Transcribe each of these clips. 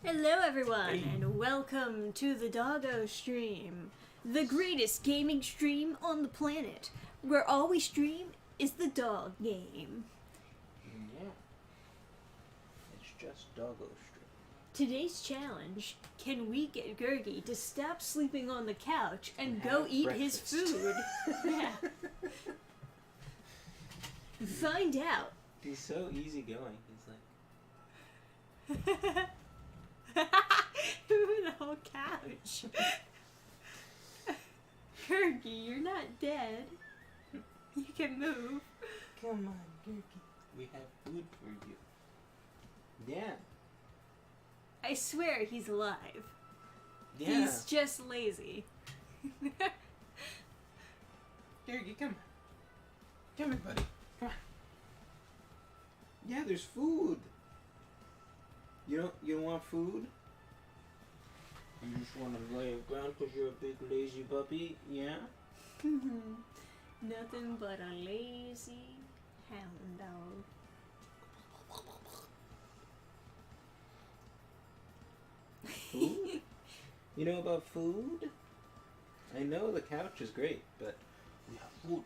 Hello everyone, and welcome to the Doggo Stream, the greatest gaming stream on the planet, where all we stream is the dog game. Yeah. It's just Doggo Stream. Today's challenge, can we get Gurgi to stop sleeping on the couch and go eat breakfast. his food? Yeah. Find out. He's so easygoing. He's like... The whole couch. Gurgi, you're not dead. You can move. Come on, Gurgi. We have food for you. Yeah. I swear he's alive. Yeah. He's just lazy. Gurgi, come on. Come here, buddy. Come on. Yeah, there's food. You don't want food? You just want to lay around because you're a big lazy puppy? Yeah? Nothing but a lazy hound dog. Food? You know about food? I know the couch is great, but we have food.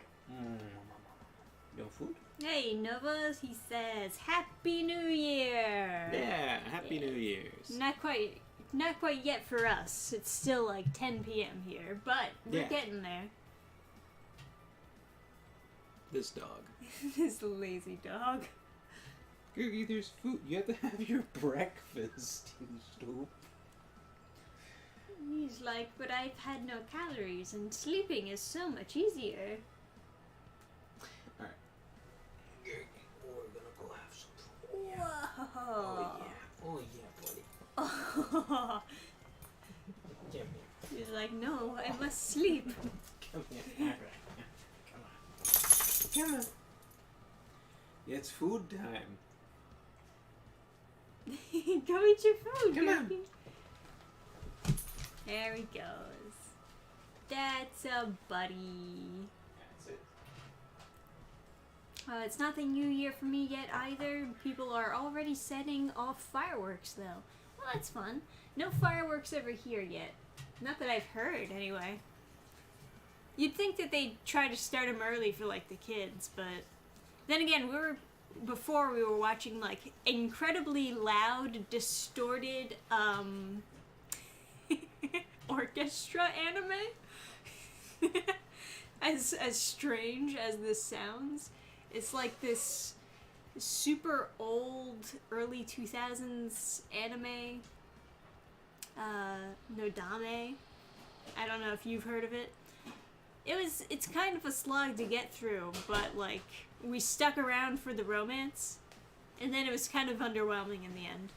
You want food? Hey, Nova, he says, Happy New Year! Yeah, Happy New Year's. Not quite yet for us. It's still like 10 p.m. here, but we're getting there. This dog. This lazy dog. Gurgi, there's food. You have to have your breakfast, you stupid. He's like, but I've had no calories and sleeping is so much easier. Alright. Gurgi, we're gonna go have some food. Yeah. Whoa. Oh yeah. Oh yeah, buddy. Oh. Come here. He's like, no, I must sleep. Come here. Alright. Come on. Come on. It's food time. Go eat your food. Come on. Gurgi. There he goes. That's a buddy. That's it. It's not the new year for me yet either. People are already setting off fireworks though. Well, that's fun. No fireworks over here yet. Not that I've heard, anyway. You'd think that they'd try to start them early for, like, the kids, but... Then again, before we were watching, like, incredibly loud, distorted, orchestra anime. As strange as this sounds, it's like this super old early 2000s anime, Nodame. I don't know if you've heard of it. It's kind of a slog to get through, but like we stuck around for the romance, and then it was kind of underwhelming in the end.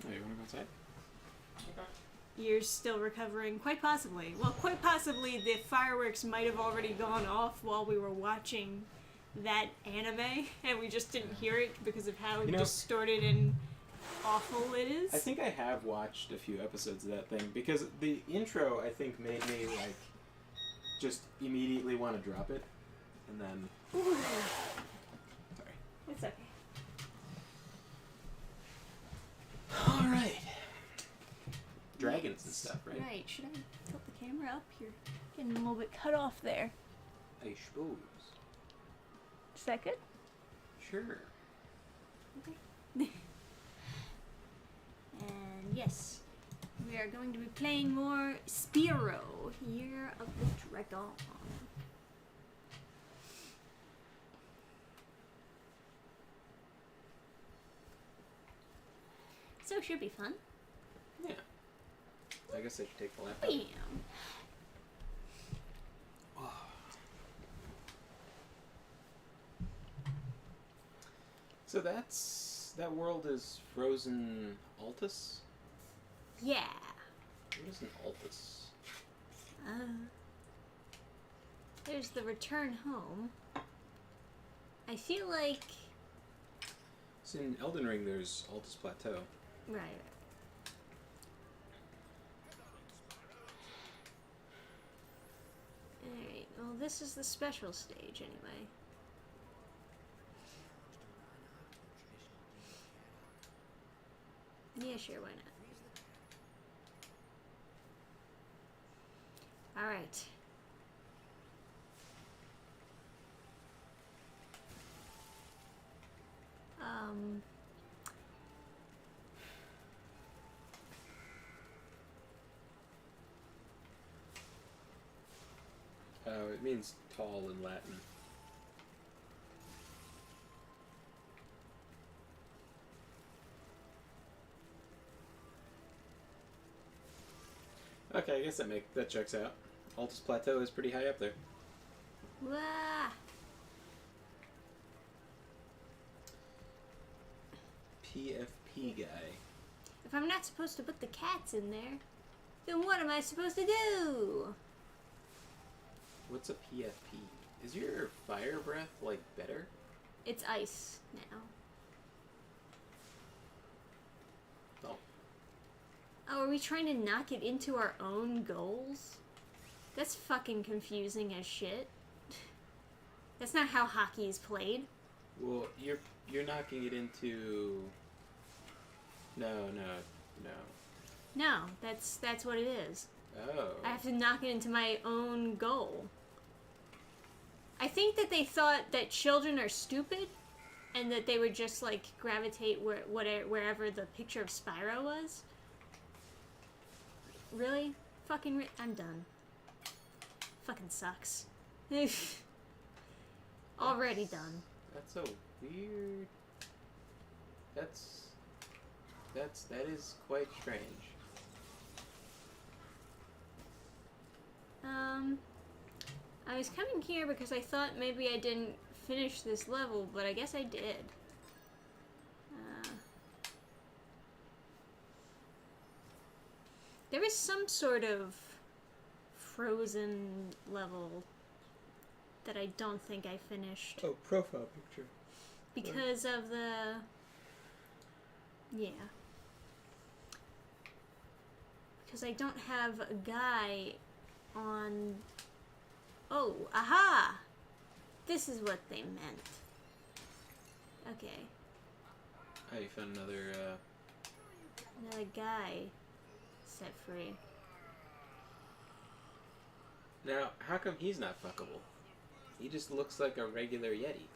Oh, you wanna go outside? Okay. You're still recovering? Quite possibly. Well, quite possibly the fireworks might have already gone off while we were watching that anime, and we just didn't hear it because of how distorted and awful it is. I think I have watched a few episodes of that thing, because the intro, I think, made me, like, just immediately want to drop it, and then... Ooh. Sorry. It's okay. Alright. Dragons and stuff, right? Right. Should I tilt the camera up? You're getting a little bit cut off there. I suppose. Is that good? Sure. Okay. And yes, we are going to be playing more Spyro, Year of the Dragon. So it should be fun. Yeah. I guess I should take the laptop. Bam! So that world is Frozen Altus? Yeah. What is an Altus? There's the return home. I feel like... So in Elden Ring there's Altus Plateau. Right. Alright, well this is the special stage anyway. Yeah, sure, why not? Alright. Oh, it means tall in Latin. Okay, I guess that checks out. Altus Plateau is pretty high up there. Wah! PFP guy. If I'm not supposed to put the cats in there, then what am I supposed to do? What's a PFP? Is your fire breath, like, better? It's ice now. Oh. Oh, are we trying to knock it into our own goals? That's fucking confusing as shit. That's not how hockey is played. Well, you're knocking it into... No. No, that's what it is. Oh. I have to knock it into my own goal. I think that they thought that children are stupid, and that they would just like gravitate wherever the picture of Spyro was. Really? Fucking I'm done. Fucking sucks. Already done. That's so weird. That is quite strange. I was coming here because I thought maybe I didn't finish this level, but I guess I did. There is some sort of frozen level that I don't think I finished. Oh, profile picture. Because of the... Yeah. Because I don't have a guy on... Oh, aha! This is what they meant. Okay. Oh, you found another guy set free. Now, how come he's not fuckable? He just looks like a regular Yeti.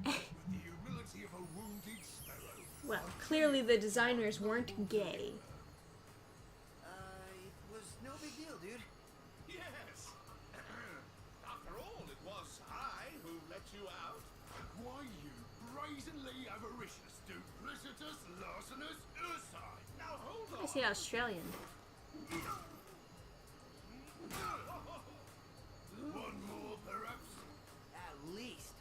The humility of a wounded sparrow. Well, clearly the designers weren't gay. It was no big deal, dude. Yes. After all, it was I who let you out. Why, you brazenly avaricious, duplicitous, larcenous ursine. Now hold on. I see Australian. One more, perhaps. At least.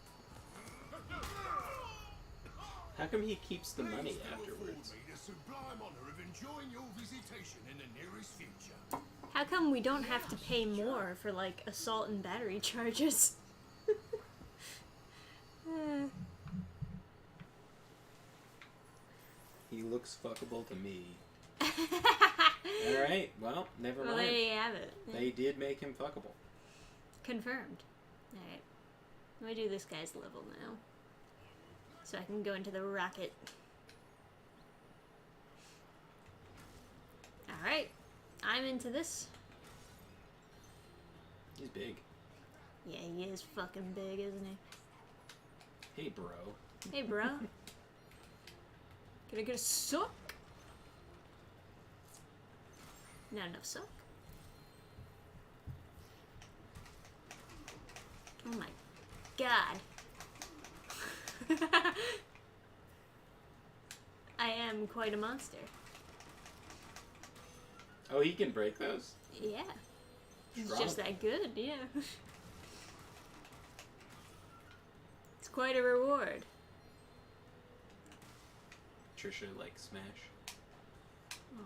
How come he keeps the money Please do afford afterwards? me the sublime honor of enjoying your visitation in the nearest future. How come we don't have to pay more for, like, assault and battery charges? He looks fuckable to me. Alright, well, never Well, mind. there you have it. They did make him fuckable. Confirmed. Alright. Let me do this guy's level now. So I can go into the rocket. Alright. I'm into this. He's big. Yeah, he is fucking big, isn't he? Hey, bro. Hey, bro. Can I get a suck? Not enough suck? Oh my god. I am quite a monster. Oh, he can break those? Yeah. He's Strong. just that good, yeah. It's quite a reward. Trisha, like, smash. Oh.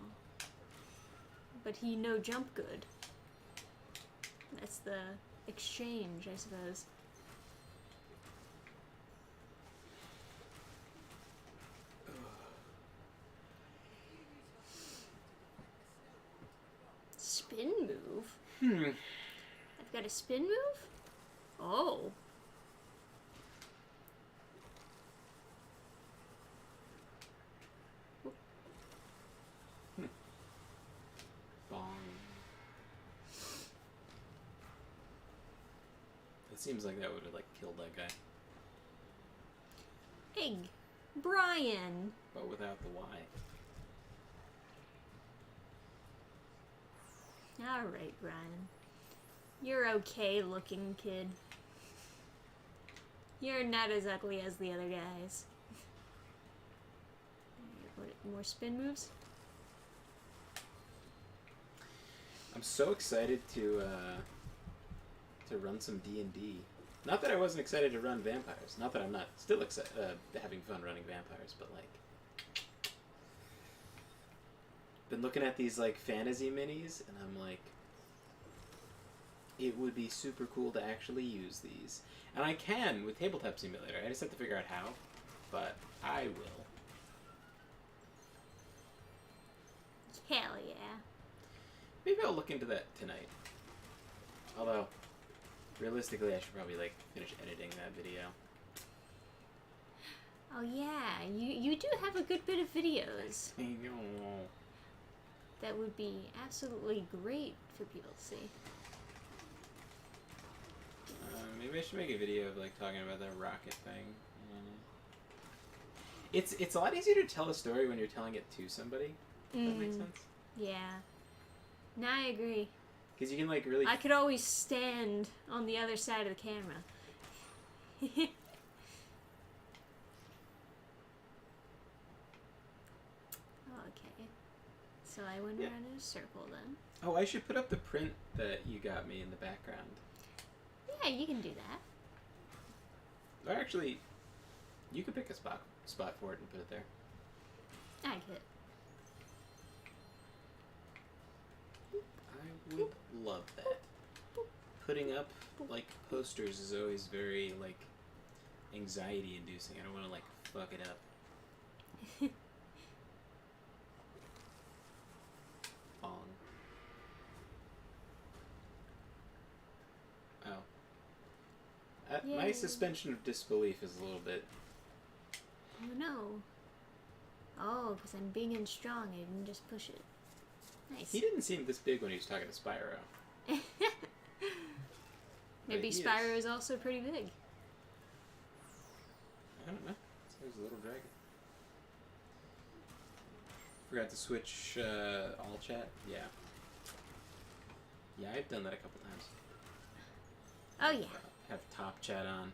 But he no jump good. That's the exchange, I suppose. Spin move? I've got a spin move? Oh. Bong. seems like that would have, like, killed that guy. Egg. Brian. But without the Y. Alright, Brian. You're okay looking, kid. You're not as ugly as the other guys. What, more spin moves? I'm so excited to run some D&D. Not that I wasn't excited to run vampires. Not that I'm not still having fun running vampires, but like, been looking at these like fantasy minis, and I'm like, it would be super cool to actually use these, and I can with Tabletop Simulator. I just have to figure out how, but I will. Hell yeah. Maybe I'll look into that tonight. Although, realistically, I should probably like finish editing that video. Oh yeah, you do have a good bit of videos. I know. That would be absolutely great for people to see. Maybe I should make a video of like talking about that rocket thing. It's a lot easier to tell a story when you're telling it to somebody. If that makes sense. Yeah. No, I agree. Because you can like really. I could always stand on the other side of the camera. Okay. So I went around in a circle then. Oh, I should put up the print that you got me in the background. Yeah, you can do that. Or actually, you could pick a spot for it and put it there. I could. I would love that. Putting up like posters is always very like anxiety inducing. I don't want to like fuck it up. On. Oh. My Yay. suspension of disbelief is a little bit. Oh no. Oh, because I'm big and strong, I didn't just push it. Nice. He didn't seem this big when he was talking to Spyro. Maybe he Spyro is also pretty big. I don't know. He's a little dragon. Forgot to switch all chat. Yeah. Yeah, I've done that a couple times. Oh yeah. Have top chat on.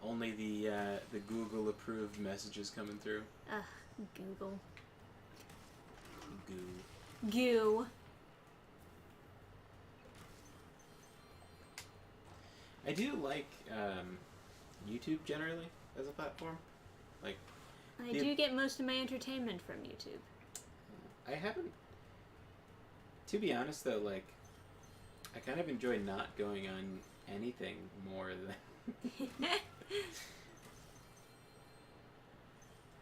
Only the Google approved messages coming through. Ugh, Google. Goo. Goo. I do like YouTube generally as a platform. Like, I do get most of my entertainment from YouTube. I haven't. To be honest, though, like, I kind of enjoy not going on anything more than.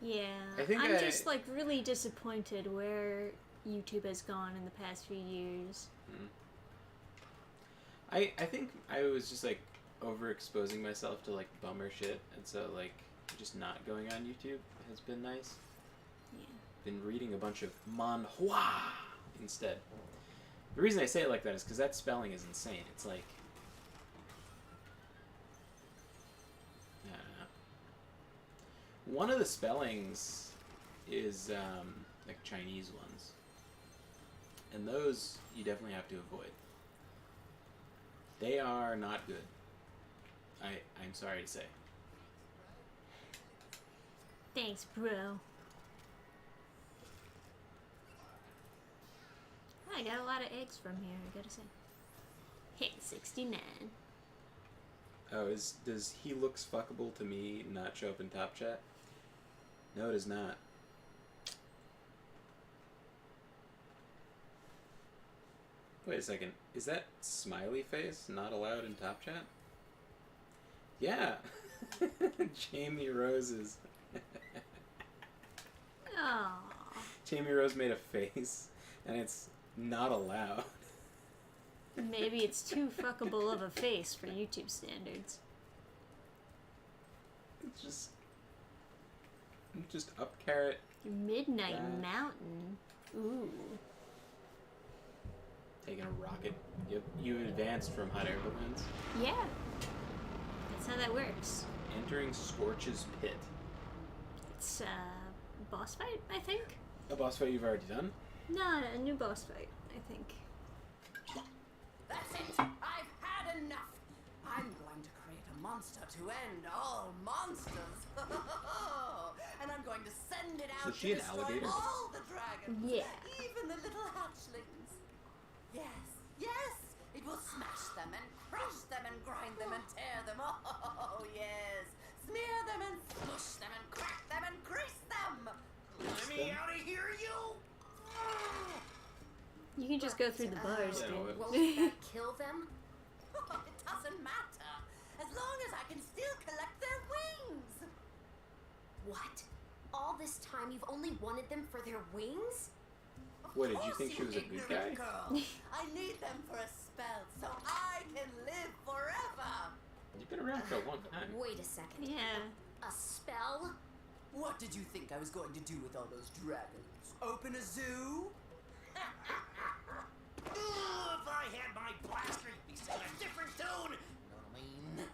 Yeah, I think I'm just like really disappointed where YouTube has gone in the past few years. I think I was just like overexposing myself to like bummer shit, and so like just not going on YouTube has been nice. Yeah. Been reading a bunch of manhwa instead. The reason I say it like that is because that spelling is insane. It's like. I don't know. One of the spellings is like Chinese ones. And those you definitely have to avoid. They are not good. I'm sorry to say. Thanks, bro. I got a lot of eggs from here, I gotta say. Hit 69. Oh, does he looks fuckable to me not show up in top chat? No, it is not. Wait a second. Is that smiley face not allowed in top chat? Yeah. Jamie Rose's. Aww. Jamie Rose made a face, and it's not allowed. Maybe it's too fuckable of a face for YouTube standards. It's just up carrot. Midnight Yeah. Mountain. Ooh. Taking a rocket. You advanced from hot air balloons. Yeah. how that works. Entering Scorch's pit. It's boss fight, I think. A boss fight you've already done? No, a new boss fight, I think. That's it! I've had enough! I'm going to create a monster to end all monsters! And I'm going to send it out Is she to an destroy alligator? all the dragons! Yeah. Even the little hatchlings! Yes, yes! It will smash them and crush them and grind them and tear them! Oh, yes! Smear them and smush them and crack them and grease them! Let me out of here, you! You can just go through the bars, Yeah, dude. well, Won't that kill them? It doesn't matter, as long as I can still collect their wings. What? All this time you've only wanted them for their wings? Of What, did you course, think she was a good ignorant guy? Girl. I need them for a spell so I can live forever. You've been around for a long time. Wait a second. Yeah. A spell? What did you think I was going to do with all those dragons? Open a zoo? If I had my blaster, it'd be singing a different tune. You know what I mean?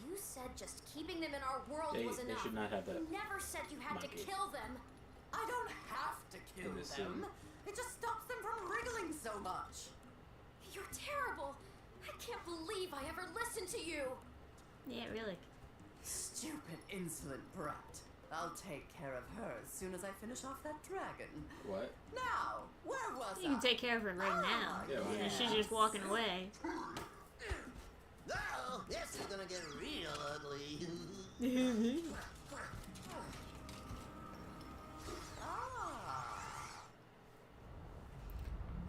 You said just keeping them in our world was They enough. should not have that. You never said you had to monkey. kill them. I don't have to kill In this them. scene. It just stops them from wriggling so much. You're terrible. I can't believe I ever listened to you. Yeah, really. Stupid, insolent brat. I'll take care of her as soon as I finish off that dragon. What? Now, where was You I? can take care of her right now. Yeah, why Yeah, not? she's just walking away. Oh, this is gonna get real ugly.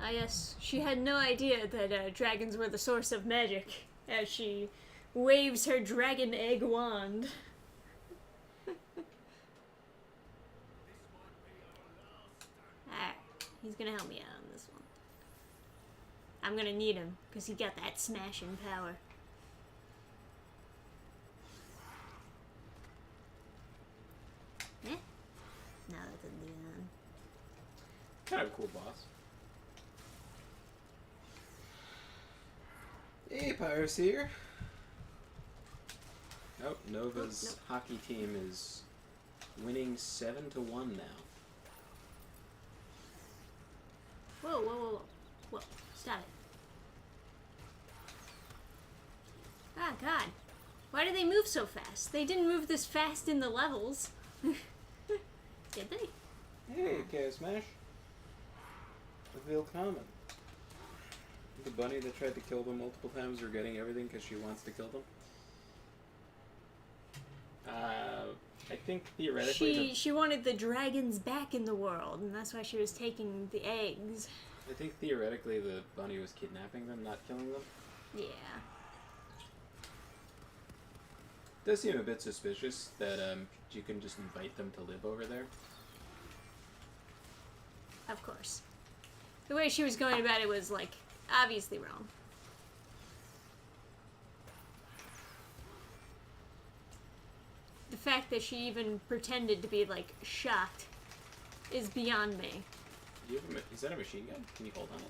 Ah, yes. She had no idea that dragons were the source of magic as she waves her dragon egg wand. Alright, he's gonna help me out on this one. I'm gonna need him, because he got that smashing power. Eh? No, that didn't do that. Kind of a cool boss. Hey, Pyrus here. Oh, Nova's hockey team is winning 7-1 now. Whoa, whoa, whoa, whoa. Whoa, stop it. Ah, God. Why do they move so fast? They didn't move this fast in the levels. Did they? Hey, Chaos Smash. Reveal comment. The bunny that tried to kill them multiple times regretting everything because she wants to kill them. I think theoretically She wanted the dragons back in the world, and that's why she was taking the eggs. I think theoretically the bunny was kidnapping them, not killing them. Yeah. Does seem a bit suspicious that you can just invite them to live over there. Of course. The way she was going about it was, like, obviously wrong. The fact that she even pretended to be, like, shocked is beyond me. Do you have is that a machine gun? Can you hold on it?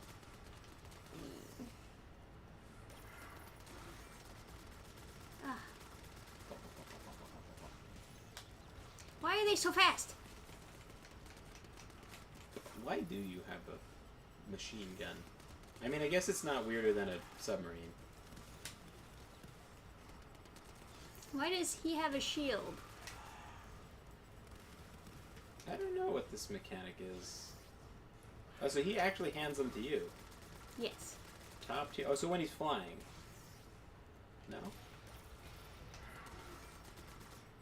Ah. Why are they so fast? Why do you have a machine gun? I mean, I guess it's not weirder than a submarine. Why does he have a shield? I don't know what this mechanic is. Oh, so he actually hands them to you. Yes. Top tier. Oh, so when he's flying. No?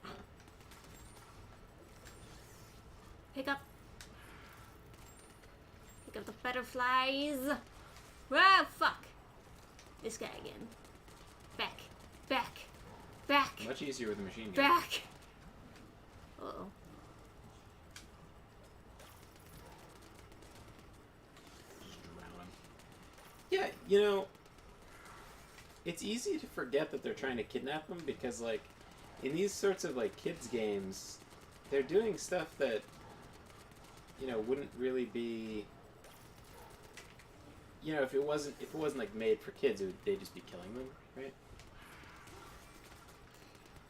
Huh. Pick up the butterflies. Whoa, fuck. This guy again. Back. Back. Back. Much easier with a machine gun. Back. Uh-oh. Just drown him. Yeah, you know, it's easy to forget that they're trying to kidnap them because, like, in these sorts of, like, kids games, they're doing stuff that, you know, wouldn't really be... You know, if it wasn't like made for kids, they'd just be killing them, right?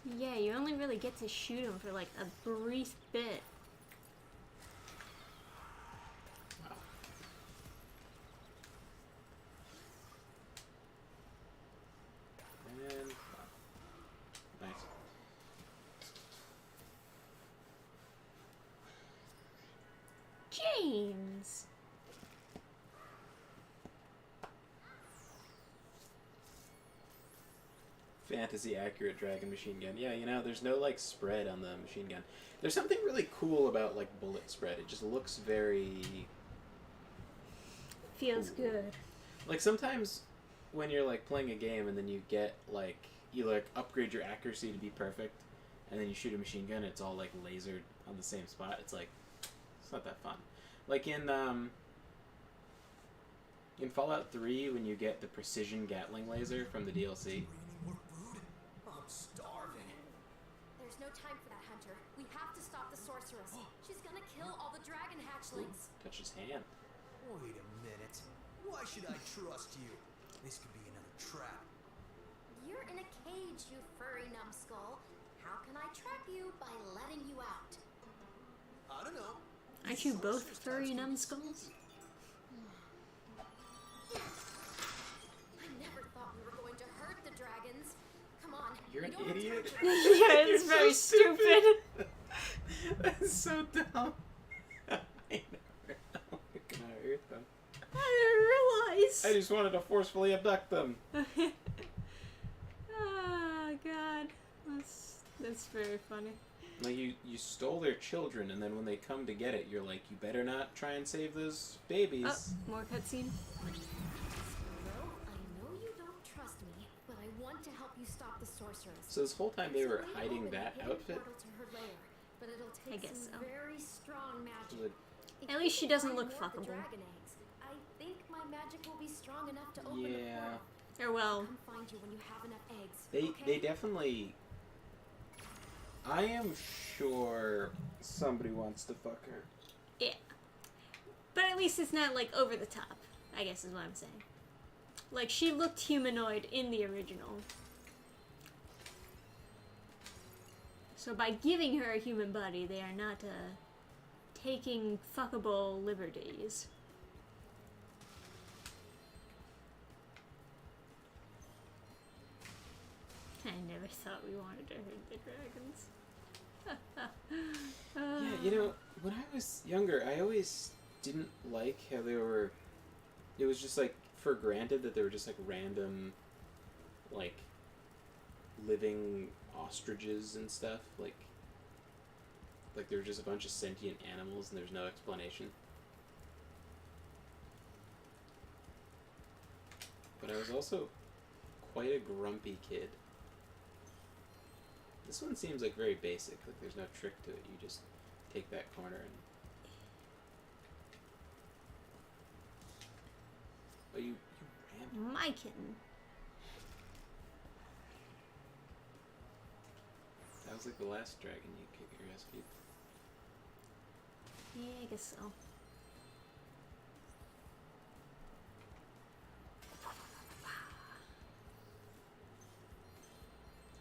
Yeah, you only really get to shoot him for like a brief bit. Wow. And nice. James! Fantasy accurate dragon machine gun. Yeah, you know, there's no like spread on the machine gun. There's something really cool about like bullet spread. It just looks very Feels cool. good. Like sometimes when you're like playing a game and then you get like you like upgrade your accuracy to be perfect and then you shoot a machine gun, it's all like lasered on the same spot. It's like it's not that fun. Like in Fallout 3 when you get the precision Gatling laser from the DLC. More food? I'm starving. There's no time for that, Hunter. We have to stop the sorceress. She's gonna kill all the dragon hatchlings. Touch his hand. Wait a minute. Why should I trust you? This could be another trap. You're in a cage, you furry numbskull. How can I trap you by letting you out? I don't know. Aren't you both furry numbskulls? I never thought we were going to hurt the dragons. Come on. You're we an don't have time idiot. to- Yeah, it's You're very so stupid. That's so dumb. I never know we can hurt them. I didn't realize. I just wanted to forcefully abduct them. Oh god, that's very funny. Like you stole their children, and then when they come to get it, you're like, you better not try and save those babies. Oh, more cutscene. Spyro, I know you don't trust me, but I want to help you stop the sorceress. So this whole time they were There's a way to hiding open a that hidden outfit. portal to her lair, but it'll take I guess some so. very strong magic. Would- If At least you she can doesn't find look more of the fuckable. dragon eggs, I think my magic will be strong enough to open the Yeah. portal. Or well, Come find you when you have enough eggs. They okay? definitely. I am sure somebody wants to fuck her. yeah. But at least it's not like over the top, I guess is what I'm saying. Like she looked humanoid in the original. So by giving her a human body, they are not taking fuckable liberties. I never thought we wanted to hurt the dragons. Yeah, you know, when I was younger, I always didn't like how they were. It was just like for granted that they were just like random, like living ostriches and stuff. Like they were just a bunch of sentient animals, and there's no explanation. But I was also quite a grumpy kid. This one seems like very basic. Like there's no trick to it. You just take that corner and. Oh, you ran. My kitten. That was like the last dragon you rescued. Yeah, I guess so.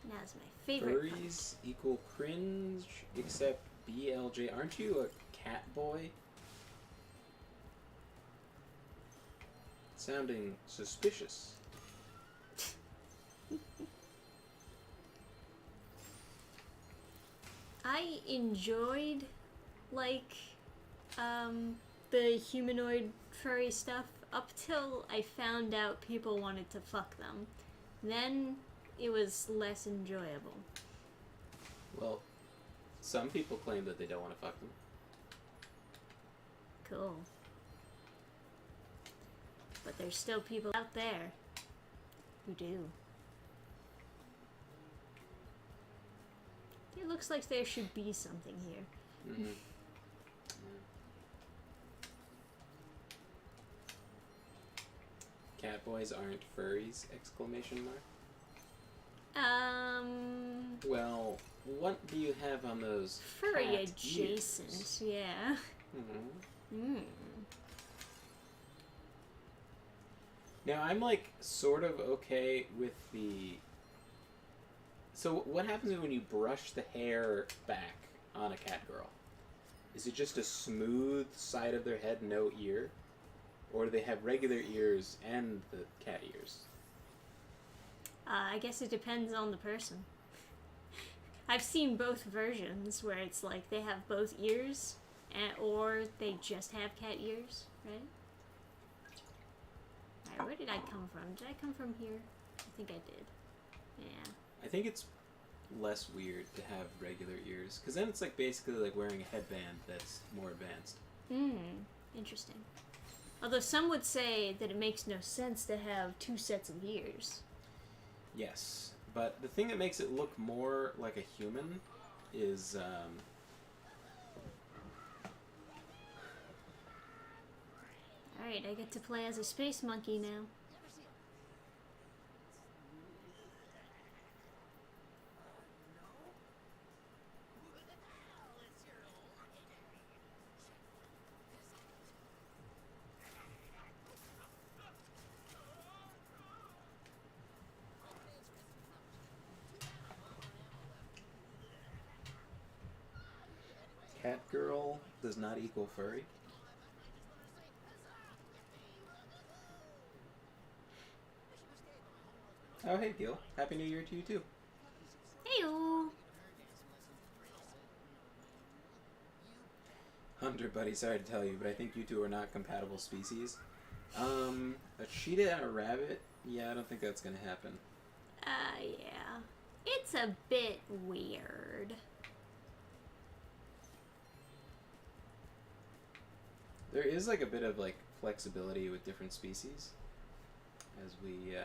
Now's my favorite part. Furries equal cringe, except BLJ. Aren't you a cat boy? Sounding suspicious. I enjoyed, like, the humanoid furry stuff up till I found out people wanted to fuck them. Then it was less enjoyable. Well, some people claim that they don't want to fuck them. Cool. But there's still people out there who do. It looks like there should be something here. Mm-hmm. Cat boys aren't furries! Exclamation mark. Well, what do you have on those? Furry cat adjacent, ears? yeah. Mhm. Mm. Now I'm like sort of okay with the. So what happens when you brush the hair back on a cat girl? Is it just a smooth side of their head, no ear? Or do they have regular ears and the cat ears? I guess it depends on the person. I've seen both versions where it's like they have both ears, or they just have cat ears, right? Alright, where did I come from? Did I come from here? I think I did. Yeah. I think it's less weird to have regular ears, because then it's like basically like wearing a headband that's more advanced. Interesting. Although some would say that it makes no sense to have two sets of ears. Yes, but the thing that makes it look more like a human is Alright, I get to play as a space monkey now. cat girl does not equal furry. Oh, hey, Gil. Happy New Year to you, too. Heyo! Hunter, buddy, sorry to tell you, but I think you two are not compatible species. A cheetah and a rabbit? Yeah, I don't think that's gonna happen. Yeah. It's a bit weird. There is, like, a bit of, like, flexibility with different species. As we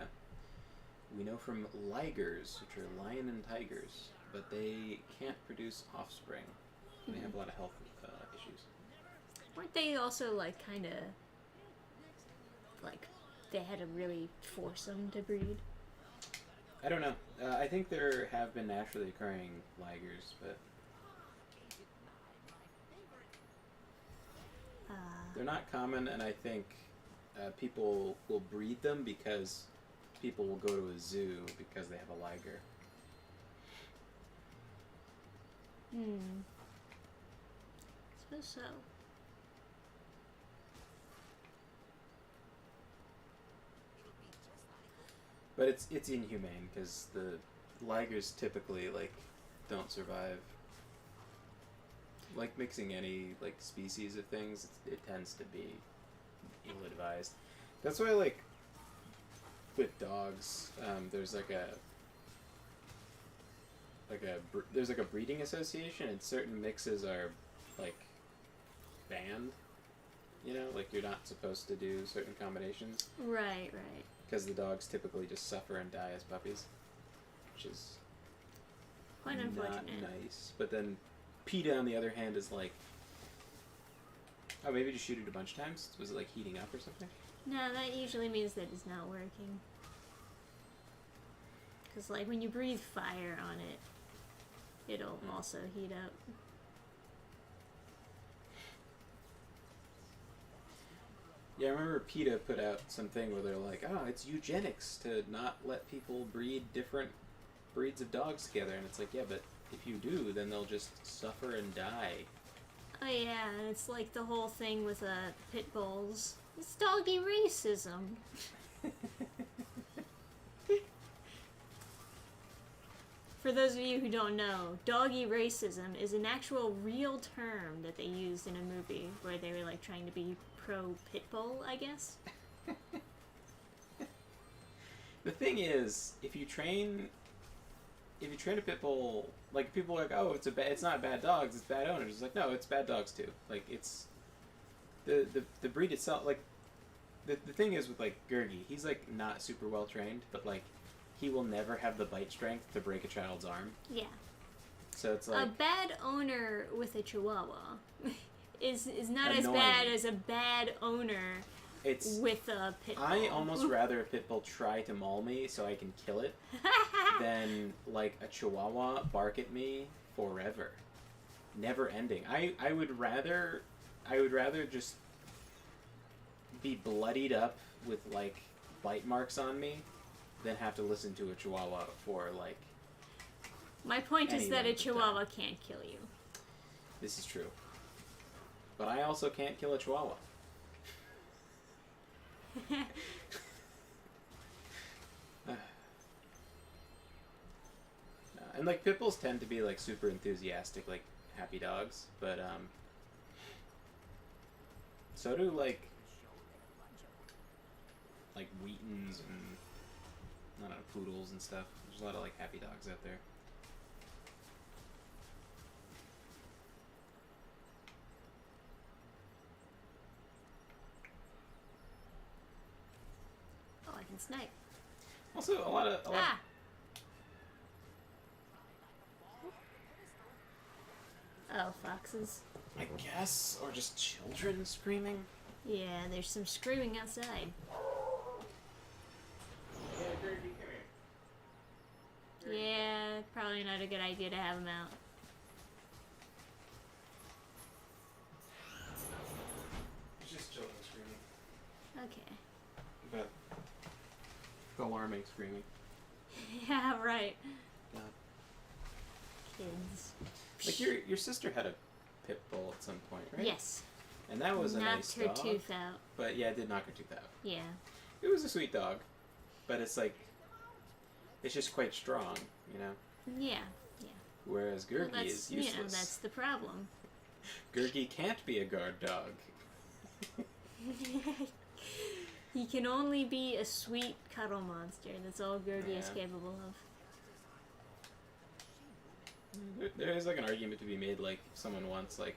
know from ligers, which are lion and tigers, but they can't produce offspring. They have a lot of health issues. Weren't they also, like, kind of... like, they had to really force them to breed? I don't know. I think there have been naturally occurring ligers, but... they're not common, and I think people will breed them because people will go to a zoo because they have a liger. Suppose so. But it's inhumane because the ligers typically like don't survive. Like mixing any like species of things, it tends to be ill-advised. That's why like with dogs, there's like a breeding association, and certain mixes are like banned. You know, like you're not supposed to do certain combinations. Right, right. Because the dogs typically just suffer and die as puppies, which is Quite not unfortunate. nice. But then PETA, on the other hand, is like, oh, maybe just shoot it a bunch of times? Was it like heating up or something? No, that usually means that it's not working. Because, like, when you breathe fire on it, it'll also heat up. Yeah, I remember PETA put out something where they're like, oh, it's eugenics to not let people breed different breeds of dogs together. And it's like, yeah, but if you do, then they'll just suffer and die. Oh yeah, and it's like the whole thing with pit bulls. It's doggy racism. For those of you who don't know, doggy racism is an actual real term that they used in a movie where they were like trying to be pro pit bull, I guess. The thing is, if you train a pit bull, like people are like, oh, it's not bad dogs, it's bad owners. It's like, no, it's bad dogs too. Like it's the breed itself. Like the thing is with like Gurgi, he's like not super well trained, but like he will never have the bite strength to break a child's arm. Yeah. So it's like a bad owner with a Chihuahua is not annoying. as bad as a bad owner with a pit bull. I almost rather a pit bull try to maul me so I can kill it than like a Chihuahua bark at me forever, never ending. I would rather just be bloodied up with like bite marks on me than have to listen to a Chihuahua for like My point is Any that a length of time. chihuahua can't kill you. This is true. But I also can't kill a chihuahua. And like pit bulls tend to be like super enthusiastic, like happy dogs, but so do like Wheatons and I don't know, poodles and stuff. There's a lot of like happy dogs out there. Oh, I can snipe. Also, a lot. Ah! Oh, foxes. I guess, or just children screaming. Yeah, there's some screaming outside. Yeah, probably not a good idea to have them out. It's just children screaming. Okay. But alarming screaming. Yeah, right. God. Kids. Like your sister had a pit bull at some point, right? Yes. And that was a nice Knocked her dog. tooth out. But yeah, it did knock her tooth out. Yeah. It was a sweet dog, but it's like, it's just quite strong, you know? Yeah. Whereas Well, Gurgi that's, is useless. you know, that's the problem. Gurgi can't be a guard dog. He can only be a sweet cuddle monster. That's all Gurgi is Yeah. capable of. There is like an argument to be made, like if someone wants like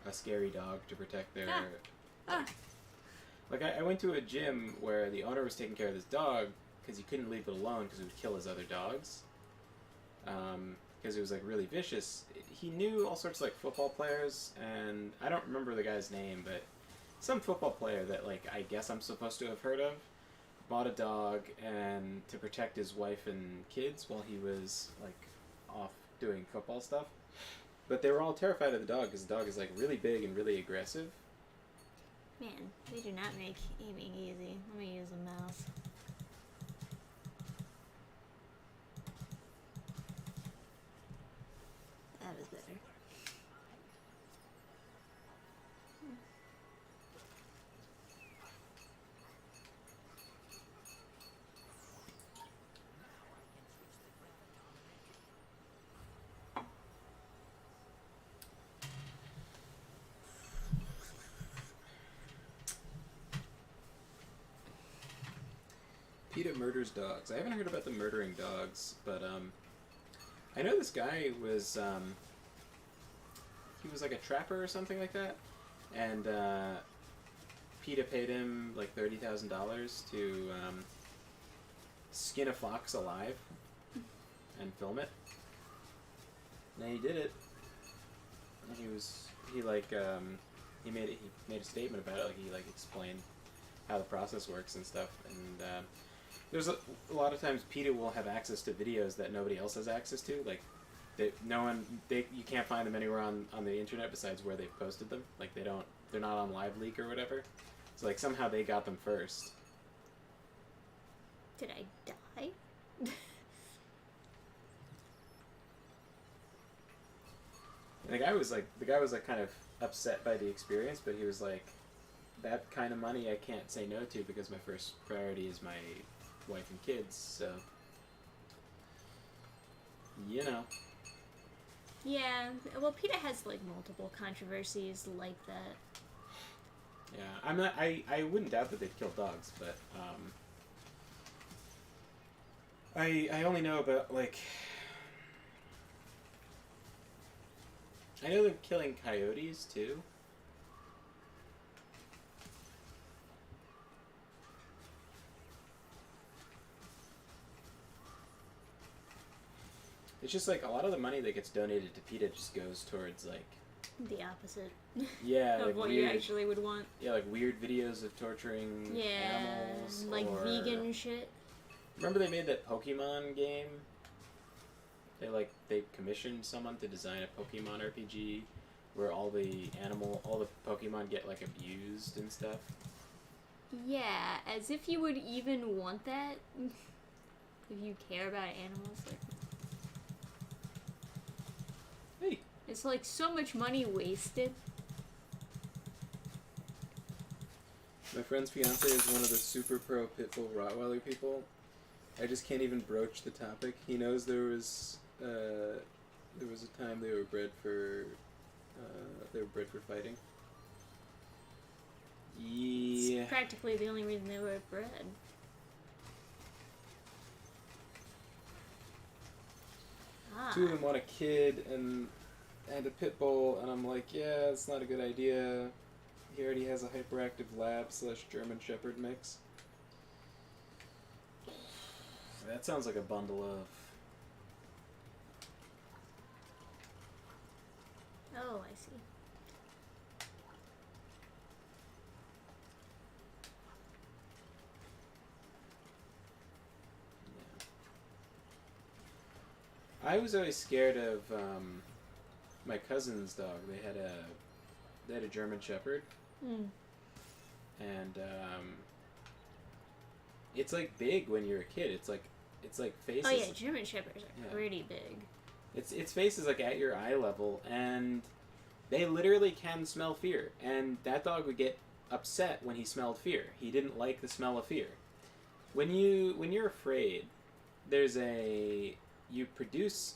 a scary dog to protect their... Ah. Like I went to a gym where the owner was taking care of this dog because he couldn't leave it alone because it would kill his other dogs. Because it was like really vicious. He knew all sorts of like football players, and I don't remember the guy's name, but some football player that like I guess I'm supposed to have heard of bought a dog and to protect his wife and kids while he was like off doing football stuff. But they were all terrified of the dog because the dog is like really big and really aggressive. Man, they do not make aiming easy. Let me use a mouse. That was better. PETA murders dogs. I haven't heard about the murdering dogs, but I know this guy was he was like a trapper or something like that, and PETA paid him like $30,000 to skin a fox alive and film it. And he did it. And he made a statement about it, like he like explained how the process works and stuff, and there's a lot of times PETA will have access to videos that nobody else has access to, like you can't find them anywhere on the internet besides where they've posted them. Like they're not on LiveLeak or whatever. So like somehow they got them first. Did I die? And the guy was like kind of upset by the experience, but he was like, that kind of money I can't say no to because my first priority is my wife and kids, so you know. Yeah, well, PETA has like multiple controversies like that. Yeah, I wouldn't doubt that they'd kill dogs, but I only know about like, I know they're killing coyotes too. It's just like a lot of the money that gets donated to PETA just goes towards like The opposite yeah, of like what weird, you actually would want. yeah, like weird videos of torturing animals, like or vegan shit. Remember they made that Pokemon game? They commissioned someone to design a Pokemon RPG where all the Pokemon get like abused and stuff. Yeah, as if you would even want that. If you care about animals, like. It's like so much money wasted. My friend's fiance is one of the super pro Pitbull Rottweiler people. I just can't even broach the topic. He knows there was a time they were bred for fighting. Yeah. It's practically the only reason they were bred. Ah. Two of them want a kid and a pit bull, and I'm like, yeah, it's not a good idea. He already has a hyperactive lab / German Shepherd mix. That sounds like a bundle of. Oh, I see. I was always scared of my cousin's dog. They had a German Shepherd, and it's like big when you're a kid. It's like faces. Oh yeah, German Shepherds are pretty big. Its face is like at your eye level, and they literally can smell fear. And that dog would get upset when he smelled fear. He didn't like the smell of fear. When you're afraid, you produce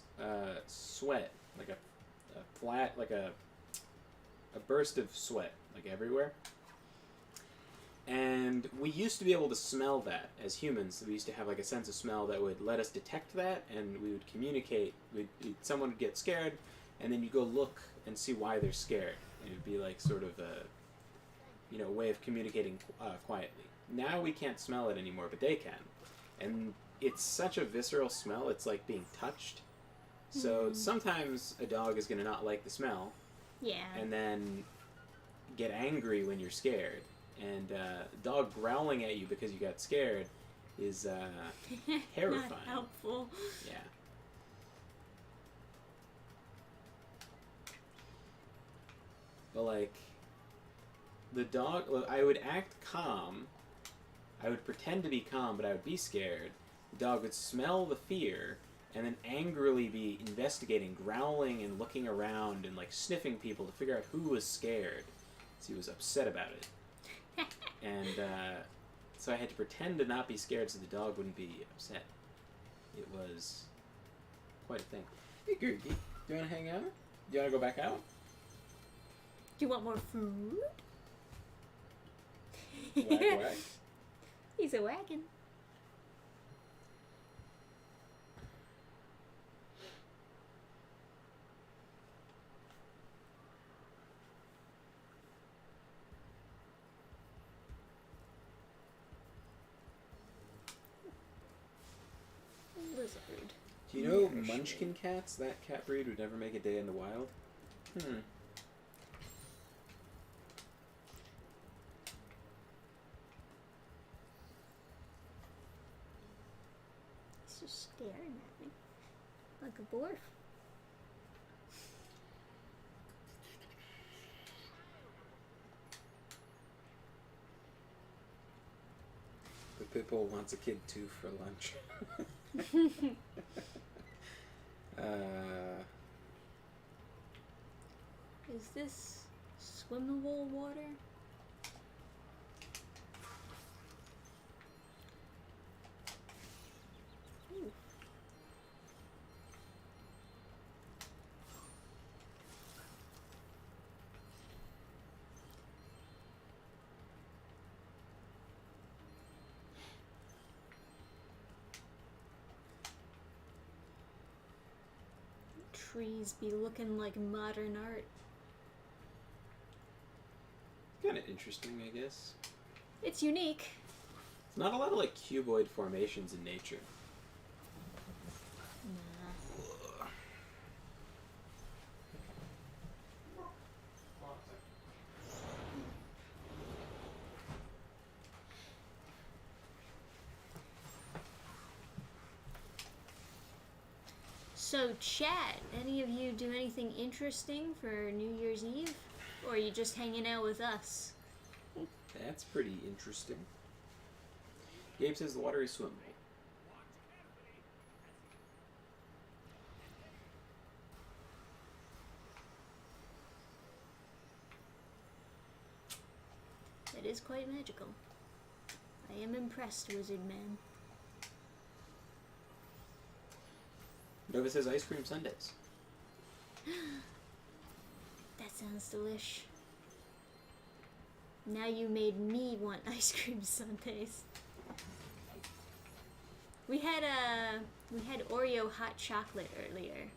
sweat, like a flat, like a burst of sweat, like everywhere. And we used to be able to smell that as humans. We used to have like a sense of smell that would let us detect that, and we would communicate. Someone would get scared, and then you go look and see why they're scared. It would be like sort of a way of communicating quietly. Now we can't smell it anymore, but they can, and it's such a visceral smell. It's like being touched. So sometimes a dog is going to not like the smell. Yeah. And then get angry when you're scared. And dog growling at you because you got scared is terrifying. Not helpful. Yeah. But like, the dog, I would act calm. I would pretend to be calm, but I would be scared. The dog would smell the fear and then angrily be investigating, growling and looking around and like sniffing people to figure out who was scared. So he was upset about it. And so I had to pretend to not be scared so the dog wouldn't be upset. It was quite a thing. Hey, Gertie, do you want to hang out? Do you want to go back out? Do you want more food? Whack, whack. He's a wagon. Lizard. Do you know Munchkin cats? That cat breed would never make a day in the wild. He's just staring at me like a dwarf. The pitbull wants a kid too for lunch. Is this swimmable water? Ooh. Trees be looking like modern art. Kind of interesting, I guess. It's unique. It's not a lot of like cuboid formations in nature. Nah. So, chat, any of you do anything interesting for New Year's Eve? Or are you just hanging out with us? That's pretty interesting. Gabe says the water is swimmable. quite magical. I am impressed, Wizard Man. Nova says ice cream sundaes. That sounds delish. Now you made me want ice cream sundaes. We had Oreo hot chocolate earlier,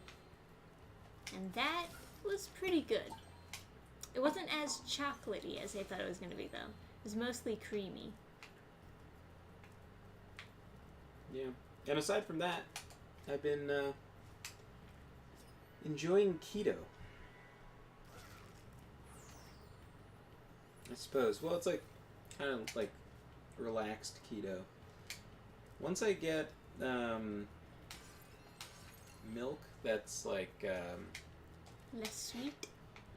and that was pretty good. It wasn't as chocolatey as I thought it was gonna be, though. It was mostly creamy. Yeah. And aside from that, I've been enjoying keto. I suppose. Well, it's like kind of like relaxed keto. Once I get milk that's like Less sweet.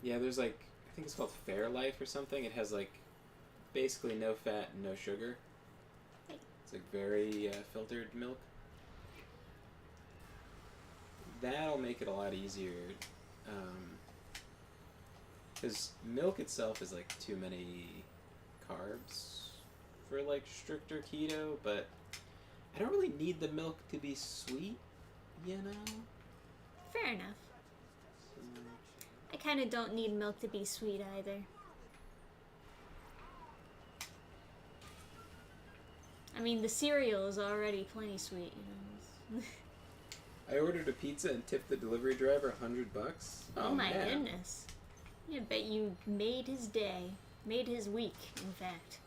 yeah, there's like I think it's called Fairlife or something. It has like basically no fat and no sugar. Hey. It's like very filtered milk. That'll make it a lot easier. Because milk itself is like too many carbs for like stricter keto, but I don't really need the milk to be sweet, you know? Fair enough. I kind of don't need milk to be sweet either. I mean, the cereal is already plenty sweet, you know. I ordered a pizza and tipped the delivery driver $100. Oh my man. goodness. I bet you made his day. Made his week, in fact.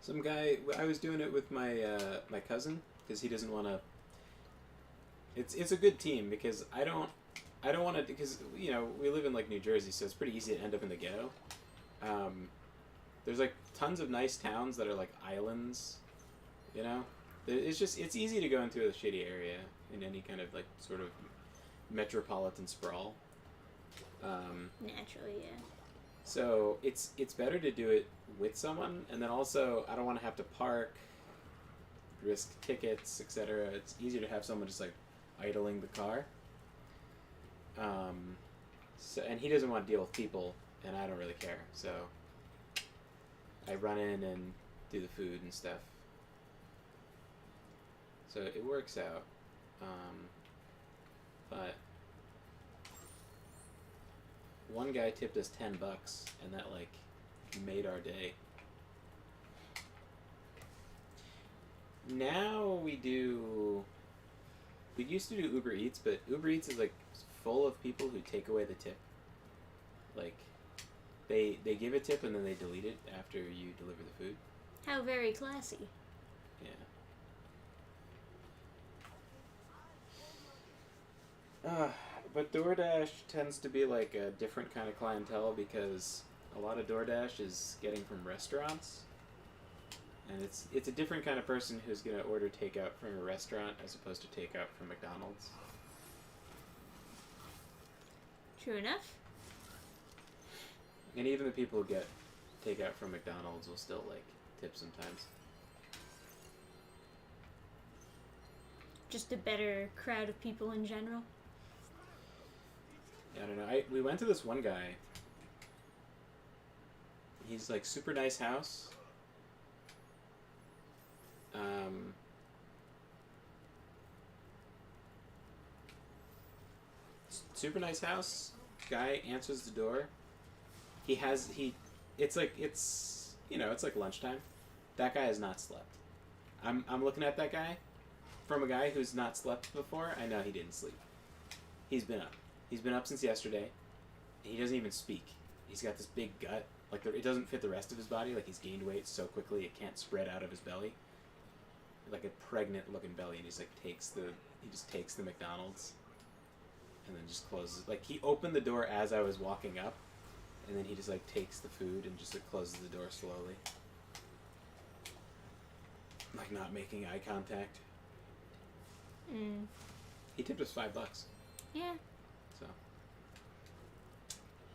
Some guy, I was doing it with my my cousin because he doesn't want to. It's a good team because I don't want to, because you know we live in like New Jersey, so it's pretty easy to end up in the ghetto. There's like tons of nice towns that are like islands, you know. It's easy to go into a shitty area in any kind of like sort of metropolitan sprawl. Naturally, yeah. So it's better to do it with someone, and then also I don't want to have to park, risk tickets, etc. It's easier to have someone just like idling the car. So, and he doesn't want to deal with people, and I don't really care. So I run in and do the food and stuff. So it works out. But one guy tipped us $10, and that like made our day. Now we used to do Uber Eats, but Uber Eats is like full of people who take away the tip. Like they give a tip and then they delete it after you deliver the food. How very classy. Yeah. But DoorDash tends to be like a different kind of clientele because a lot of DoorDash is getting from restaurants. And it's a different kind of person who's going to order takeout from a restaurant as opposed to takeout from McDonald's. True enough. And even the people who get takeout from McDonald's will still like tip sometimes. Just a better crowd of people in general. I don't know. We went to this one guy. He's like super nice house. Super nice house. Guy answers the door. It's like lunchtime. That guy has not slept. I'm looking at that guy. From a guy who's not slept before, I know he didn't sleep. He's been up. He's been up since yesterday. And he doesn't even speak. He's got this big gut. Like, it doesn't fit the rest of his body. Like, he's gained weight so quickly it can't spread out of his belly. Like a pregnant-looking belly. And he just takes the McDonald's. And then just closes. Like, he opened the door as I was walking up. And then he just, like, takes the food and just, like, closes the door slowly. Like, not making eye contact. He tipped us $5. Yeah. So.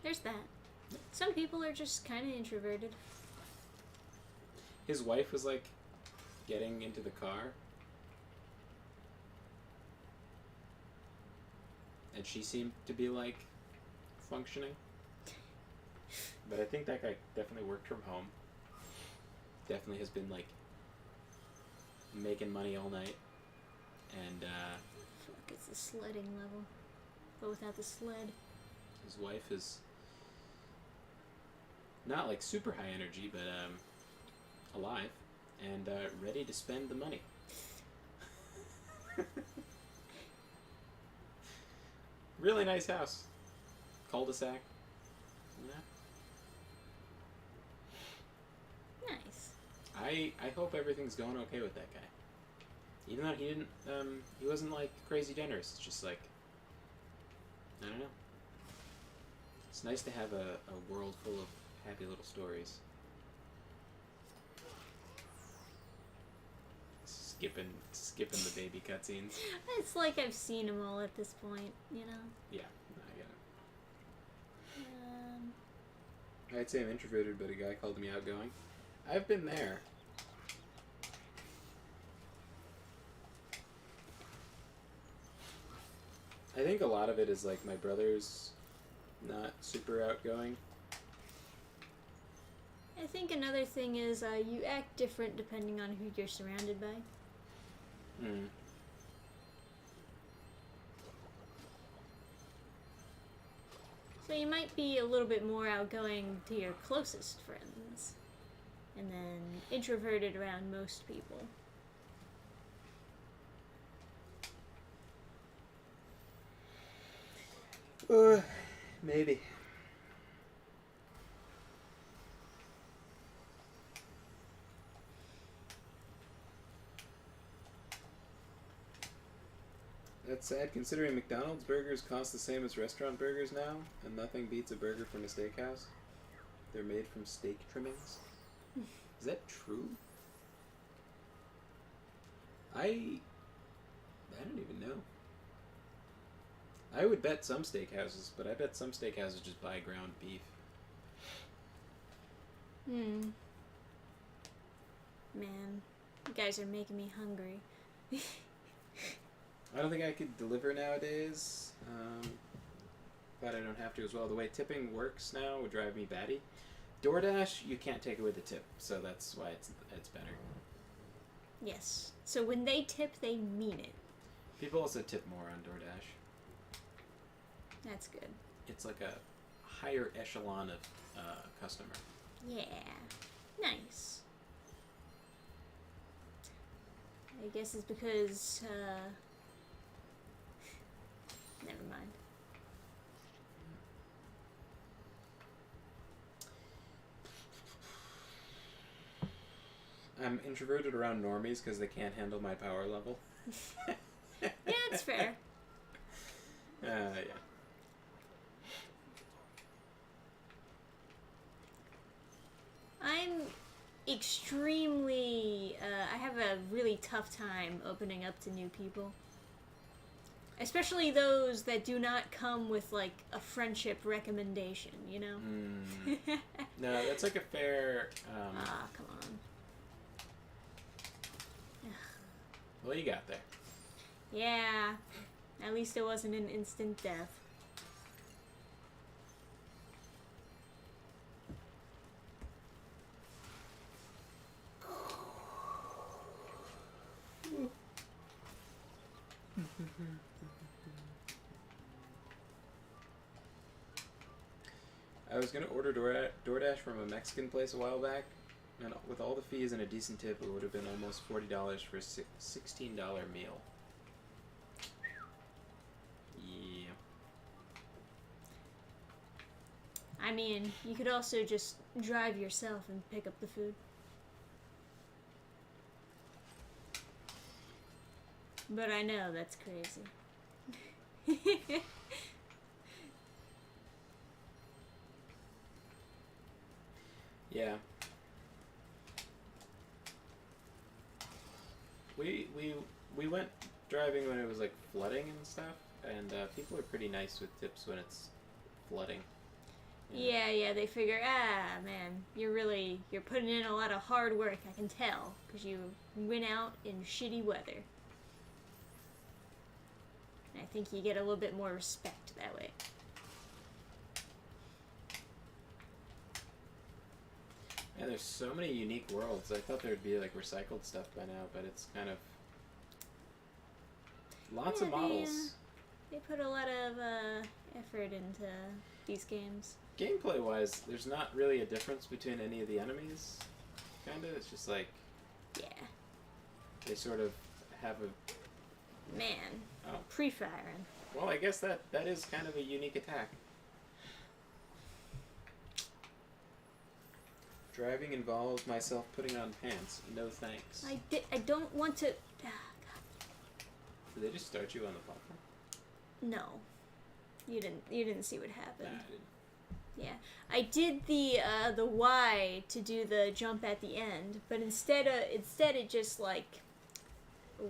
There's that. Some people are just kind of introverted. His wife was like getting into the car, and she seemed to be like functioning. But I think that guy definitely worked from home. Definitely has been like making money all night. And Fuck, it's the sledding level. But without the sled. his wife is not like super high energy, but alive and ready to spend the money. Really nice house. Cul-de-sac. Yeah. Nice. I hope everything's going okay with that guy. Even though he didn't, he wasn't like crazy generous. It's just like, I don't know. It's nice to have a world full of happy little stories. Skipping the baby cutscenes. It's like I've seen them all at this point, you know? Yeah, I get it. I'd say I'm introverted, but a guy called me outgoing. I've been there. I think a lot of it is like my brother's not super outgoing. I think another thing is you act different depending on who you're surrounded by. Hmm. So you might be a little bit more outgoing to your closest friends, and then introverted around most people. Maybe. That's sad considering McDonald's burgers cost the same as restaurant burgers now, and nothing beats a burger from a steakhouse. They're made from steak trimmings. Is that true? I don't even know. I would bet some steakhouses, but I bet some steakhouses just buy ground beef. Man, you guys are making me hungry. I don't think I could deliver nowadays. Glad I don't have to as well. The way tipping works now would drive me batty. DoorDash, you can't take away the tip, so that's why it's better. Yes. So when they tip, they mean it. People also tip more on DoorDash. That's good. It's like a higher echelon of customer. Yeah. Nice. I guess it's because, never mind. I'm introverted around normies because they can't handle my power level. Yeah, it's fair. Yeah. I'm extremely, I have a really tough time opening up to new people. Especially those that do not come with, like, a friendship recommendation, you know? No, that's like a fair... come on. Well, you got there. Yeah, at least it wasn't an instant death. I was going to order DoorDash from a Mexican place a while back, and with all the fees and a decent tip, it would have been almost $40 for a $16 meal. Yeah. I mean, you could also just drive yourself and pick up the food. But I know that's crazy. Yeah. We went driving when it was like flooding and stuff, and people are pretty nice with tips when it's flooding. Yeah, they figure, man, you're putting in a lot of hard work, I can tell, because you went out in shitty weather. And I think you get a little bit more respect that way. Yeah, there's so many unique worlds. I thought there would be like recycled stuff by now, but it's kind of lots of models. They put a lot of effort into these games. Gameplay wise, there's not really a difference between any of the enemies. Kinda, it's just like Yeah. they sort of have a Man. Oh. Pre-firing. well. I guess that is kind of a unique attack. Driving involves myself putting on pants. No thanks. I don't want to. Did they just start you on the platform? No. You didn't see what happened. Nah, I didn't. Yeah, I did the Y to do the jump at the end, but instead it just like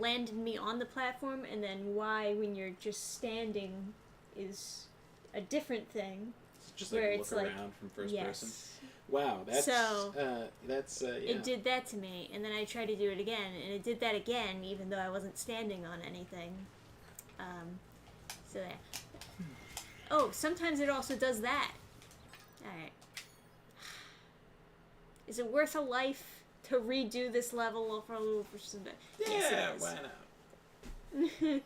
landed me on the platform, and then Y when you're just standing is a different thing. It's just where like it's look like- around from first Yes. person. Wow, that's So- yeah. It did that to me, and then I tried to do it again, and it did that again, even though I wasn't standing on anything. So yeah. Oh, sometimes it also does that. Alright. Is it worth a life to redo this level for some... Yeah, Yes, it is. why not?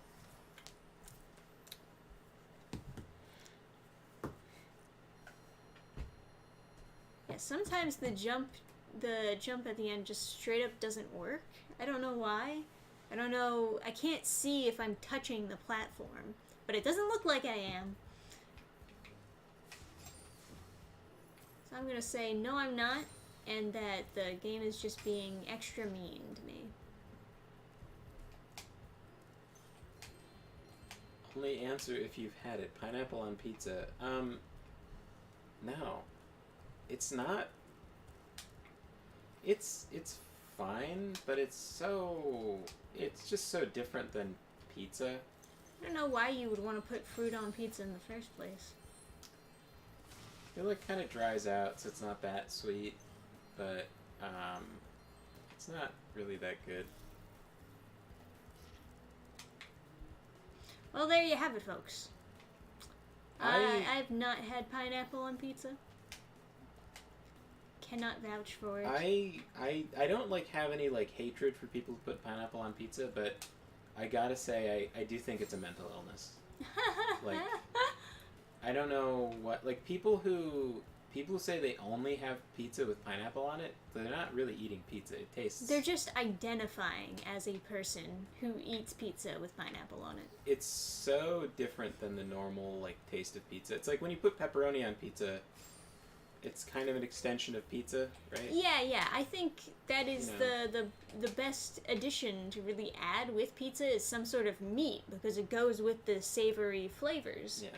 Yeah, sometimes the jump at the end just straight up doesn't work. I don't know why. I don't know. I can't see if I'm touching the platform, but it doesn't look like I am. So I'm gonna say no, I'm not, and that the game is just being extra mean to me. Only answer if you've had it. Pineapple on pizza. No. It's not. It's fine, but it's just so different than pizza. I don't know why you would want to put fruit on pizza in the first place. It like kind of dries out, so it's not that sweet, but it's not really that good. Well, there you have it, folks. I- I've not had pineapple on pizza. Cannot vouch for it. I don't like have any like hatred for people who put pineapple on pizza, but I gotta say I do think it's a mental illness. Like, I don't know what, like people who say they only have pizza with pineapple on it, they're not really eating pizza. It tastes. They're just identifying as a person who eats pizza with pineapple on it. It's so different than the normal like taste of pizza. It's like when you put pepperoni on pizza, it's kind of an extension of pizza, right? Yeah. I think that is You know. the best addition to really add with pizza is some sort of meat, because it goes with the savory flavors. Yeah.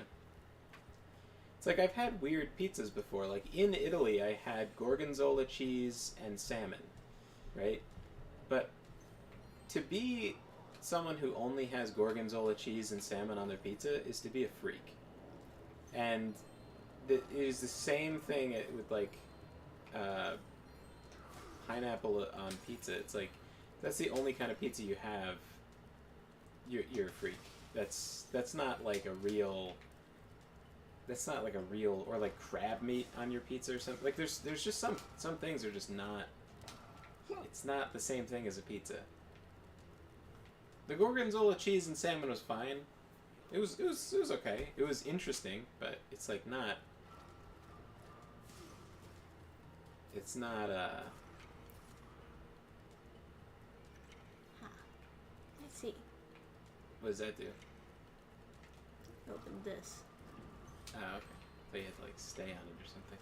It's like I've had weird pizzas before. Like in Italy, I had gorgonzola cheese and salmon, right? But to be someone who only has gorgonzola cheese and salmon on their pizza is to be a freak. And it is the same thing with like pineapple on pizza. It's like that's the only kind of pizza you have. You're a freak. That's not like a real. That's not like a real, or like crab meat on your pizza or something. Like there's just some things are just not. It's not the same thing as a pizza. The gorgonzola cheese and salmon was fine. It was okay. It was interesting, but it's like not. It's not I see. What does that do? Open this. Oh, okay. But you had to like stay on it or something.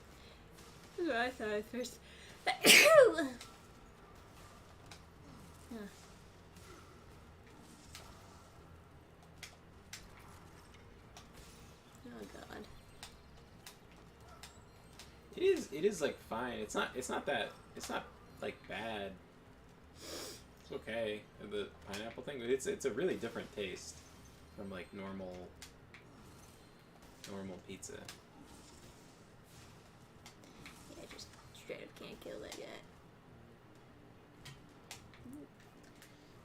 That's what I thought at first. Huh. Oh god. It is like fine. It's not like bad. It's okay. The pineapple thing, but it's a really different taste from like normal pizza. Yeah, just straight up can't kill that yet.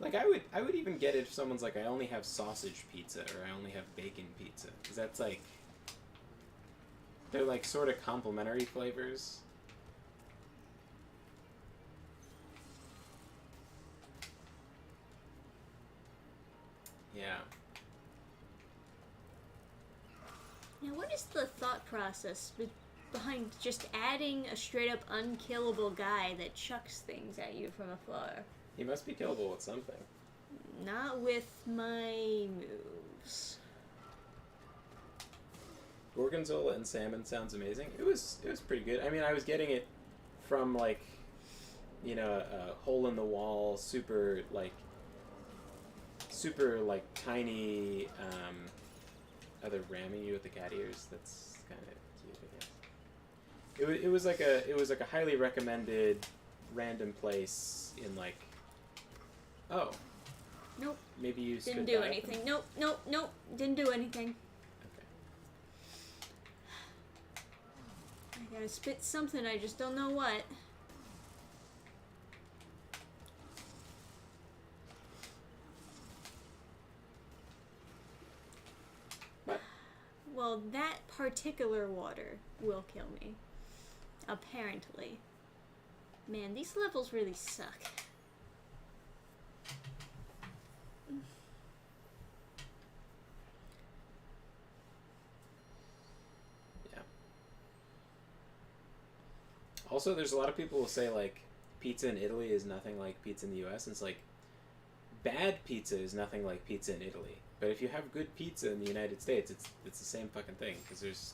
Like I would even get it if someone's like, I only have sausage pizza or I only have bacon pizza, because that's like, they're like sort of complementary flavors. Yeah. Now, what is the thought process behind just adding a straight up unkillable guy that chucks things at you from afar? He must be killable with something. Not with my moves. Gorgonzola and salmon sounds amazing. It was pretty good. I mean, I was getting it from like, you know, a hole in the wall, super like tiny. Are they ramming you with the cat ears? That's kind of cute, I guess. It was like a highly recommended random place in like. Oh. Nope. Maybe you didn't do anything. Nope. Didn't do anything. Okay. I gotta spit something, I just don't know what. What? Well, that particular water will kill me. Apparently. Man, these levels really suck. Also, there's a lot of people who say, like, pizza in Italy is nothing like pizza in the U.S. And it's like, bad pizza is nothing like pizza in Italy. But if you have good pizza in the United States, it's the same fucking thing. Because there's...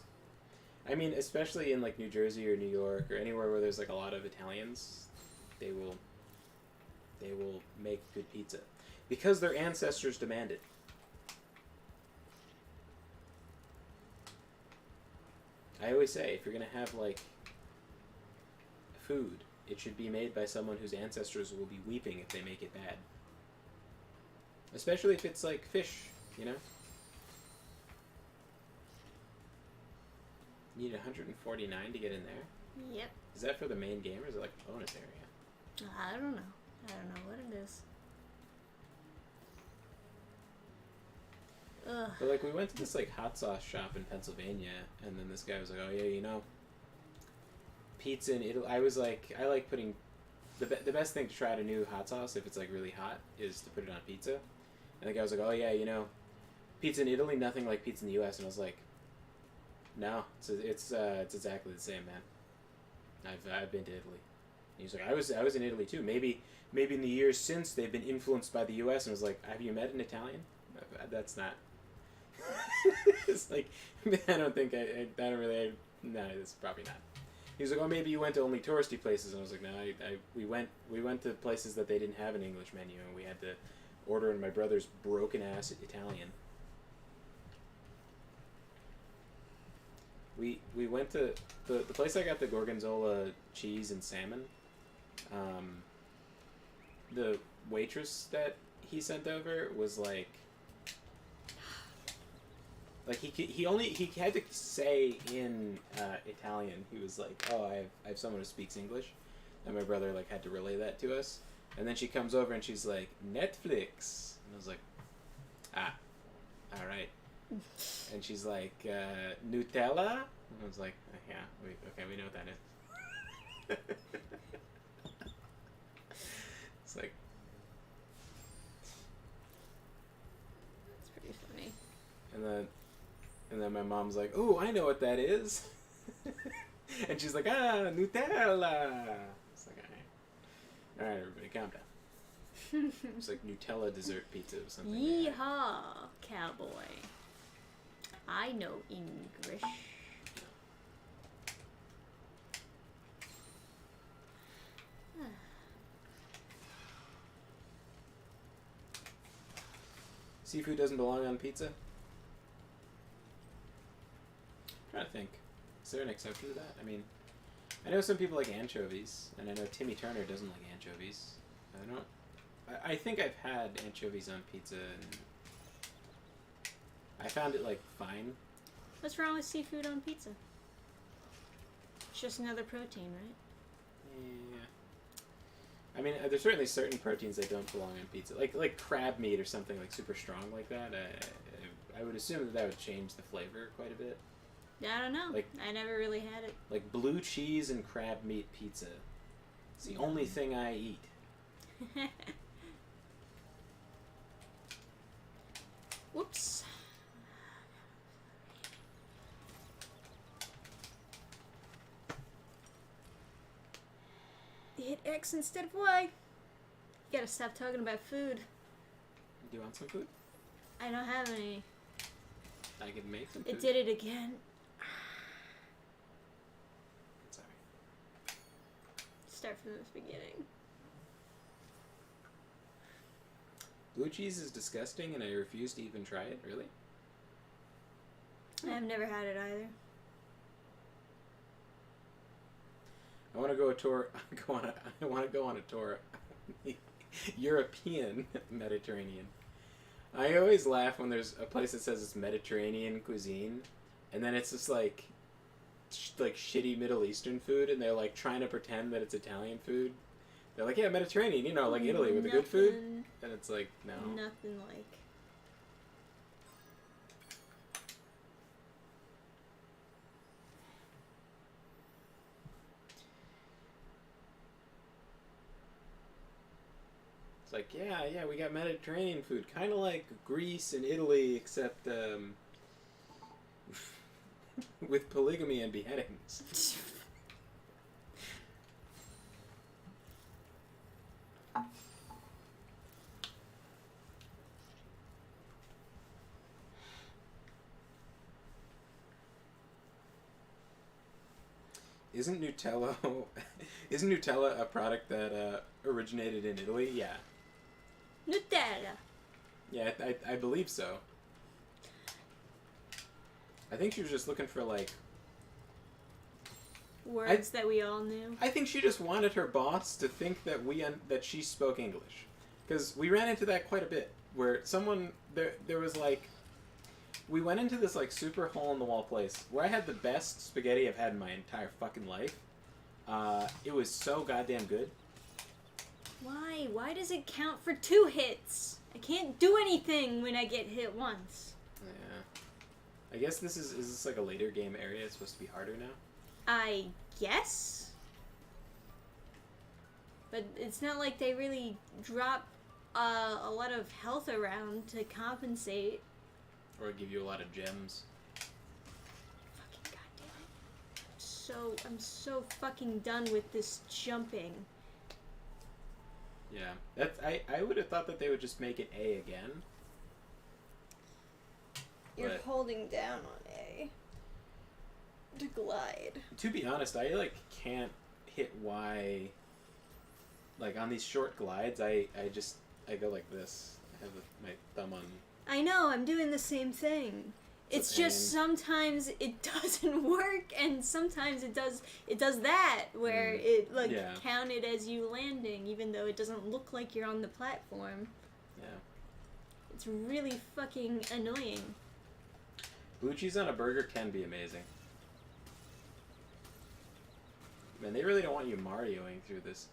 I mean, especially in, like, New Jersey or New York or anywhere where there's, like, a lot of Italians, they will make good pizza. Because their ancestors demand it. I always say, if you're going to have, like... food, it should be made by someone whose ancestors will be weeping if they make it bad. Especially if it's like fish, you know? You need 149 to get in there? Yep. Is that for the main game or is it like a bonus area? I don't know. I don't know what it is. Ugh. But like we went to this like hot sauce shop in Pennsylvania and then this guy was like, oh yeah, you know, pizza in Italy. I was like, I like putting the best thing to try out a new hot sauce if it's like really hot is to put it on pizza. And the guy was like, oh yeah, you know, pizza in Italy, nothing like pizza in the U.S. And I was like, no, it's exactly the same, man. I've been to Italy. And he was like, I was in Italy too. Maybe in the years since they've been influenced by the U.S. And I was like, have you met an Italian? That's not. It's like, I don't think I don't really. No, it's probably not. He was like, oh, maybe you went to only touristy places. And I was like, no, we went to places that they didn't have an English menu, and we had to order in my brother's broken ass Italian. We went to the place I got the gorgonzola cheese and salmon. The waitress that he sent over was like he had to say in Italian. He was like, "Oh, I have someone who speaks English," and my brother like had to relay that to us. And then she comes over and she's like, "Netflix," and I was like, "Ah, all right." And she's like, "Nutella," and I was like, "Yeah, we know what that is." It's like. That's pretty funny. And then my mom's like, "Oh, I know what that is," and she's like, "Ah, Nutella." It's like, all right, everybody, calm down. It's like Nutella dessert pizza or something. Yeehaw, cowboy! I know English. Seafood doesn't belong on pizza? I'm trying to think. Is there an exception to that? I mean, I know some people like anchovies, and I know Timmy Turner doesn't like anchovies. I think I've had anchovies on pizza, and I found it, like, fine. What's wrong with seafood on pizza? It's just another protein, right? I mean, there's certainly certain proteins that don't belong on pizza, like crab meat or something like super strong like that. I would assume that would change the flavor quite a bit. I don't know. Like, I never really had it. Like blue cheese and crab meat pizza. It's the only thing I eat. Whoops. Hit X instead of Y. You gotta stop talking about food. Do you want some food? I don't have any. I can make some food. It did it again. Sorry. Start from the beginning. Blue cheese is disgusting and I refuse to even try it, really? I've never had it either. I want to go I want to go on a tour. European Mediterranean. I always laugh when there's a place that says it's Mediterranean cuisine, and then it's just like shitty Middle Eastern food, and they're like trying to pretend that it's Italian food. They're like, yeah, Mediterranean, you know, like Italy with the good food, and it's like, no. Nothing like. It's like, yeah, we got Mediterranean food, kind of like Greece and Italy, except with polygamy and beheadings. Isn't Nutella a product that originated in Italy? Yeah. Nutella. Yeah, I believe so. I think she was just looking for, like... Words that we all knew. I think she just wanted her boss to think that that she spoke English. Because we ran into that quite a bit. Where someone... There was, like... We went into this, like, super hole-in-the-wall place where I had the best spaghetti I've had in my entire fucking life. It was so goddamn good. Why? Why does it count for 2 hits? I can't do anything when I get hit once. Yeah. I guess this is this like a later game area? It's supposed to be harder now? I guess? But it's not like they really drop a lot of health around to compensate. Or give you a lot of gems. Fucking goddamn it. I'm so fucking done with this jumping. Yeah. That's I would have thought that they would just make it A again. You're But holding down on A to glide. to be honest, I like can't hit Y. Like on these short glides, I go like this. I have my thumb on. I know, I'm doing the same thing. It's just sometimes it doesn't work, and sometimes it does that, where it, like, counted as you landing, even though it doesn't look like you're on the platform. Yeah. It's really fucking annoying. Blue cheese on a burger can be amazing. Man, they really don't want you Marioing through this.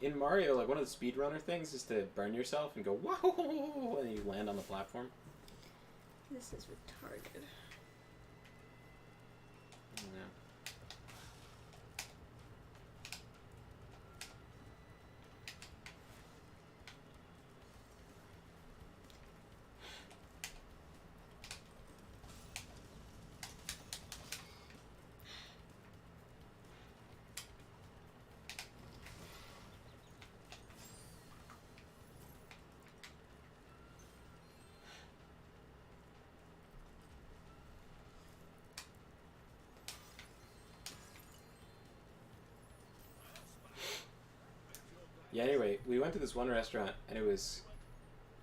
In Mario, like, one of the speedrunner things is to burn yourself and go, whoa, and you land on the platform. This is retarded. Yeah. Yeah, anyway, we went to this one restaurant, and it was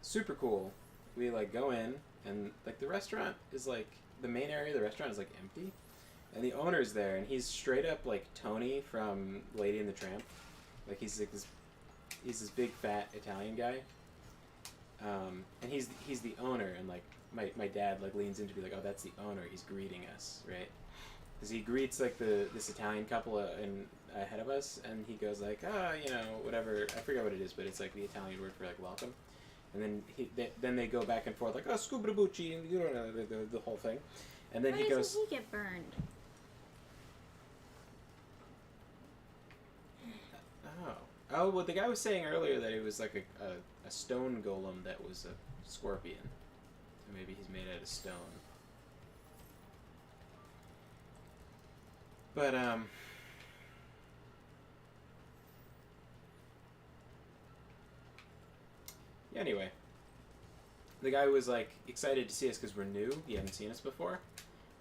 super cool. We, like, go in, and, like, the restaurant is, like, the main area of the restaurant is, like, empty. And the owner's there, and he's straight up, like, Tony from Lady and the Tramp. Like, he's, like, he's this big, fat Italian guy. And he's the owner, and, like, my dad, like, leans in to be like, oh, that's the owner, he's greeting us, right? because he greets like this Italian couple ahead of us, and he goes like, you know, whatever. I forget what it is, but it's like the Italian word for like welcome. And then then they go back and forth like, oh, scubabucci, and you know the whole thing. And then Why he goes, doesn't he get burned? oh, well, the guy was saying earlier that it was like a stone golem that was a scorpion. So maybe he's made out of stone. But, yeah, anyway. The guy was, like, excited to see us because we're new. He hadn't seen us before.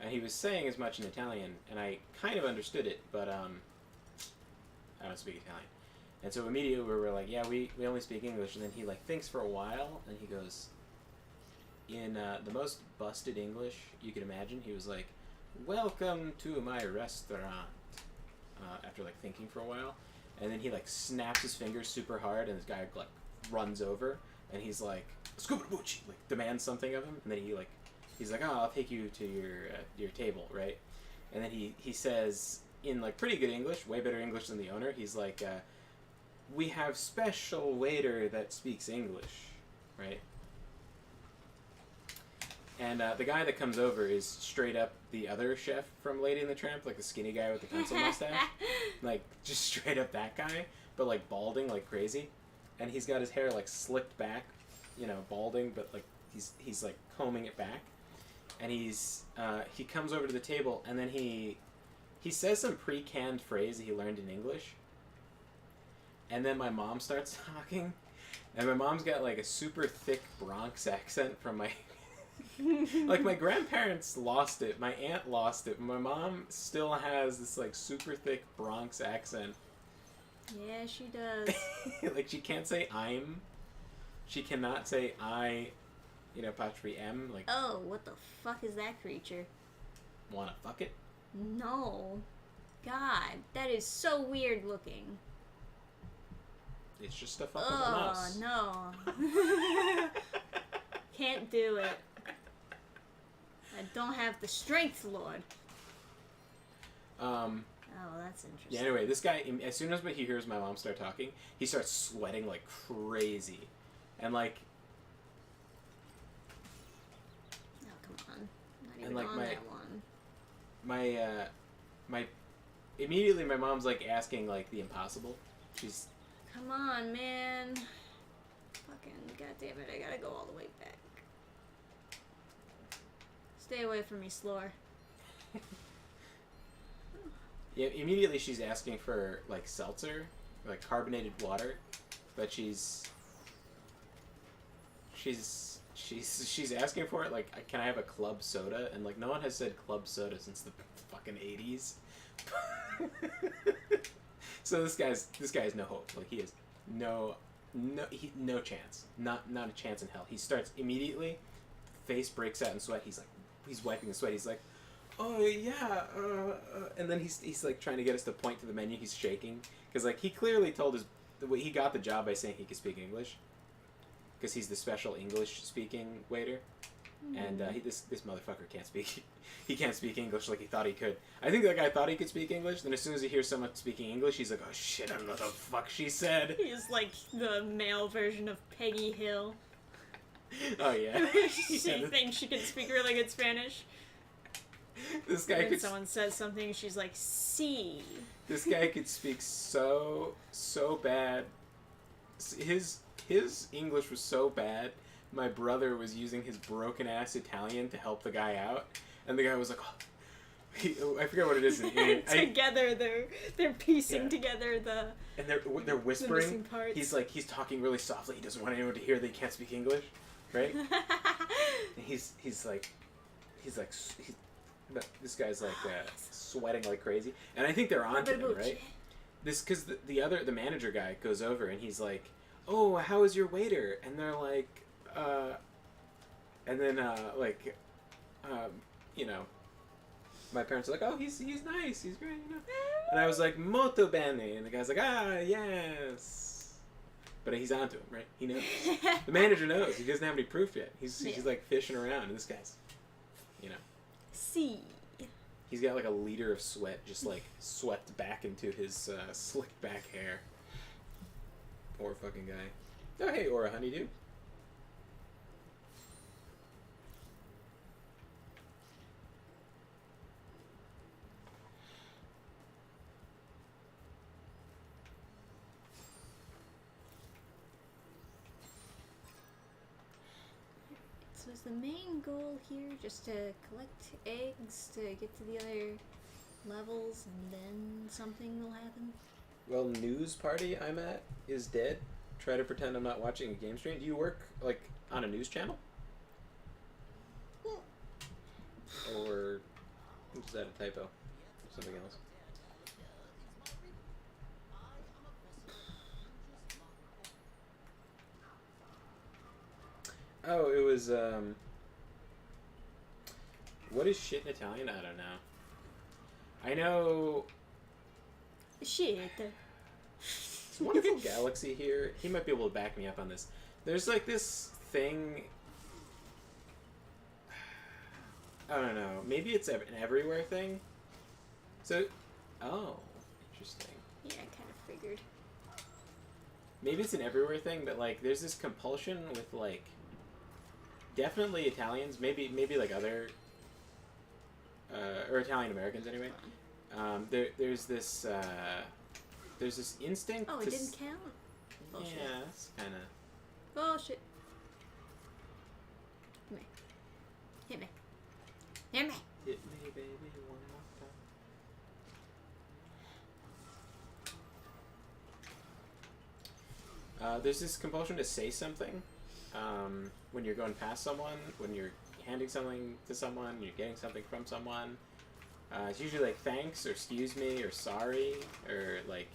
And he was saying as much in Italian, and I kind of understood it, but, I don't speak Italian. And so immediately we were like, yeah, we only speak English. And then he, like, thinks for a while, and he goes, in the most busted English you could imagine, he was like, welcome to my restaurant, after, like, thinking for a while. And then he, like, snaps his fingers super hard, and this guy, like, runs over, and he's like, scubabucci, like, demands something of him. And then he's like, oh, I'll take you to your table, right? And then he says, in, like, pretty good English, way better English than the owner, he's like, we have special waiter that speaks English, right? And the guy that comes over is straight up the other chef from Lady and the Tramp, like the skinny guy with the pencil mustache. Like, just straight up that guy, but, like, balding like crazy. And he's got his hair, like, slicked back, you know, balding, but, like, he's like, combing it back. And he comes over to the table, and then he says some pre-canned phrase that he learned in English. And then my mom starts talking, and my mom's got, like, a super thick Bronx accent from my... like, my grandparents lost it, my aunt lost it, my mom still has this, like, super thick Bronx accent. Yeah, she does. Like, she can't say I'm. She cannot say I, you know, apostrophe M. Like, Oh, what the fuck is that creature? wanna fuck it? No. God, that is so weird looking. It's just a fucking mouse. No. Can't do it. I don't have the strength, Lord. Oh, that's interesting. Yeah, anyway, this guy, as soon as he hears my mom start talking, he starts sweating like crazy. And, like... Oh, come on. Not even And, like, on my- that one. Immediately my mom's, like, asking, like, the impossible. She's... Come on, man. Fucking goddammit, I gotta go all the way back. Stay away from me, Slore. Yeah, immediately she's asking for, like, seltzer, like, carbonated water, but she's asking for it, like, can I have a club soda? And, like, no one has said club soda since the fucking 80s. So this guy's no hope. Like, he is no chance. Not a chance in hell. He starts immediately, face breaks out in sweat. He's wiping the sweat. He's like, oh yeah, and then he's like trying to get us to point to the menu. He's shaking because, like, he clearly told he got the job by saying he could speak English because he's the special English speaking waiter. And this motherfucker can't speak. He can't speak English like he thought he could. I think that guy thought he could speak English. Then as soon as he hears someone speaking English, he's like, "Oh shit, I don't know what the fuck she said." He's like the male version of Peggy Hill. Oh yeah. She thinks she can speak really good Spanish. This guy When could. someone says something, she's like, "See." This guy could speak so bad. His English was so bad. My brother was using his broken ass Italian to help the guy out, and the guy was like, oh, I forget what it is. Together, they're piecing together the. And they're whispering. missing parts. He's talking really softly. He doesn't want anyone to hear that he can't speak English, right? And he's like, this guy's like sweating like crazy, and I think they're on to him, right? This because the manager guy goes over and he's like, oh, how is your waiter? And they're like, and then you know, my parents are like, oh, he's nice, he's great, you know. And I was like, molto bene, and the guy's like, ah, yes. But he's onto him, right? He knows. The manager knows. He doesn't have any proof yet. He's like fishing around, and this guy's, you know. See. He's got like a liter of sweat just like swept back into his slicked back hair. Poor fucking guy. Oh hey, or a honeydew. So is the main goal here just to collect eggs to get to the other levels and then something will happen? Well, news party I'm at is dead. Try to pretend I'm not watching a game stream. Do you work like on a news channel? Or is that a typo? Something else. Oh, it was what is shit in Italian? I don't know. I know Shit. it's Wonderful Galaxy here. He might be able to back me up on this. There's like this thing. I don't know. Maybe it's an everywhere thing. So, oh, interesting. Yeah, I kind of figured. Maybe it's an everywhere thing, but like, there's this compulsion with like, definitely Italians. Maybe like other, or Italian Americans anyway. There's this instinct. Oh, to it didn't count? Bullshit. Yeah, it's kind of. Bullshit. Hit me. Hit me. Hit me. Hit me, baby, one more time. There's this compulsion to say something when you're going past someone, when you're handing something to someone, you're getting something from someone. It's usually like thanks or excuse me or sorry or like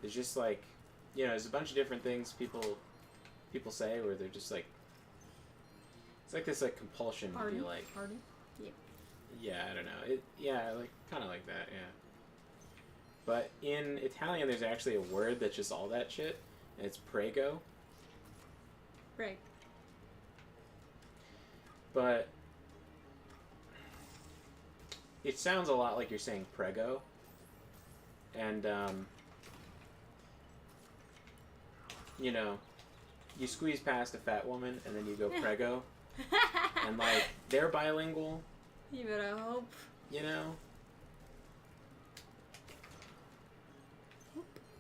there's just like, you know, there's a bunch of different things people say where they're just like, it's like this like compulsion to be like, Pardon? Yep. yeah, I don't know. Like kind of like that, yeah. But in Italian, there's actually a word that's just all that shit, and it's prego. Right. But it sounds a lot like you're saying prego, and you know, you squeeze past a fat woman, and then you go prego, and like they're bilingual. You better hope. You know?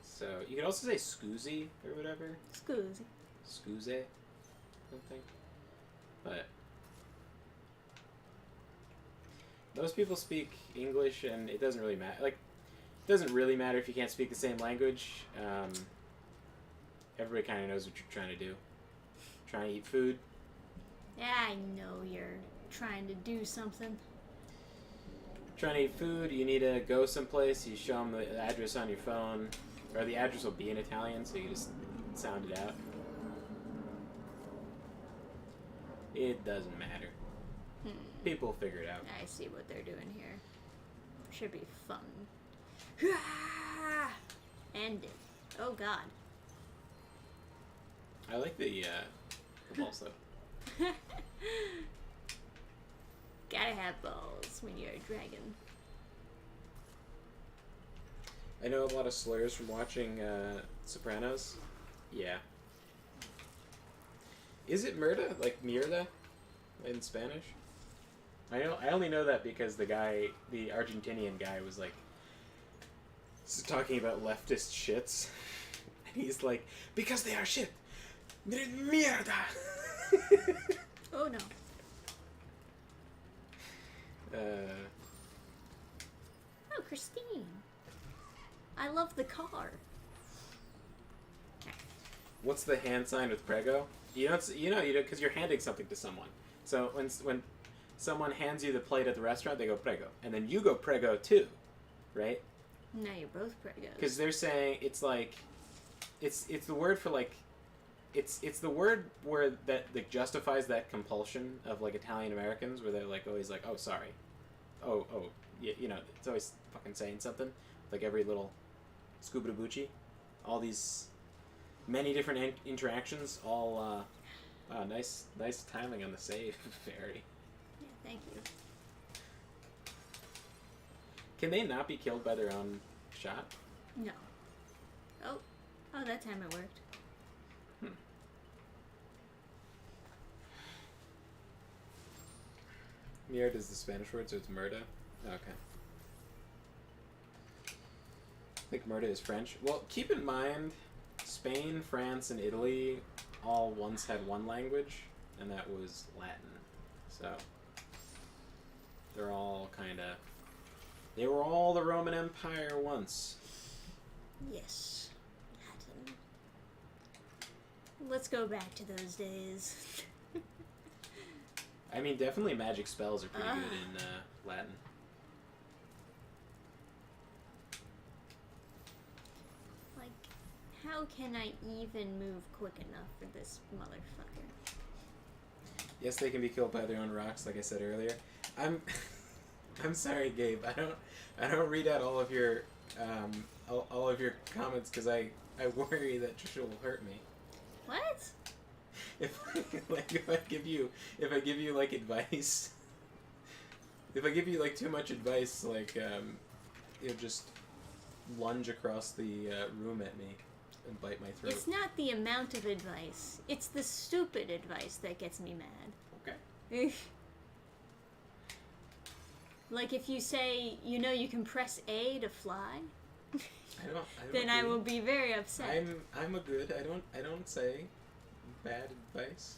So, you could also say scoozy or whatever. Scoozy. Scooze. Something. But most people speak English and it doesn't really matter. Like, it doesn't really matter if you can't speak the same language. Everybody kind of knows what you're trying to do. Trying to eat food. Yeah, I know you're trying to do something. Trying to eat food, you need to go someplace, you show them the address on your phone, or the address will be in Italian, so you just sound it out. It doesn't matter. People figure it out. I see what they're doing here. Should be fun. End it. Oh god. I like the balls though. Gotta have balls when you're a dragon. I know a lot of slurs from watching Sopranos. Yeah. Is it murda? Like mierda in Spanish? I only know that because the Argentinian guy was like talking about leftist shits. And he's like, because they are shit. Mierda. Oh no. Oh, Christine. I love the car. What's the hand sign with prego? You know, because you're handing something to someone. So when someone hands you the plate at the restaurant, they go prego, and then you go prego too, right? Now you're both pregos. Because they're saying it's like, it's the word for like, it's the word where that justifies that compulsion of like Italian Americans where they're like always like, oh sorry, oh you know, it's always fucking saying something like every little scuba-bucci, all these many different interactions, all wow, nice timing on the save, Fairy. Yeah, thank you. Can they not be killed by their own shot? No. Oh, that time it worked. Mier does the Spanish word, so it's murda. Okay. I think murda is French. Well, keep in mind, Spain, France, and Italy all once had one language, and that was Latin. So they're all kind of... They were all the Roman Empire once. Yes. Latin. Let's go back to those days. I mean, definitely magic spells are pretty good in Latin. Like, how can I even move quick enough for this motherfucker? Yes, they can be killed by their own rocks, like I said earlier. I'm sorry, Gabe. I don't read out all of your comments because I worry that Trisha will hurt me. What? If I give you like advice, if I give you like too much advice, like you'll just lunge across the room at me and bite my throat. It's not the amount of advice. It's the stupid advice that gets me mad. Okay. Like if you say, you know, you can press A to fly, I don't then I will be very upset. I'm a good. I don't say bad advice.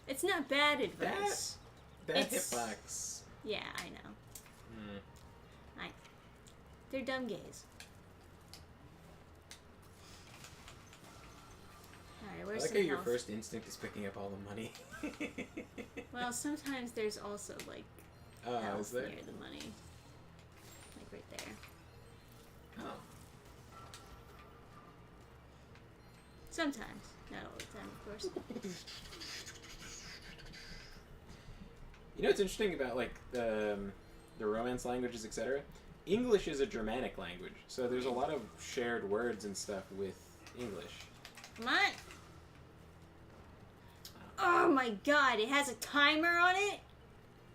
It's not bad advice. That It's- hitbox. Yeah, I know. They're dumb gays. Alright, I where's like some how your health? first instinct is picking up all the money. Well, sometimes there's also, like, Oh, health is there? near the money. Like right there. Oh. Sometimes. Not all the time, of course. You know what's interesting about like the Romance languages, etc. English is a Germanic language, so there's a lot of shared words and stuff with English. Come on! Oh my god, it has a timer on it?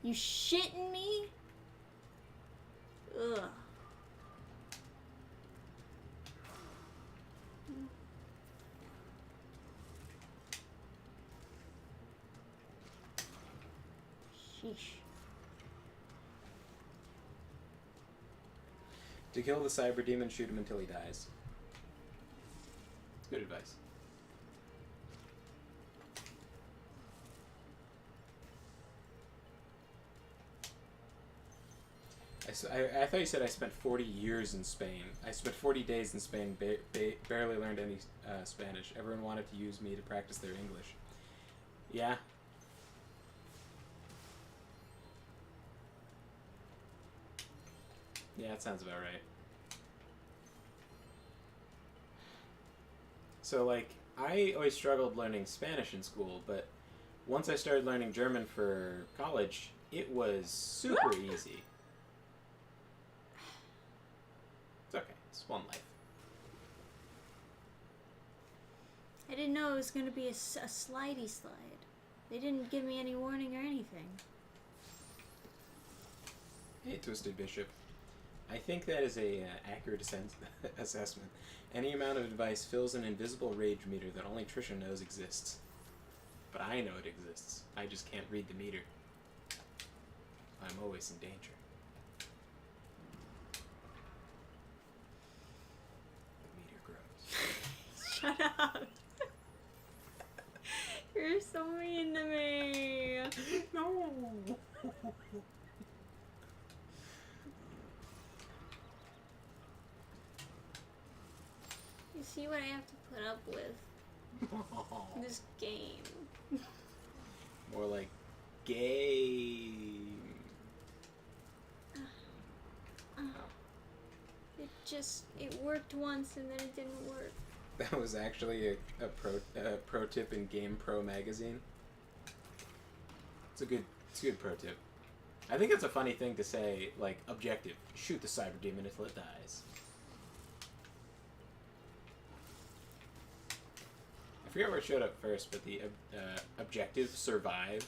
You shitting me? Ugh. Sheesh. To kill the cyber demon, shoot him until he dies. Good advice. I thought you said I spent 40 years in Spain. I spent 40 days in Spain, barely learned any Spanish. Everyone wanted to use me to practice their English. Yeah. Yeah, that sounds about right. So, like, I always struggled learning Spanish in school, but once I started learning German for college, it was super easy. It's okay. It's one life. I didn't know it was going to be a slidey slide. They didn't give me any warning or anything. Hey, Twisted Bishop. I think that is a accurate assessment. Any amount of advice fills an invisible rage meter that only Trisha knows exists. But I know it exists. I just can't read the meter. I'm always in danger. The meter grows. Shut up. You're so mean to me. No. You see what I have to put up with? This game. More like game. It worked once and then it didn't work. That was actually a pro tip in Game Pro magazine. It's a good pro tip. I think it's a funny thing to say, like, objective. Shoot the cyber demon until it dies. I forget where it showed up first, but the objective survive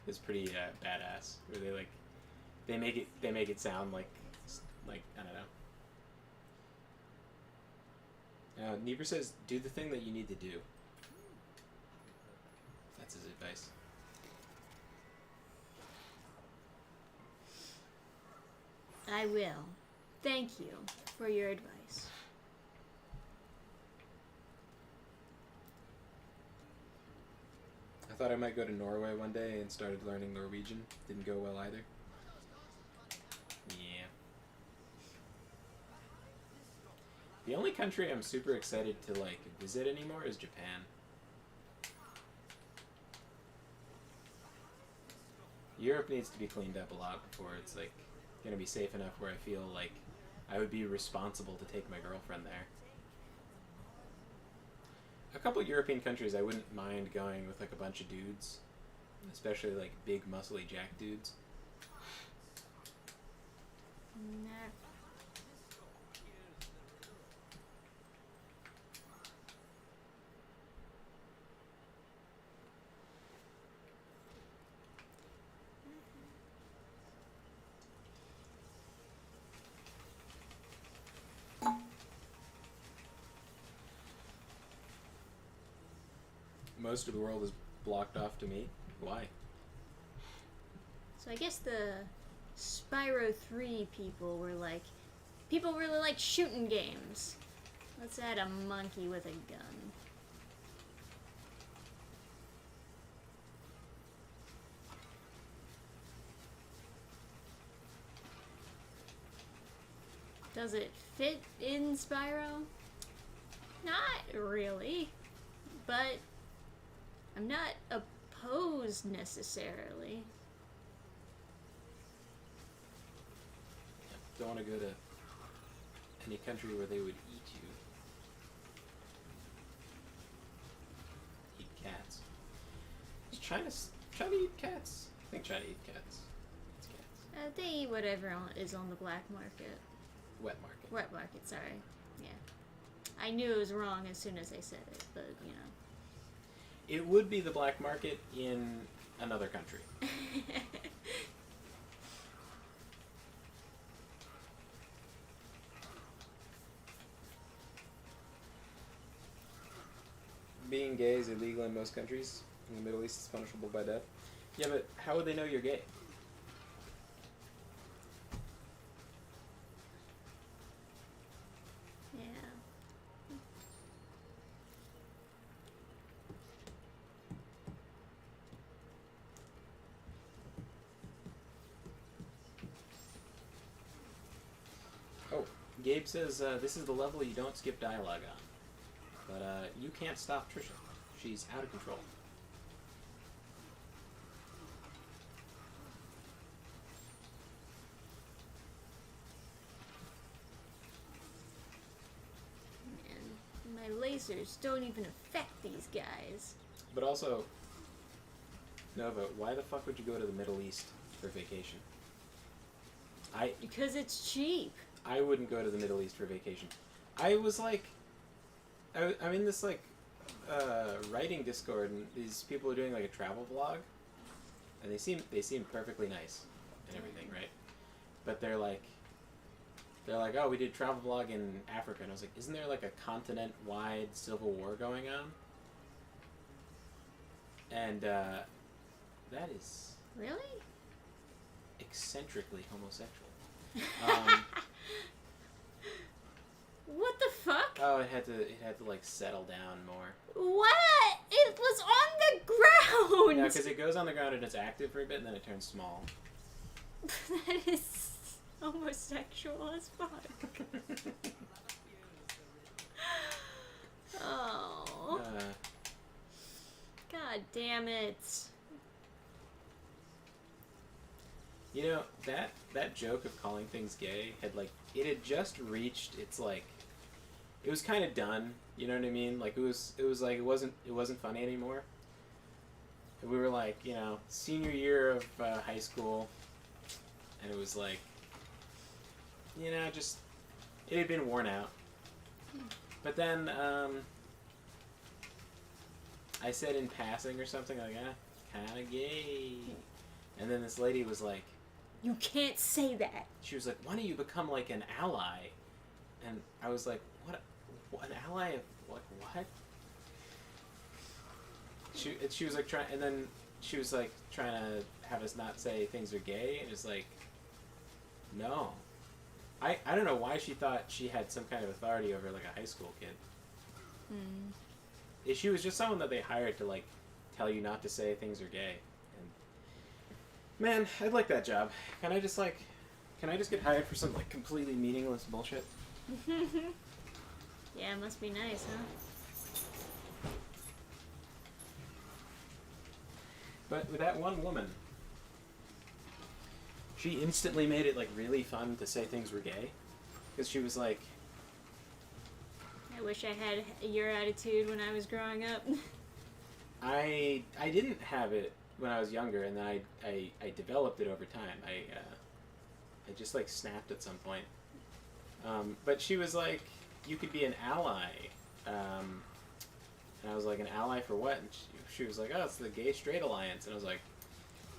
is pretty badass. Where they like they make it sound like I don't know. Niebuhr says, "Do the thing that you need to do." That's his advice. I will. Thank you for your advice. I thought I might go to Norway one day and started learning Norwegian. Didn't go well either. Yeah. The only country I'm super excited to like visit anymore is Japan. Europe needs to be cleaned up a lot before it's like gonna be safe enough where I feel like I would be responsible to take my girlfriend there. A couple European countries I wouldn't mind going with like a bunch of dudes, especially like big muscly jack dudes. Nah. Most of the world is blocked off to me. Why? So I guess the Spyro 3 people were like, people really like shooting games. Let's add a monkey with a gun. Does it fit in Spyro? Not really, but I'm not opposed necessarily. Don't want to go to any country where they would eat you. Eat cats. Is China eat cats? I think China eat cats. It's cats. They eat whatever is on the black market. Wet market. Wet market, sorry. Yeah. I knew it was wrong as soon as I said it, but you know. It would be the black market in another country. Being gay is illegal in most countries. In the Middle East, it's punishable by death. Yeah, but how would they know you're gay? Yeah. Oh, Gabe says this is the level you don't skip dialogue on. But you can't stop Trisha. She's out of control. Man, my lasers don't even affect these guys. But also, Nova, why the fuck would you go to the Middle East for vacation? Because it's cheap. I wouldn't go to the Middle East for vacation. I was like, I'm in this like writing Discord, and these people are doing like a travel vlog, and they seem perfectly nice and everything, right? But they're like, oh, we did a travel vlog in Africa, and I was like, isn't there like a continent-wide civil war going on? And that is Really? eccentrically homosexual. What the fuck? Oh, it had to like settle down more. What? It was on the ground! Yeah, because it goes on the ground and it's active for a bit, and then it turns small. That is homosexual as fuck. Oh. God damn it. You know, that joke of calling things gay had just reached its like, it was kind of done, you know what I mean? Like it was like it wasn't funny anymore. And we were like, you know, senior year of high school, and it was like, you know, just it had been worn out. But then I said in passing or something like, kind of gay. And then this lady was like, You can't say that. She was like, why don't you become like an ally? And I was like, what an ally of like what? She was like trying, and then she was like trying to have us not say things are gay, and it's like, no. I don't know why she thought she had some kind of authority over like a high school kid. She was just someone that they hired to like tell you not to say things are gay. And man, I'd like that job. Can I just get hired for some like completely meaningless bullshit? Yeah, it must be nice, huh? But with that one woman, she instantly made it like really fun to say things were gay, because she was like, I wish I had your attitude when I was growing up. I didn't have it when I was younger, and then I developed it over time. I just like snapped at some point. But she was like, you could be an ally. And I was like, an ally for what? And she was like, oh, it's the Gay Straight Alliance. And I was like,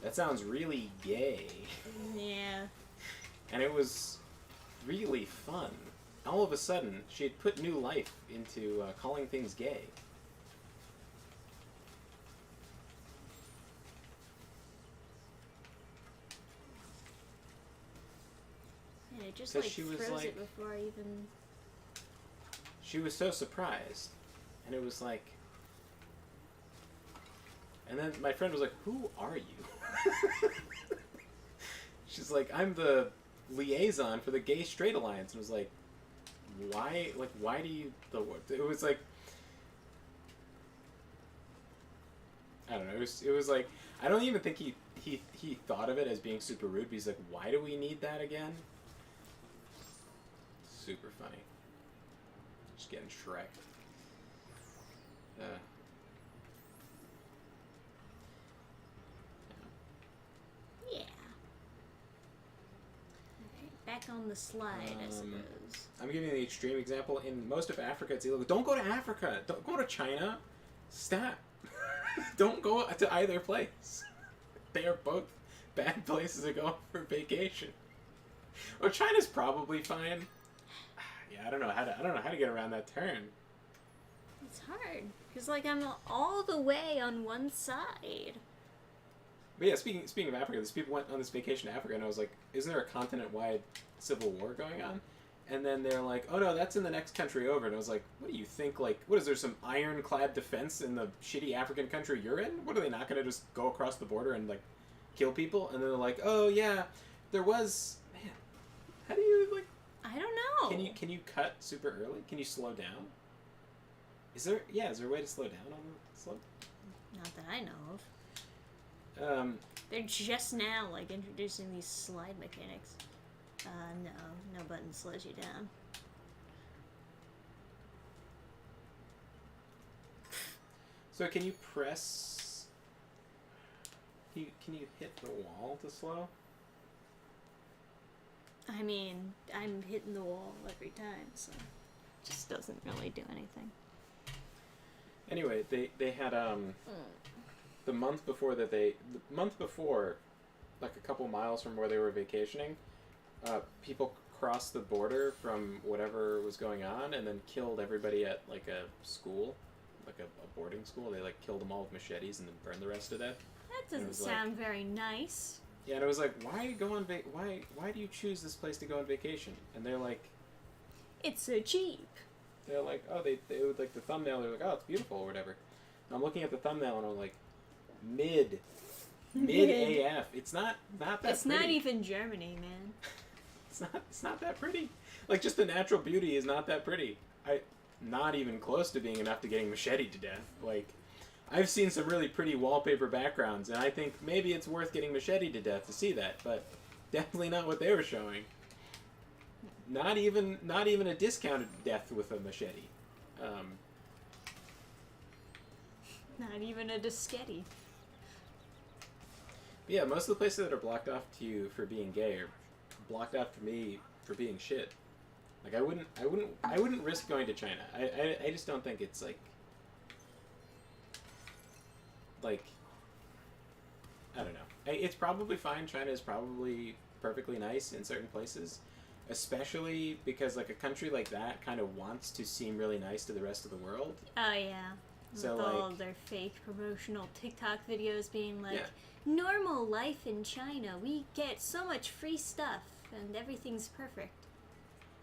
that sounds really gay. Yeah. And it was really fun. All of a sudden, she had put new life into calling things gay. And it just So like she was throws like- it before I even... She was so surprised. And it was like... And then my friend was like, who are you? She's like, I'm the liaison for the Gay Straight Alliance. And I was like, why do you... It was like... I don't know. It was like... I don't even think he thought of it as being super rude, but he's like, why do we need that again? Super funny. Just getting shreked. Yeah. Alright, back on the slide, I suppose. I'm giving you the extreme example. In most of Africa, it's illegal. Don't go to Africa. Don't go to China. Stop. Don't go to either place. They are both bad places to go for vacation. Well, China's probably fine. Yeah, I don't know how to get around that turn. It's hard, because like I'm all the way on one side. But yeah, speaking of Africa, these people went on this vacation to Africa, and I was like, isn't there a continent-wide civil war going on? And then they're like, oh no, that's in the next country over. And I was like, what do you think, like, what is there, some ironclad defense in the shitty African country you're in? What, are they not going to just go across the border and, like, kill people? And then they're like, oh yeah, there was, man, how do you, like... I don't know. Can you cut super early? Can you slow down? Is there a way to slow down on the slope? Not that I know of. They're just now, like, introducing these slide mechanics. No button slows you down. So can you press... Can you hit the wall to slow? I mean, I'm hitting the wall every time, so it just doesn't really do anything. Anyway, they had the month before, like a couple miles from where they were vacationing, people crossed the border from whatever was going on and then killed everybody at like a school, like a boarding school. They like killed them all with machetes and then burned the rest to death. That doesn't sound very nice. Yeah, and it was like, why go on why do you choose this place to go on vacation? And they're like, it's so cheap. they're like, oh, they would like the thumbnail. They're like, oh, it's beautiful or whatever. And I'm looking at the thumbnail and I'm like, mid AF. It's not that It's pretty. not even Germany, man. It's not that pretty. Like, just the natural beauty is not that pretty. Not even close to being enough to getting macheted to death. Like, I've seen some really pretty wallpaper backgrounds, and I think maybe it's worth getting macheted to death to see that, but definitely not what they were showing. Not even a discounted death with a machete. Not even a diskette. But yeah, most of the places that are blocked off to you for being gay are blocked off to me for being shit. Like, I wouldn't risk going to China. I just don't think it's like I don't know. It's probably fine. China is probably perfectly nice in certain places, especially because like a country like that kind of wants to seem really nice to the rest of the world. Oh yeah. So, With all like- their fake promotional TikTok videos being like, Yeah. normal life in China, we get so much free stuff and everything's perfect.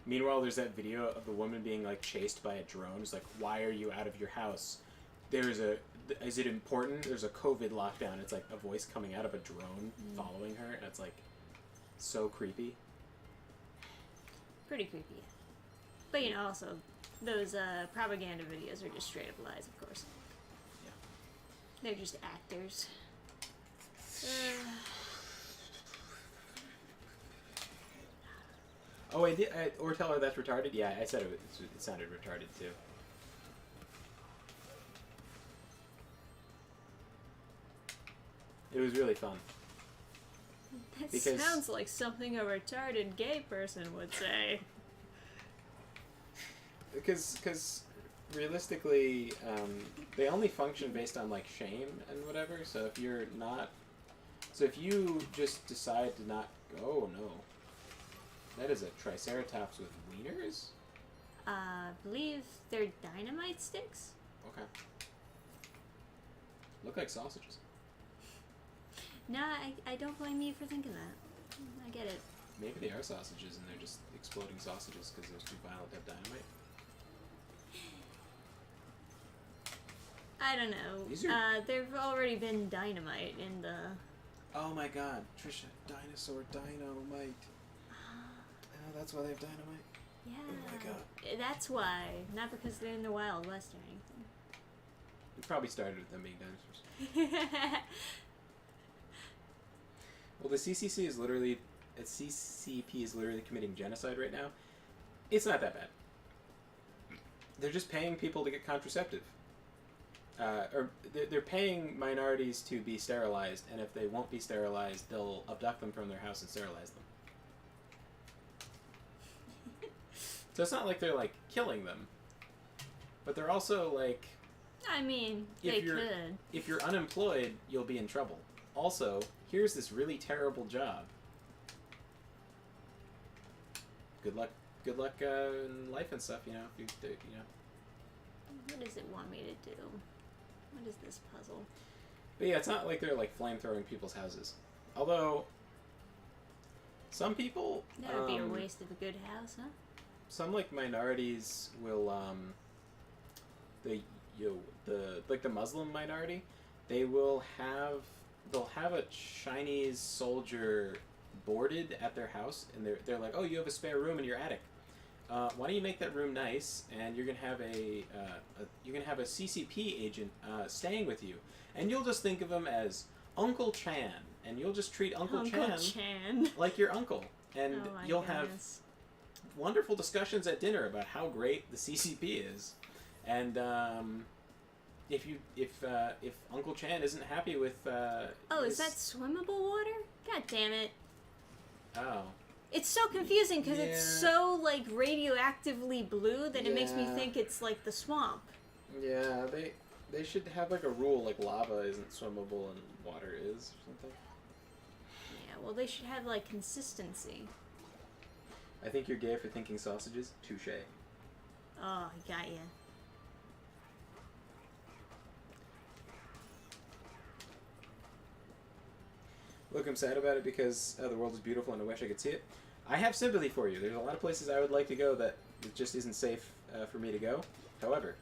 Meanwhile, there's that video of the woman being like chased by a drone. It's like, why are you out of your house? Is it important? There's a COVID lockdown. It's like a voice coming out of a drone following her, and it's like so creepy. Pretty creepy. But you know, also, those propaganda videos are just straight up lies, of course. Yeah. They're just actors. Oh, I did. Or tell her that's retarded. Yeah, I said it sounded retarded too. It was really fun. That Because- sounds like something a retarded gay person would say. Because realistically, they only function based on like shame and whatever. So if you're not, so if you just decide to not, oh no, that is a triceratops with wieners. I believe they're dynamite sticks? Okay. Look like sausages. Nah, I don't blame you for thinking that. I get it. Maybe they are sausages and they're just exploding sausages because they're too violent to have dynamite. I don't know. These are- There've already been dynamite in the... Oh my god, Trisha, dinosaur dynamite. Oh, that's why they have dynamite. Yeah. Oh my god. That's why. Not because they're in the Wild West or anything. It probably started with them being dinosaurs. Well, the CCP is literally committing genocide right now. It's not that bad. They're just paying people to get contraceptive. Or they're paying minorities to be sterilized, and if they won't be sterilized, they'll abduct them from their house and sterilize them. So it's not like they're like killing them, but they're also like, I mean, If they you're- could. if you're unemployed, you'll be in trouble. Also, here's this really terrible job. Good luck in life and stuff, you know. If you know. What does it want me to do? What is this puzzle? But yeah, it's not like they're like flamethrowing people's houses. Although some people, That would be a waste of a good house, huh? some like minorities will the Muslim minority, they'll have a Chinese soldier boarded at their house, and they're like, oh, you have a spare room in your attic. Why don't you make that room nice, and you're gonna have a CCP agent staying with you, and you'll just think of him as Uncle Chan, and you'll just treat Uncle Chan like your uncle, and Oh my you'll have goodness. wonderful discussions at dinner about how great the CCP is, and if Uncle Chan isn't happy with Oh, is that swimmable water? God damn it. oh It's so confusing because it's Yeah. so, like, radioactively blue that it makes me Yeah. think it's, like, the swamp. yeah, they should have like a rule like lava isn't swimmable and water is or something. Yeah, well, they should have, like, consistency. I think you're gay for thinking sausages. Touche. Oh, I got ya. Look, I'm sad about it because the world is beautiful and I wish I could see it. I have sympathy for you. There's a lot of places I would like to go that it just isn't safe for me to go. However,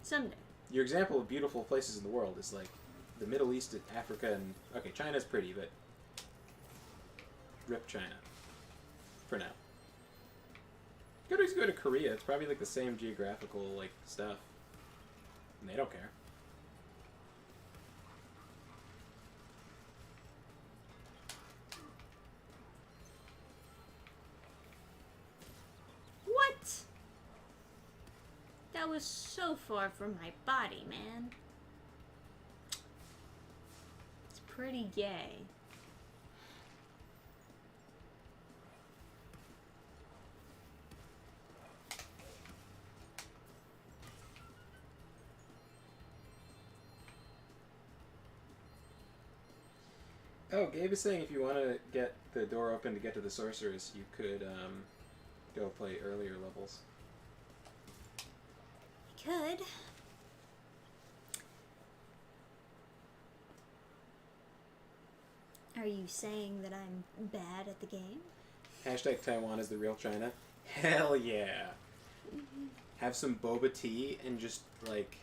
Someday. your example of beautiful places in the world is like the Middle East, Africa, and okay, China's pretty, but rip China for now. Could always go to Korea. It's probably like the same geographical like stuff, and they don't care. What? That was so far from my body, man. It's pretty gay. Oh, Gabe is saying if you want to get the door open to get to the sorceress, you could go play earlier levels. Could. Are you saying that I'm bad at the game? Hashtag Taiwan is the real China. Hell yeah. Have some boba tea and just, like,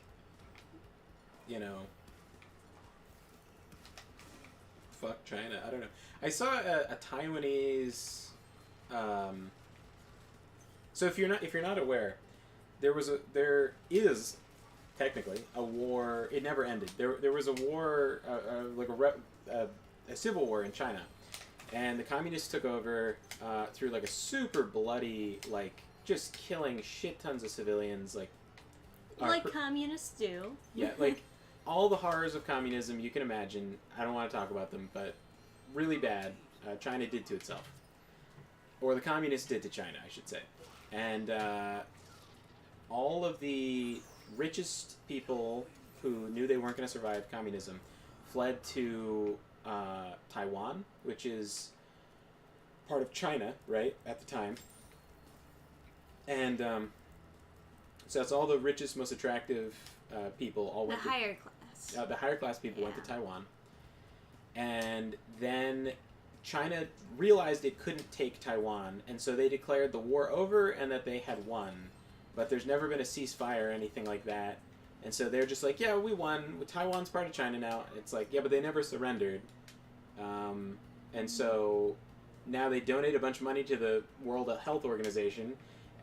you know, fuck China. I don't know. I saw a Taiwanese. So if you're not aware, there is technically a war. It never ended. There was a war, like a civil war in China, and the communists took over through like a super bloody, like just killing shit tons of civilians, like communists do. Yeah, like all the horrors of communism you can imagine. I don't want to talk about them, but really bad. China did to itself, or the communists did to China, I should say. And all of the richest people who knew they weren't going to survive communism fled to Taiwan, which is part of China, right, at the time. And so that's all the richest, most attractive people. All The went higher class. the higher class people went to Taiwan. And then China realized it couldn't take Taiwan, and so they declared the war over and that they had won. But there's never been a ceasefire or anything like that. And so they're just like, yeah, we won. Taiwan's part of China now. It's like, yeah, but they never surrendered. And so now they donate a bunch of money to the World Health Organization,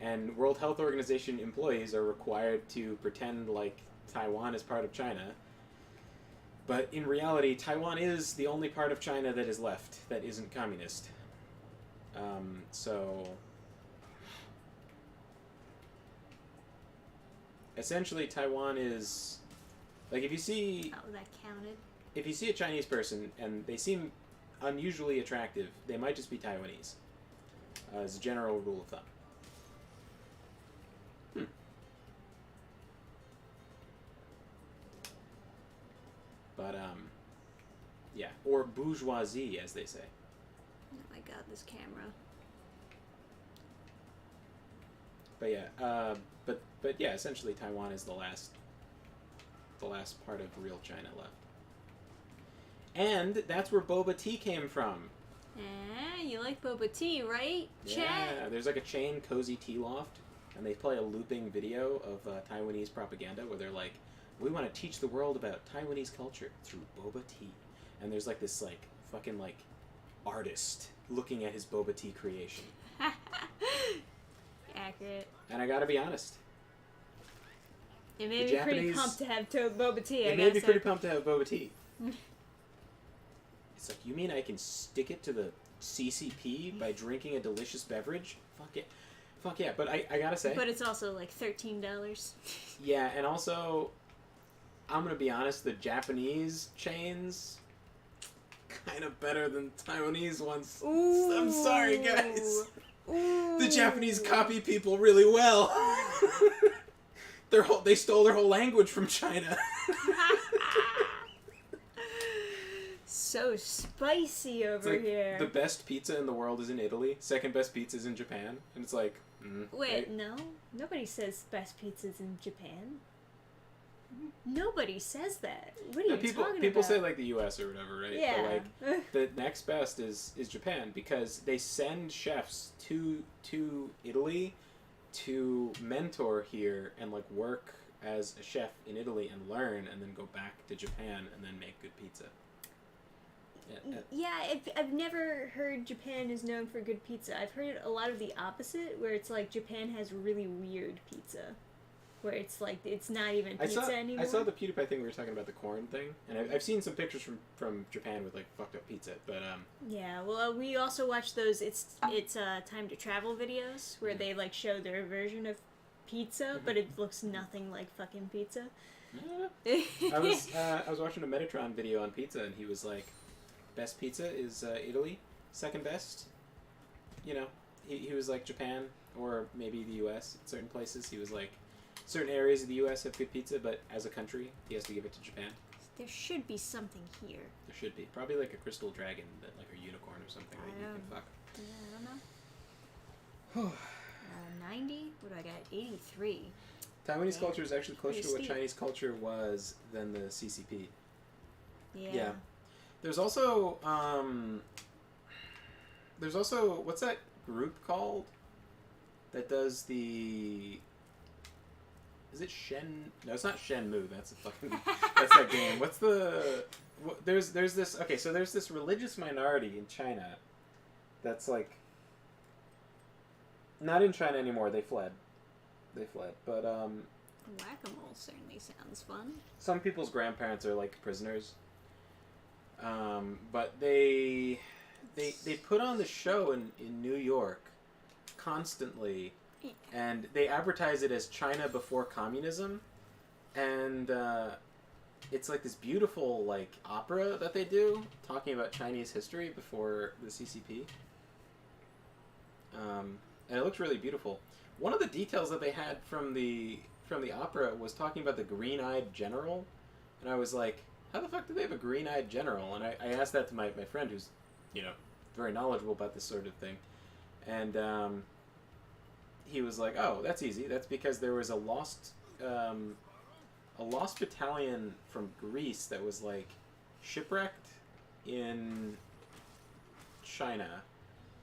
and World Health Organization employees are required to pretend like Taiwan is part of China. But in reality, Taiwan is the only part of China that is left that isn't communist. So essentially, Taiwan is like if you see that counted. if you see a Chinese person and they seem unusually attractive, they might just be Taiwanese. As a general rule of thumb. But yeah, or bourgeoisie, as they say. Oh my god, this camera. But yeah, but yeah, essentially Taiwan is the last part of real China left. And that's where boba tea came from. You like boba tea, right? Yeah, Chat? there's like a chain, Cozy Tea Loft, and they play a looping video of Taiwanese propaganda where they're like, we want to teach the world about Taiwanese culture through boba tea. And there's like this like fucking like artist looking at his boba tea creation. Accurate. And I gotta be honest, It made The me pretty Japanese- pumped to have boba tea. it made me pretty pumped to have boba tea. It's like, you mean I can stick it to the CCP by drinking a delicious beverage? Fuck it. Fuck yeah. But I gotta say. But it's also like $13. Yeah, and also, I'm gonna be honest, the Japanese chains kind of better than Taiwanese ones. Ooh. I'm sorry, guys. Ooh. The Japanese copy people really well. They stole their whole language from China. So spicy over It's like here. the best pizza in the world is in Italy. Second best pizza is in Japan, and it's like, Wait, right? no. Nobody says best pizzas in Japan. Nobody says that. What are you people talking people about? say like the U.S. or whatever, right? Yeah. But like the next best is Japan, because they send chefs to Italy to mentor here and like work as a chef in Italy and learn, and then go back to Japan and then make good pizza. Yeah, I've never heard Japan is known for good pizza. I've heard a lot of the opposite, where it's like Japan has really weird pizza. Where it's like, it's not even pizza anymore. I saw the PewDiePie thing we were talking about, the corn thing, and I've seen some pictures from Japan with like fucked up pizza, but Yeah, well, we also watch those It's Time to Travel videos, where they like show their version of pizza, but it looks nothing like fucking pizza. I was watching a Metatron video on pizza, and he was like, best pizza is Italy, second best, you know, he was like Japan or maybe the US at certain places. He was like, certain areas of the US have good pizza, but as a country he has to give it to Japan. There should be something here. There should be. Probably like a crystal dragon, that like a unicorn or something that you can fuck. Yeah, I don't know. 90? What do I got? 83. Taiwanese Damn. culture is actually closer to what Pretty steep. Chinese culture was than the CCP. Yeah. Yeah. There's also what's that group called that does the? Is it Shen? No, it's not Shenmue. That's a fucking. That's that game. What's the? There's this. Okay, so there's this religious minority in China. That's like. Not in China anymore. They fled. But Whack-a-mole certainly sounds fun. some people's grandparents are like prisoners. But they put on the show in New York constantly, Yeah. and they advertise it as China before communism, and it's like this beautiful like opera that they do talking about Chinese history before the CCP. And it looks really beautiful. One of the details that they had from the opera was talking about the green-eyed general, and I was like, how the fuck do they have a green-eyed general? And I asked that to my friend who's, very knowledgeable about this sort of thing. And he was like, oh, that's easy. That's because there was a lost battalion from Greece that was, like, shipwrecked in China.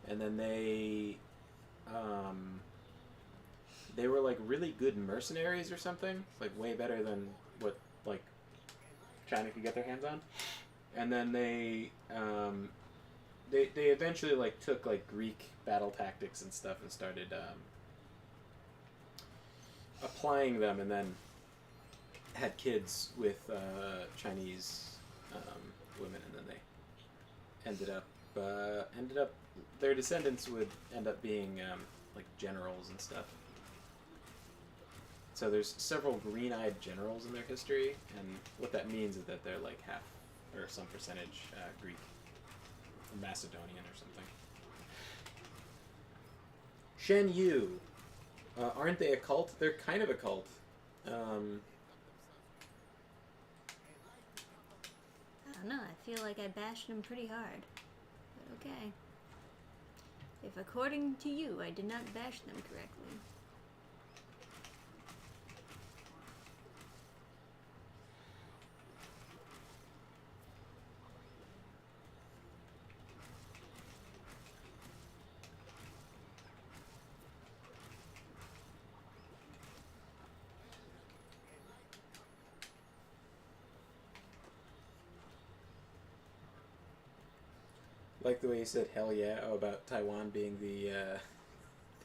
And then they were, like, really good mercenaries or something. Like, way better than what, like, China could get their hands on. And then they eventually like took like Greek battle tactics and stuff and started applying them, and then had kids with Chinese women, and then they ended up their descendants would end up being like generals and stuff. So there's several green-eyed generals in their history, and what that means is that they're like half or some percentage Greek or Macedonian or something. Shen Yu. Aren't they a cult? They're kind of a cult. I don't know. I feel like I bashed them pretty hard. But okay. If according to you, I did not bash them correctly. Like the way you said "hell yeah" about Taiwan being the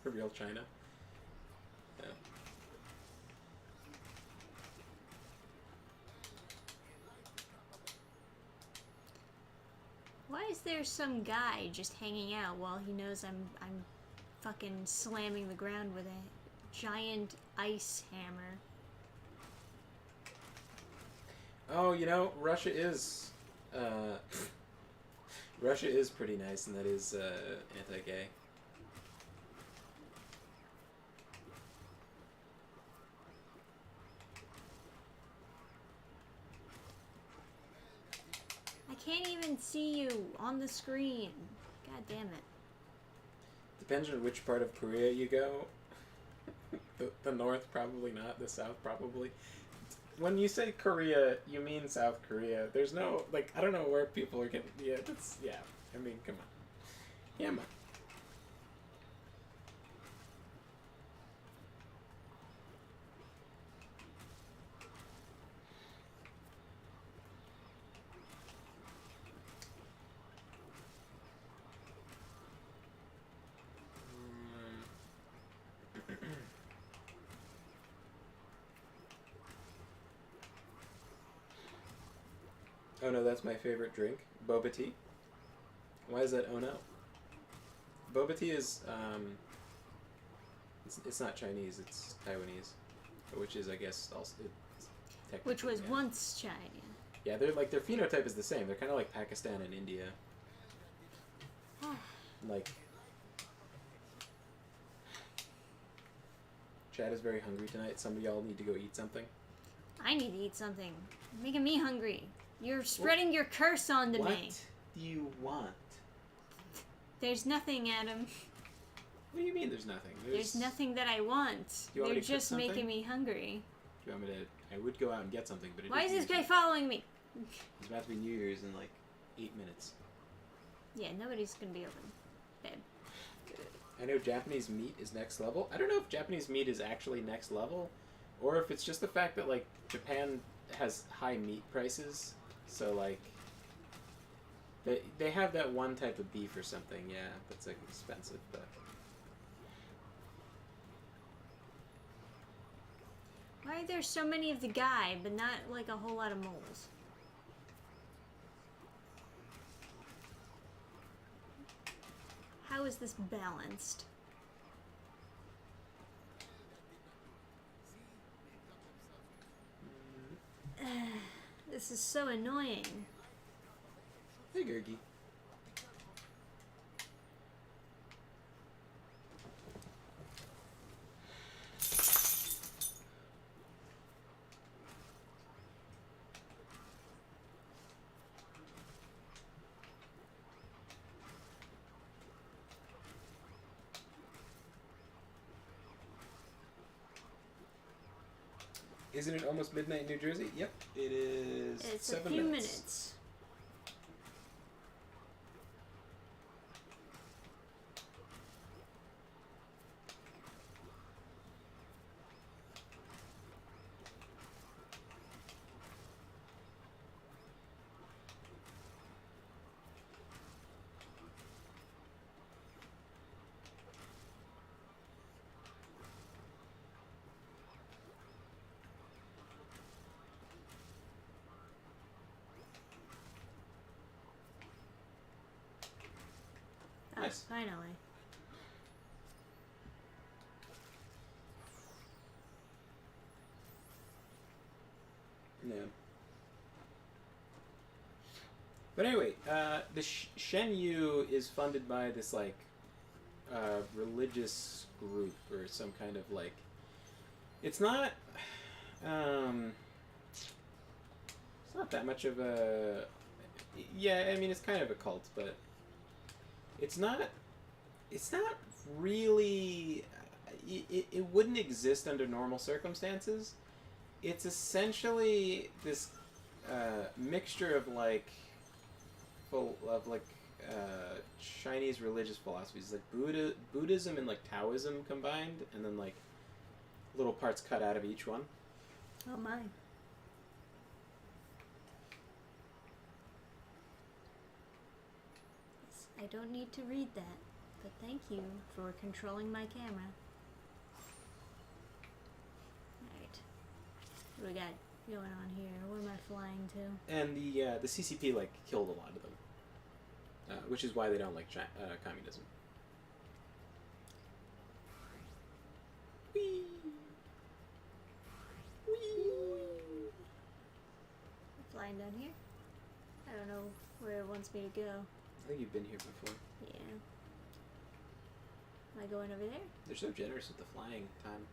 real China. Yeah. Why is there some guy just hanging out while he knows I'm fucking slamming the ground with a giant ice hammer? Oh, Russia is Russia is pretty nice, and that is anti-gay. I can't even see you on the screen. God damn it. Depends on which part of Korea you go. The north, probably not. The south, probably. When you say Korea, you mean South Korea. There's no, like, I don't know where people are getting, yeah, I mean, come on. Yeah, man. Oh no, that's my favorite drink. Boba tea. Why is that oh no? Boba tea is, it's not Chinese, it's Taiwanese. Which is, I guess, also, Which was yeah. once China. Yeah, they're like, their phenotype is the same. They're kind of like Pakistan and India. Like, Chad is very hungry tonight. Some of y'all need to go eat something. I need to eat something. You're making me hungry. You're spreading your curse onto What me. do you want? There's nothing, Adam. What do you mean there's nothing? There's nothing that I want. You want me You're to cook just something? making me hungry. Do you want me to? I would go out and get something, but Why is this New guy Year's. following me? It's about to be New Year's in like 8 minutes. Yeah, nobody's gonna be open. Dead. I know Japanese meat is next level. I don't know if Japanese meat is actually next level, or if it's just the fact that like Japan has high meat prices. So like, they have that one type of beef or something. Yeah, that's like expensive, but. Why are there so many of the guy, but not like a whole lot of moles? How is this balanced? This is so annoying. Hey, Gergie. Isn't it almost midnight in New Jersey? Yep, it is. It's 7 a few minutes. minutes. Oh, Nice. finally. Yeah. But anyway, the Shen Yu is funded by this like religious group or some kind of like. It's not. It's not that much of a. Yeah, I mean it's kind of a cult, but it's not. It's not really. It wouldn't exist under normal circumstances. It's essentially this mixture of like, Chinese religious philosophies, like Buddhism and like Taoism combined, and then like little parts cut out of each one. Oh my. I don't need to read that, but thank you for controlling my camera. Alright. What do we got going on here? Where am I flying to? And the CCP like killed a lot of them, which is why they don't like communism. Whee! Whee! Flying down here? I don't know where it wants me to go. I think you've been here before. Yeah. Am I going over there? They're so generous with the flying time.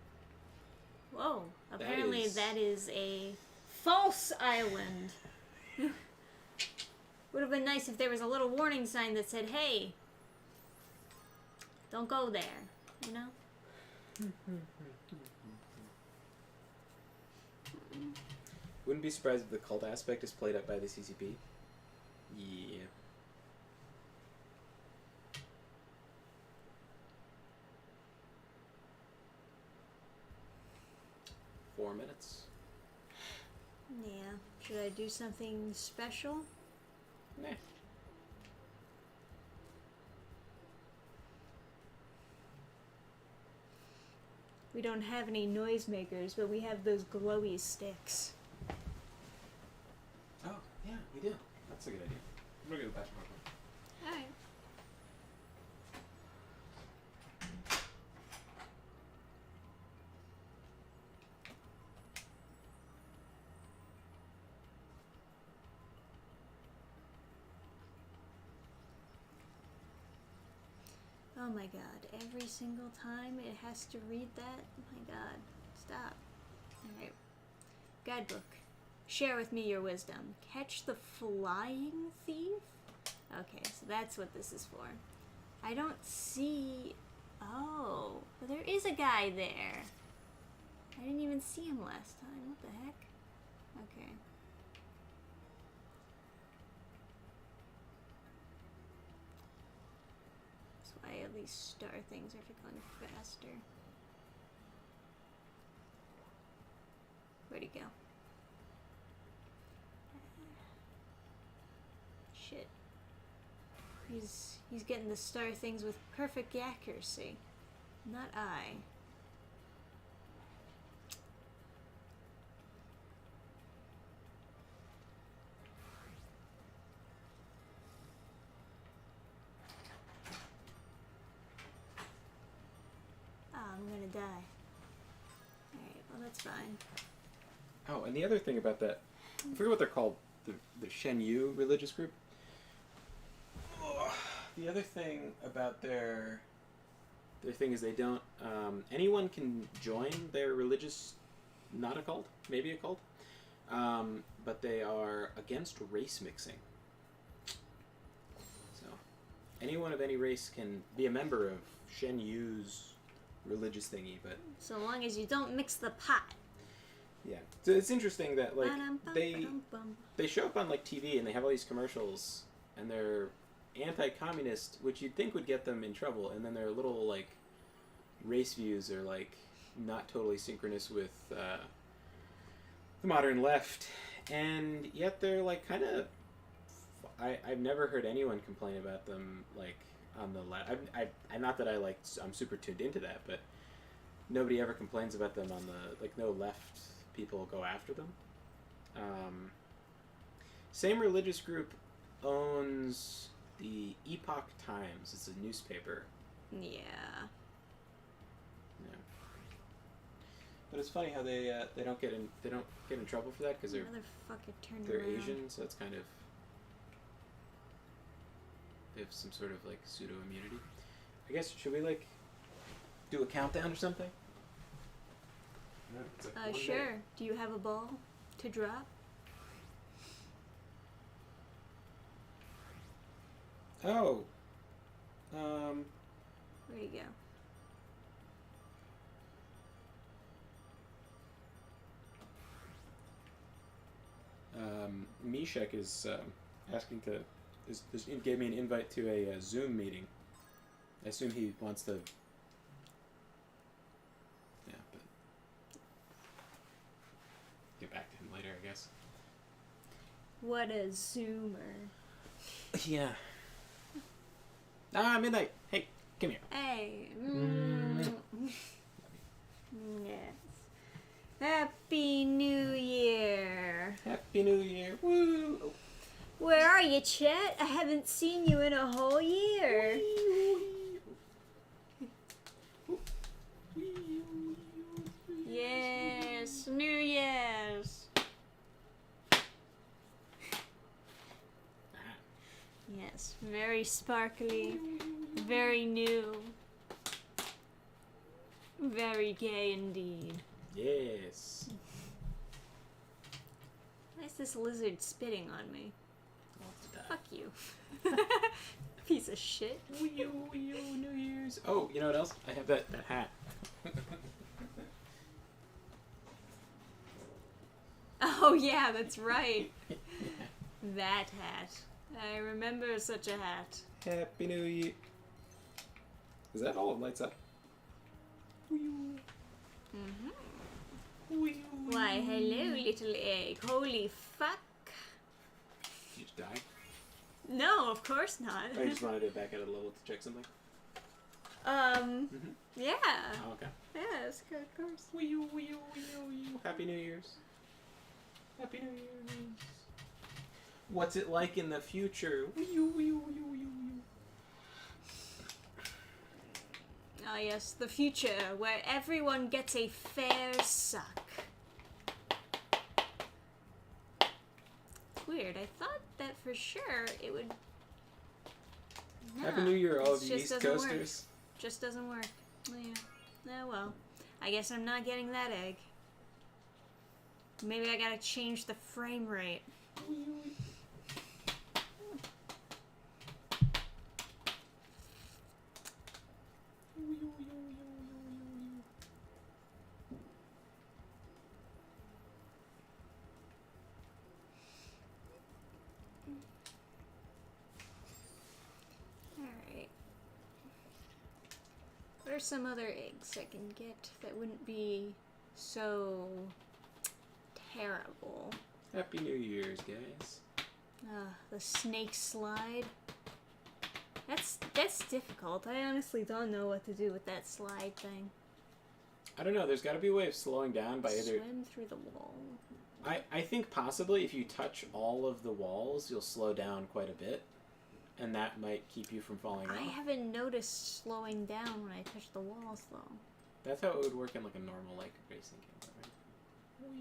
Whoa. Apparently is- that is a false island. Would have been nice if there was a little warning sign that said, hey, don't go there, you know? Wouldn't be surprised if the cult aspect is played up by the CCP. Yeah. Four minutes. Yeah. Should I do something special? Nah. We don't have any noisemakers, but we have those glowy sticks. Oh, yeah, we do. That's a good idea. I'm gonna go back to my phone. Alright. Oh my god, every single time it has to read that? Oh my god, stop. Alright. Guidebook. Share with me your wisdom. Catch the flying thief? Okay, so that's what this is for. I don't see... Oh, well, there is a guy there. I didn't even see him last time. What the heck? Okay. That's why all these star things are going faster. Where'd he go? Shit. He's getting the star things with perfect accuracy. Not I. Ah, I'm gonna die. Alright, well that's fine. Oh, and the other thing about that, I forget what they're called, the Shen Yu religious group. The other thing about their thing is they don't, anyone can join their religious, not a cult, maybe a cult, but they are against race mixing. So, anyone of any race can be a member of Shen Yu's religious thingy, but... So long as you don't mix the pot. Yeah, so it's interesting that like they show up on like TV and they have all these commercials and they're anti-communist, which you'd think would get them in trouble, and then their little like race views are like not totally synchronous with the modern left, and yet they're like kind of. I've never heard anyone complain about them like on the left. I'm not that I'm super tuned into that, but nobody ever complains about them on the like no left people go after them. Same religious group owns the Epoch Times. It's a newspaper. Yeah. Yeah. But it's funny how they don't get in trouble for that because they're Asian, so it's kind of they have some sort of like pseudo immunity. I guess should we like do a countdown or something? No, it's like Sure. day. Do you have a ball to drop? Oh. Where you go? Mishek is asking to gave me an invite to a Zoom meeting. I assume he wants to. Yeah, but get back to him later, I guess. What a zoomer. Yeah. Ah, midnight. Hey, come here. Hey. Yes. Happy New Year. Happy New Year. Woo! Where are you, Chet? I haven't seen you in a whole year. Yes, New Year's. Yes, very sparkly, very new, very gay indeed. Yes. Why is this lizard spitting on me? Oh, Fuck you. Piece of shit. New Year's. Oh, you know what else? I have that hat. Oh yeah, that's right. That hat. I remember such a hat. Happy New Year. Is that all it lights up? Mm-hmm. Why, hello, little egg. Holy fuck. Did you just die? No, of course not. I just wanted it back at a level to check something. Yeah. Oh, okay. Yes, of course. Happy New Year's. Happy New Year's. What's it like in the future? Ah, yes, the future, where everyone gets a fair suck. Weird, I thought that for sure it would... Happy New Year, all it of you just East doesn't work. Coasters. Just doesn't work. Oh, yeah. Oh, well. I guess I'm not getting that egg. Maybe I gotta change the frame rate. Alright. What are some other eggs I can get that wouldn't be so terrible? Happy New Year's, guys. The snake slide. That's difficult. I honestly don't know what to do with that slide thing. I don't know. There's got to be a way of slowing down by either. Swim through the wall. I think possibly if you touch all of the walls, you'll slow down quite a bit, and that might keep you from falling I off. haven't noticed slowing down when I touch the walls though. That's how it would work in like a normal like racing game, right?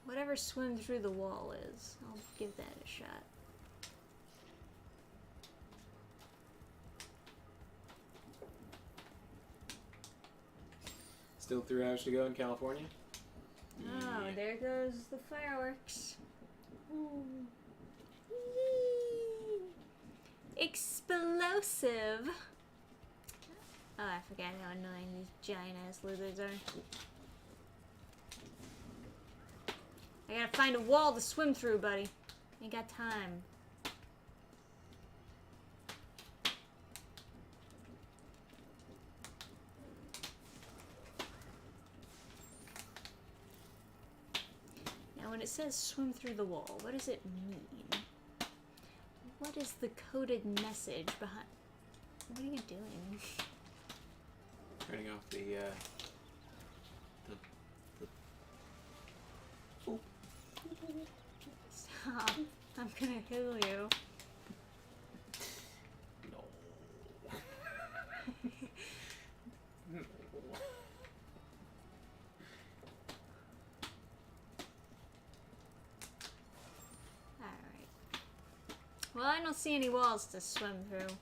Whatever swim through the wall is, I'll give that a shot. Still 3 hours to go in California. Oh, Yeah. there goes the fireworks. Ooh. Yee. Explosive. Oh, I forgot how annoying these giant ass lizards are. I gotta find a wall to swim through, buddy. Ain't got time. Now, when it says swim through the wall, what does it mean? What is the coded message behind? What are you doing? Turning off the Stop. I'm gonna kill you. No. No. Alright. Well, I don't see any walls to swim through.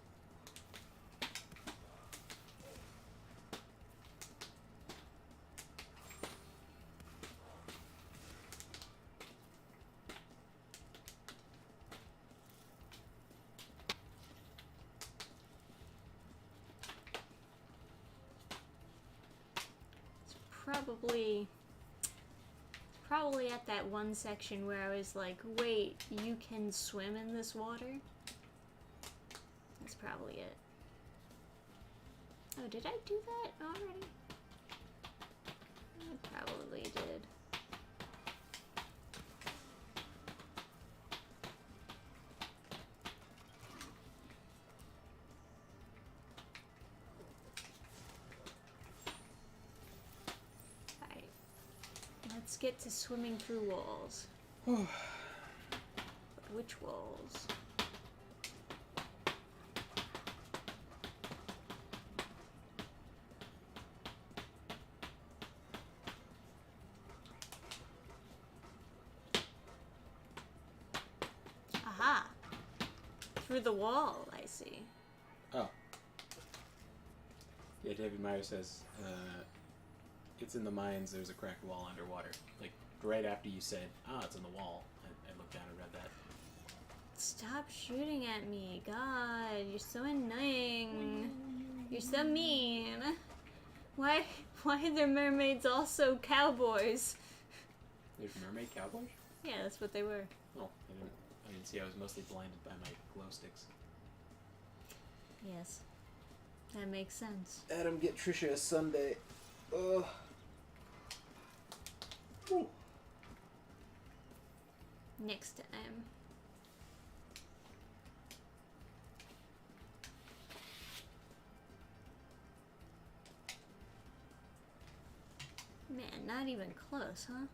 Probably at that one section where I was like, wait, you can swim in this water? That's probably it. Oh, did I do that already? I probably did. Let's get to swimming through walls. But which walls? Aha! Through the wall, I see. Oh. Yeah, David Meyer says, it's in the mines, there's a cracked wall underwater. Like, right after you said, it's in the wall, I looked down and read that. Stop shooting at me. God, you're so annoying. You're so mean. Why are there mermaids also cowboys? There's mermaid cowboys? Yeah, that's what they were. Oh, I didn't see, I was mostly blinded by my glow sticks. Yes. That makes sense. Adam, get Trisha a sundae. Ugh. Ooh. Next time. Man, not even close, huh?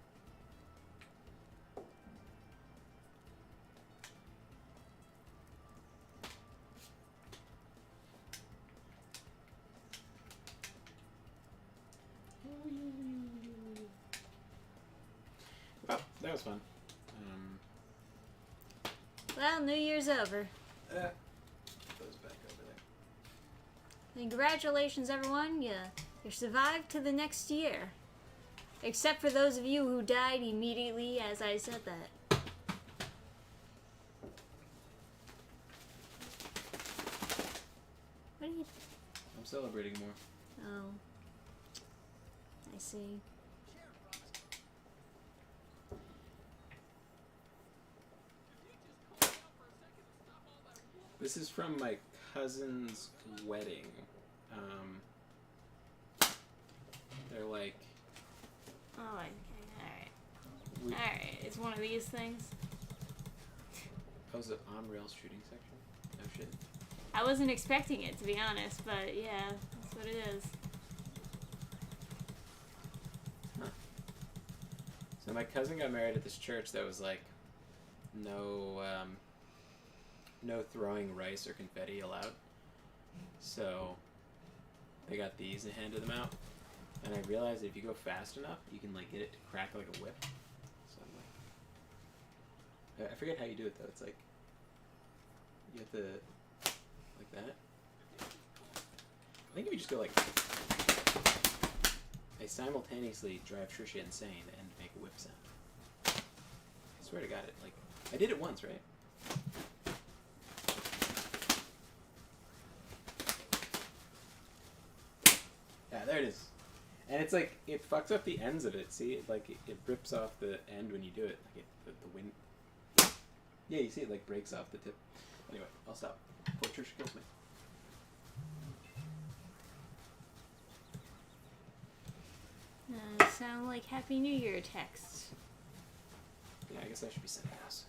Well, that was fun. Well, New Year's over. Goes back over there. Congratulations, everyone. You survived to the next year. Except for those of you who died immediately as I said that. What are you... I'm celebrating more. Oh. I see. This is from my cousin's wedding. They're like... Oh, okay. Alright. We, Alright, it's one of these things. oh, is it on rails shooting section? Oh shit. I wasn't expecting it, to be honest, but yeah, that's what it is. Huh. So my cousin got married at this church that was like, no throwing rice or confetti allowed. So they got these and handed them out. And I realized that if you go fast enough, you can like get it to crack like a whip. So I'm like, I forget how you do it though. It's like you have to like that. I think if you just go like, I simultaneously drive Trisha insane and make a whip sound. I swear to God, it like I did it once, right? Yeah, there it is. And it's like, it fucks up the ends of it, see? Like, it rips off the end when you do it. Like, the wind... Yeah, you see it, like, breaks off the tip. Anyway, I'll stop. Before Trisha kills me. Sound like Happy New Year texts. Yeah, I guess I should be sending those.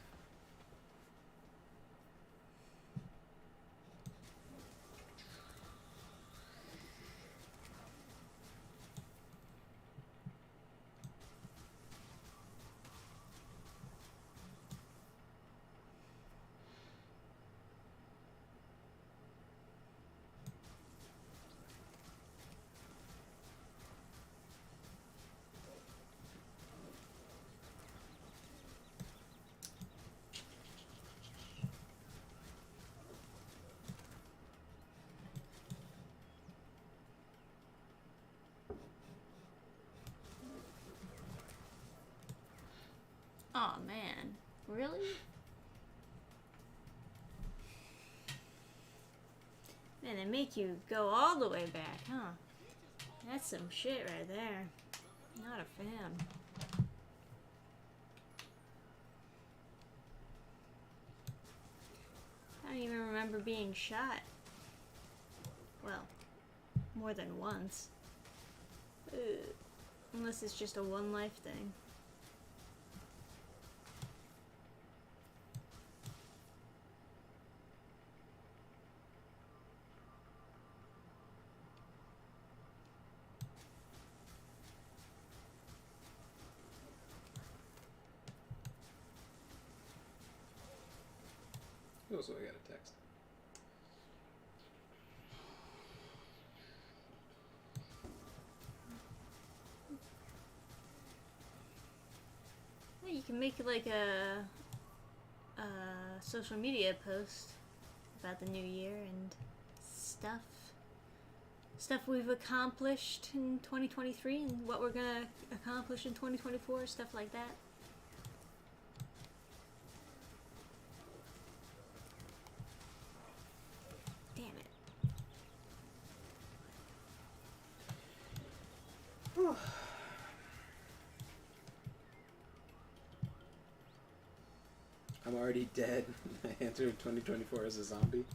Oh man, really? Man, they make you go all the way back, huh? That's some shit right there. Not a fan. I don't even remember being shot. Well, more than once. Ugh. Unless it's just a one life thing. Oh, so I got a text. Well, you can make like a social media post about the new year and stuff we've accomplished in 2023 and what we're gonna accomplish in 2024, stuff like that. Damn it. Whew. I'm already dead. I entered 2024 as a zombie.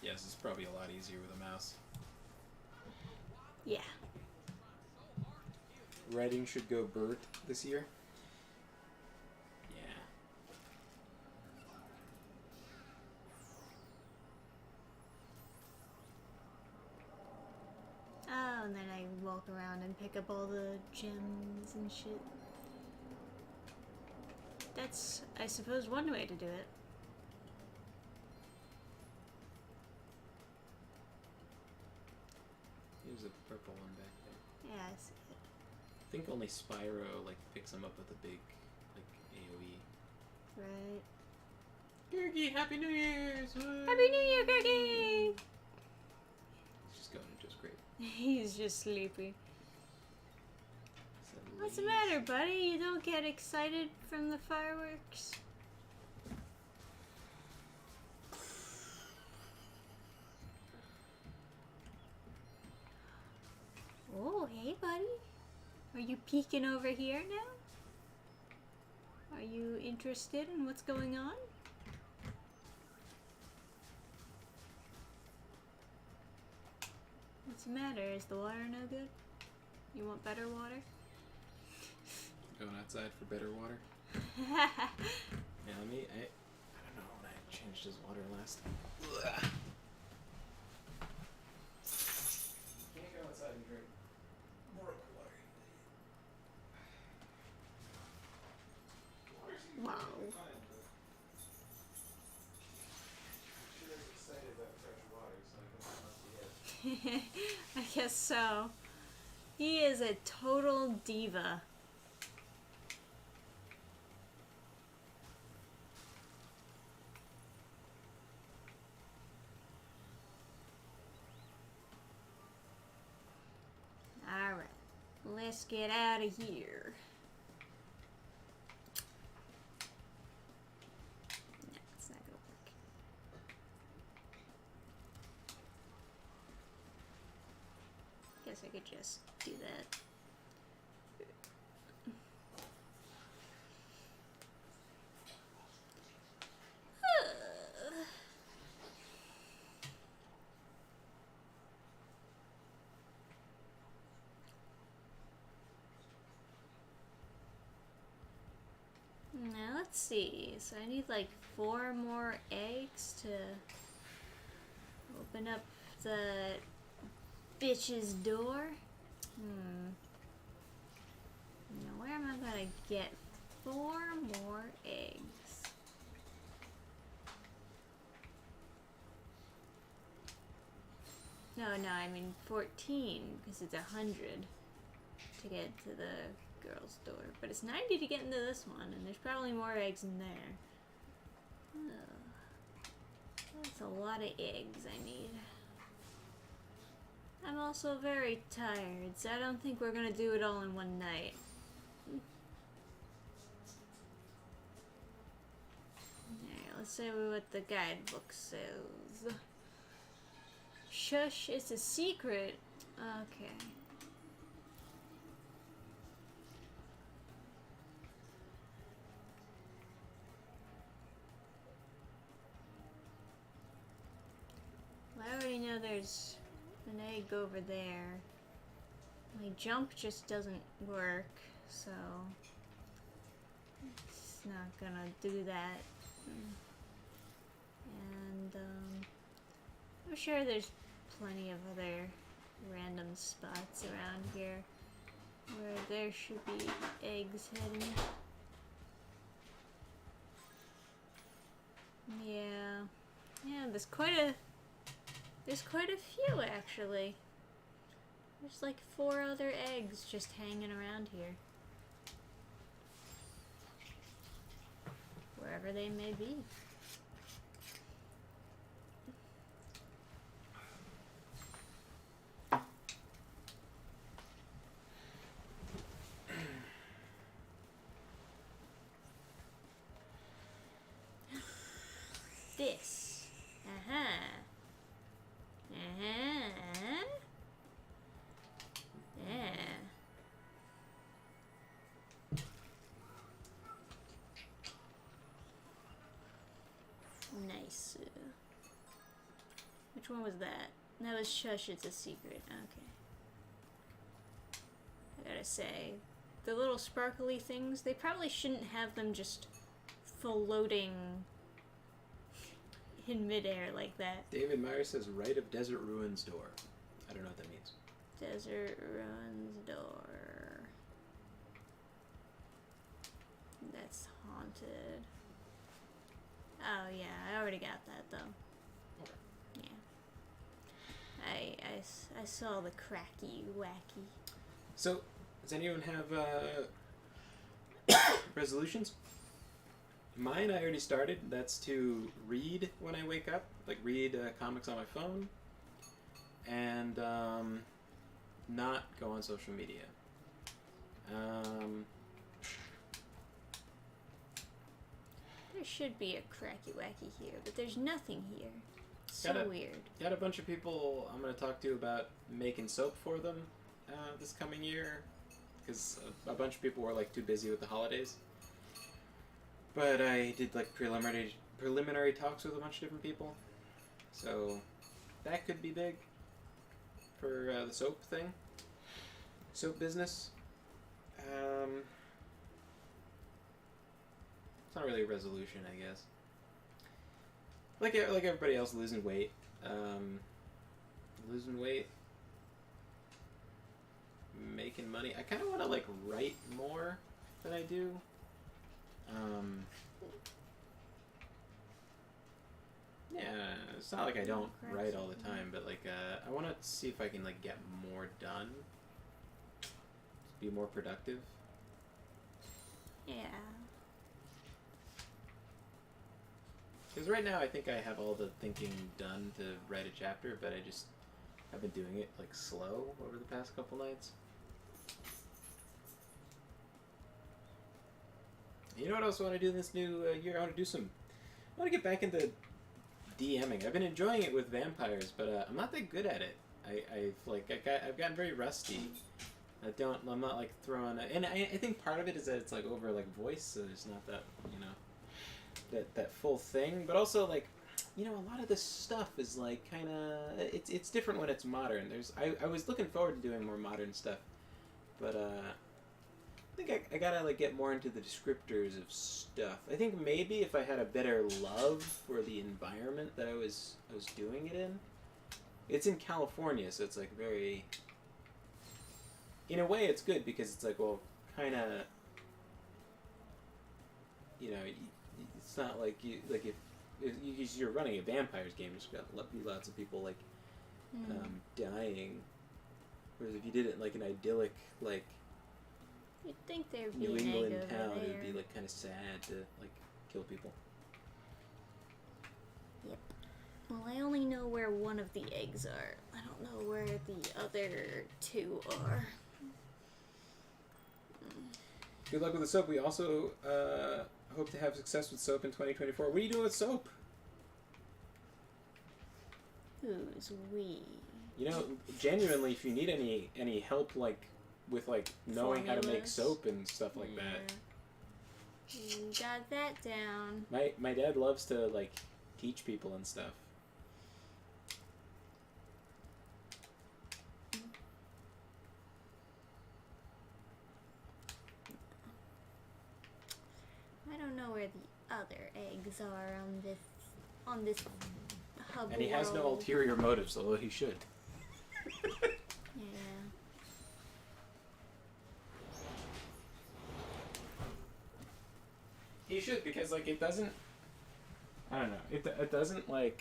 Yes, it's probably a lot easier with a mouse. Yeah. Writing should go Bert this year. Yeah. around and pick up all the gems and shit. That's, I suppose, one way to do it. Here's a purple one back there. Yeah, I see it. I think only Spyro like picks them up with a big like AoE. Right. Gurgi, Happy New Year's! Woo! Happy New Year, Gurgi! He's just going just great. He's just sleepy. Said What's the lazy. matter, buddy? You don't get excited from the fireworks? Oh, hey, buddy. Are you peeking over here now? Are you interested in what's going on? What's the matter? Is the water no good? You want better water? Going outside for better water. Yeah, let me. I don't know when I changed his water last time. Can't go outside and drink more water. Wow. Sure is excited about fresh water, so I guess it must be it. I guess so. He is a total diva. Alright, let's get out of here. No, it's not gonna work. Guess I could just do that. Now let's see. So I need like 4 more eggs to open up the bitch's door. Now where am I gonna get 4 more eggs? No, I mean 14 because it's 100 to get to the girl's door, but it's 90 to get into this one, and there's probably more eggs in there. That's a lot of eggs I need. I'm also very tired, so I don't think we're gonna do it all in one night. Alright, let's see what the guidebook says. Shush, it's a secret. Okay. Well, I already know there's an egg over there. My jump just doesn't work, so it's not gonna do that. And I'm sure there's plenty of other random spots around here where there should be eggs hidden. Yeah, there's quite a few actually. There's like 4 other eggs just hanging around here. Wherever they may be. This. Yeah. Nice. Which one was that? That was Shush, it's a secret. Okay. I gotta say, the little sparkly things, they probably shouldn't have them just floating in midair like that. David Meyer says right of Desert Ruins door. I don't know what that means. Desert Ruins door. That's haunted. Oh yeah, I already got that though. Yeah. I saw the cracky wacky. So, does anyone have resolutions? Mine I already started. That's to read when I wake up, like read comics on my phone, and not go on social media. There should be a cracky wacky here, but there's nothing here. So Got a- weird. Got a bunch of people I'm going to talk to about making soap for them this coming year, because a bunch of people were like too busy with the holidays. But I did like preliminary talks with a bunch of different people, so that could be big for the soap thing, soap business. It's not really a resolution, I guess. Like everybody else, losing weight. Making money. I kind of want to like write more than I do. Yeah, it's not like I don't write all the time, but like I want to see if I can like get more done. Be more productive. Yeah. Because right now I think I have all the thinking done to write a chapter, but I've been doing it like slow over the past couple nights. You know what else I want to do this new year? I want to get back into DMing. I've been enjoying it with vampires, but I'm not that good at it. I've gotten very rusty. I'm not like throwing, and I think part of it is that it's like over like voice, so there's not that, you know, that full thing. But also like, you know, a lot of this stuff is like kind of, it's different when it's modern. I was looking forward to doing more modern stuff, but I think I gotta like get more into the descriptors of stuff. I think maybe if I had a better love for the environment that I was doing it in. It's in California, so it's like very. In a way, it's good because it's like, well, kind of. You know, it's not like you like if you're running a vampires game, there's got to be lots of people like dying. Whereas if you did it like an idyllic like. You'd think there'd be New an England egg over town, there. it'd be like kind of sad to like kill people. Yep. Well, I only know where one of the eggs are. I don't know where the other two are. Good luck with the soap. We also hope to have success with soap in 2024. What are you doing with soap? Who's we? You know, genuinely, if you need any help, like with like knowing how to make Formulas? soap and stuff like that, Got that down. my dad loves to like teach people and stuff. I don't know where the other eggs are on this hub. And he has no world. ulterior motives, although he should. Yeah. He should, because like it doesn't. I don't know. It doesn't like.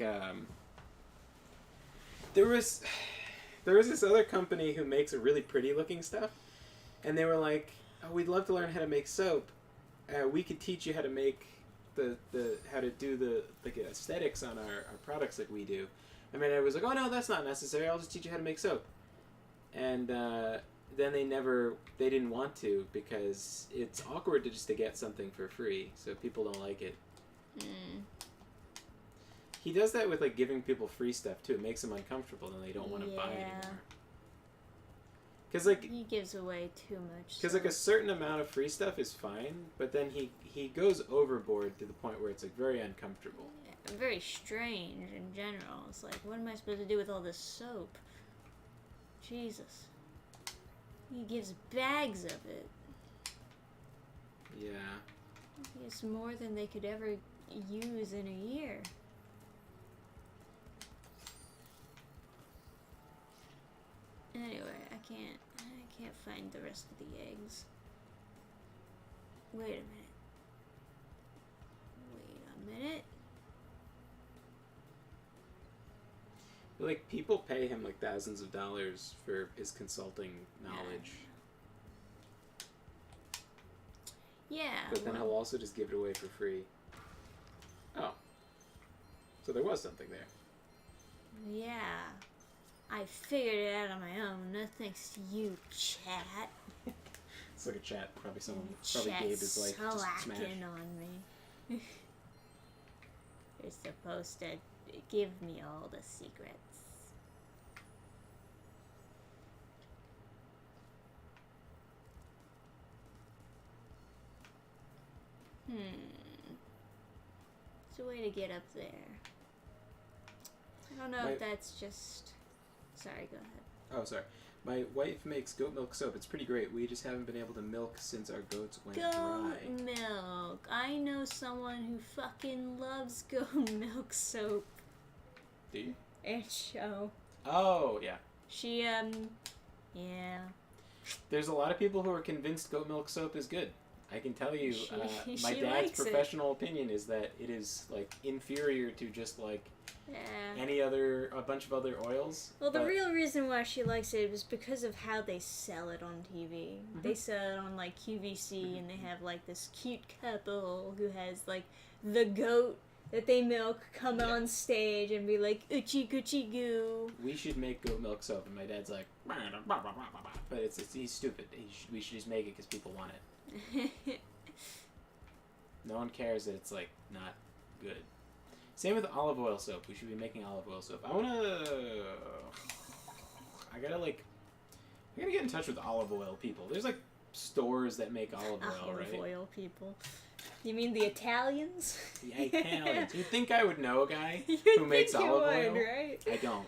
There was this other company who makes a really pretty looking stuff, and they were like, "Oh, we'd love to learn how to make soap. We could teach you how to make the how to do the like aesthetics on our products like we do." I mean, I was like, "Oh no, that's not necessary. I'll just teach you how to make soap." And then they didn't want to because it's awkward to get something for free, so people don't like it. He does that with like giving people free stuff too. It makes them uncomfortable, and they don't want to buy anymore. Because like He gives away too much. because like a certain amount of free stuff is fine, but then he goes overboard to the point where it's like very uncomfortable. Yeah, very strange in general. It's like, what am I supposed to do with all this soap? Jesus. He gives bags of it. Yeah. It's more than they could ever use in a year. Anyway, I can't find the rest of the eggs. Wait a minute. Like, people pay him like thousands of dollars for his consulting knowledge. Yeah. But then he'll also just give it away for free. Oh. So there was something there. Yeah. I figured it out on my own. No thanks to you, chat. It's like a chat. Probably someone gave his life to just smash. Slacking on me. You're supposed to give me all the secrets. There's a way to get up there. I don't know if that's just... Sorry, go ahead. Oh, sorry. My wife makes goat milk soap. It's pretty great. We just haven't been able to milk since our goats went dry. Goat milk. I know someone who fucking loves goat milk soap. Do you? And show. Oh, yeah. She, yeah. There's a lot of people who are convinced goat milk soap is good. I can tell you, my she dad's likes professional opinion is that it is, like, inferior to just, like, yeah. a bunch of other oils. Well, the real reason why she likes it was because of how they sell it on TV. Mm-hmm. They sell it on, like, QVC, and they have, like, this cute couple who has, like, the goat that they milk come on stage and be like, oochie goochie goo. We should make goat milk soap, and my dad's like, but he's stupid. We should just make it because people want it. No one cares that it's, like, not good. Same with olive oil soap. We should be making olive oil soap. I gotta get in touch with olive oil people. There's, like, stores that make olive oil, right? Olive oil people. You mean the Italians? Yeah, Italians. You'd think I would know a guy who makes olive oil. Right? I don't.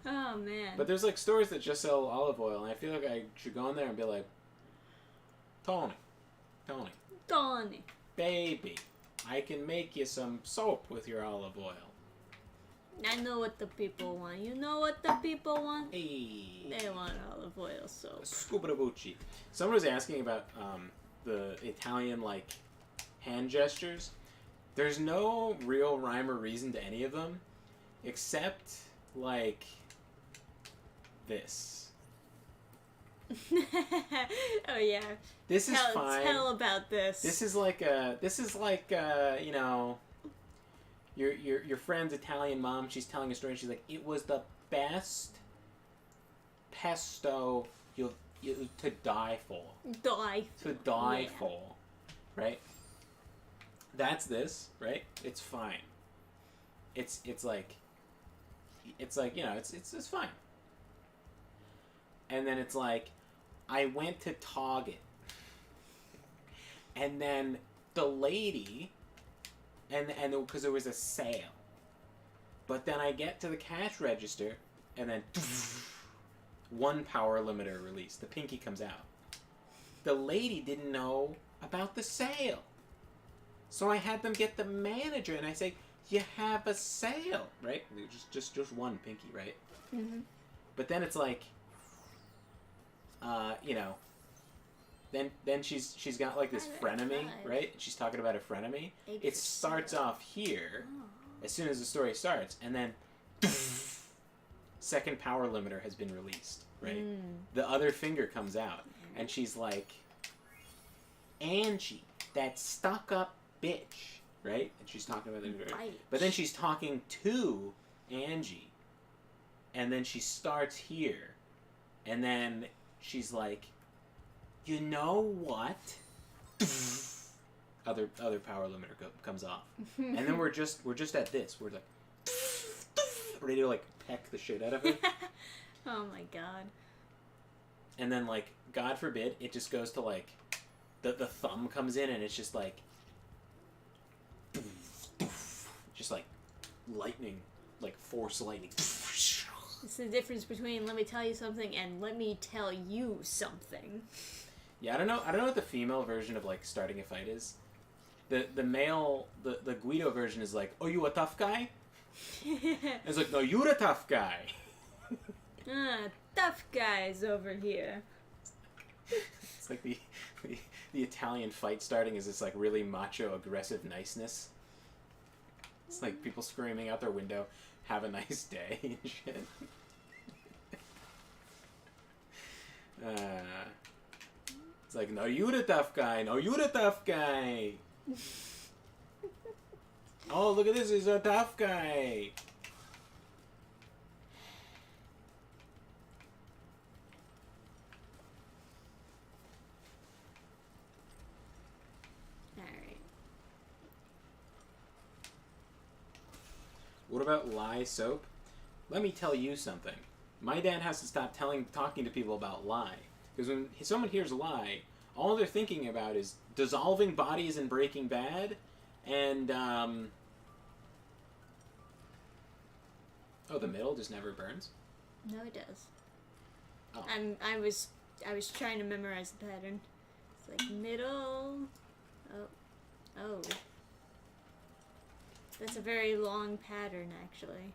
Oh, man. But there's, like, stores that just sell olive oil, and I feel like I should go in there and be like, Tony, baby, I can make you some soap with your olive oil. I know what the people want. You know what the people want? Hey. They want olive oil soap. Scuba-da-bucci. Someone was asking about the Italian, like, hand gestures. There's no real rhyme or reason to any of them, except, like, this. Oh yeah. This is fine. Tell about this. This is like you know, your friend's Italian mom. She's telling a story. And she's like, it was the best pesto you to die for. To die for, right? That's this, right? It's fine. It's like you know, it's fine. And then it's like, I went to Target, and then the lady, and because there was a sale, but then I get to the cash register, and then one power limiter release. The pinky comes out. The lady didn't know about the sale, so I had them get the manager, and I say, "You have a sale, right?" Just one pinky, right? Mm-hmm. But then it's like, you know, then she's got like this frenemy, right? She's talking about a frenemy. It starts off here as soon as the story starts, and then second power limiter has been released, right? The other finger comes out, and she's like, Angie, that stuck-up bitch, right? And she's talking about it, but then she's talking to Angie, and then she starts here, and then she's like, you know what? Other power limiter comes off, and then we're just at this. We're like, ready to like peck the shit out of it. Oh my god! And then like, God forbid, it just goes to like, the thumb comes in, and it's just like, just like lightning, like force lightning. It's the difference between let me tell you something and let me tell you something. Yeah, I don't know what the female version of like starting a fight is. The male, the Guido version is like, oh, you a tough guy? It's like, no, you're the tough guy. Tough guys over here. It's like the Italian fight starting is this like really macho, aggressive niceness. It's like people screaming out their window, "Have a nice day" and shit. It's like, "No, you the tough guy. No, you the tough guy." Oh, look at this! He's a tough guy. What about lye soap? Let me tell you something. My dad has to stop talking to people about lye. Because when someone hears lye, all they're thinking about is dissolving bodies in Breaking Bad, and, oh, the middle just never burns? No, it does. Oh. I was trying to memorize the pattern. It's like middle. Oh. That's a very long pattern, actually.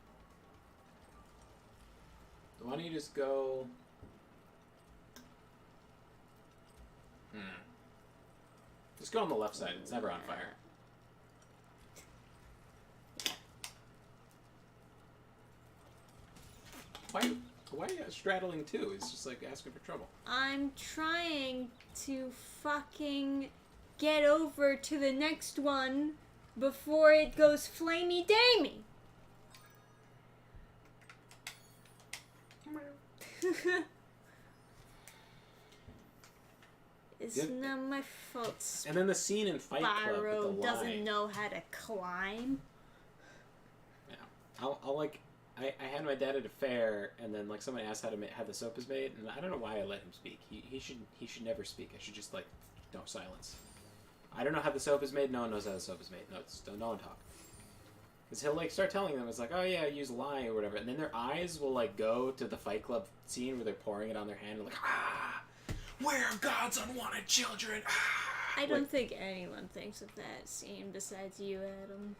Why don't you just go... Just go on the left side. It's never on fire. Why are you straddling two? It's just like asking for trouble. I'm trying to fucking get over to the next one before it goes flamey-damey. It's not my fault. And then the scene in Fight Club with the Spyro lie. doesn't know how to climb. Yeah, I'll like. I had my dad at a fair, and then like someone asked how the soap is made, and I don't know why I let him speak. He should never speak. I should just like, no, silence. I don't know how the soap is made. No one knows how the soap is made. No one talk. Because he'll like start telling them, it's like, oh yeah, I use lye or whatever, and then their eyes will like go to the Fight Club scene where they're pouring it on their hand, and like, where are God's unwanted children? I don't think anyone thinks of that scene besides you, Adam.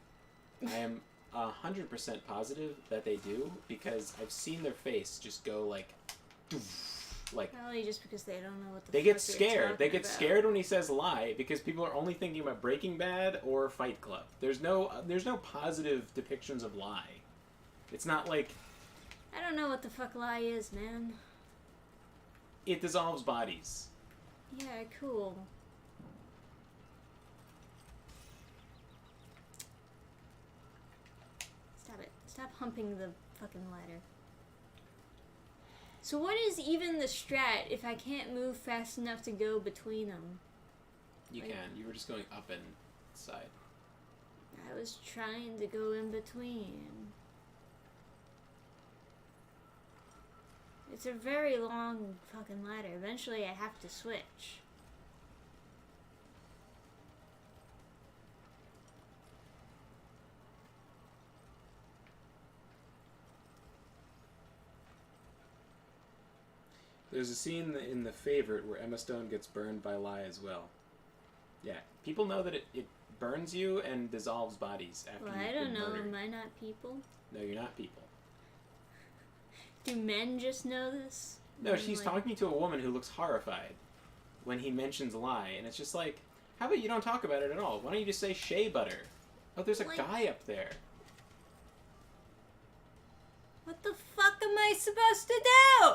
I am 100% positive that they do, because I've seen their face just go like, like. Probably just because they don't know what the They fuck get you're scared. They talking get about. scared when he says lie, because people are only thinking about Breaking Bad or Fight Club. There's no positive depictions of lie. It's not like I don't know what the fuck lie is, man. it dissolves bodies. Yeah, cool. Stop it. Stop humping the fucking ladder. So what is even the strat if I can't move fast enough to go between them? You can. You were just going up and side. I was trying to go in between. It's a very long fucking ladder. Eventually I have to switch. There's a scene in The Favorite where Emma Stone gets burned by lye as well. Yeah. People know that it burns you and dissolves bodies after Well, you've I don't been know. murdered. Am I not people? No, you're not people. Do men just know this? No, I mean, she's like, talking to a woman who looks horrified when he mentions lye, and it's just like, how about you don't talk about it at all? Why don't you just say shea butter? Oh, there's a Like- guy up there. What the fuck am I supposed to do?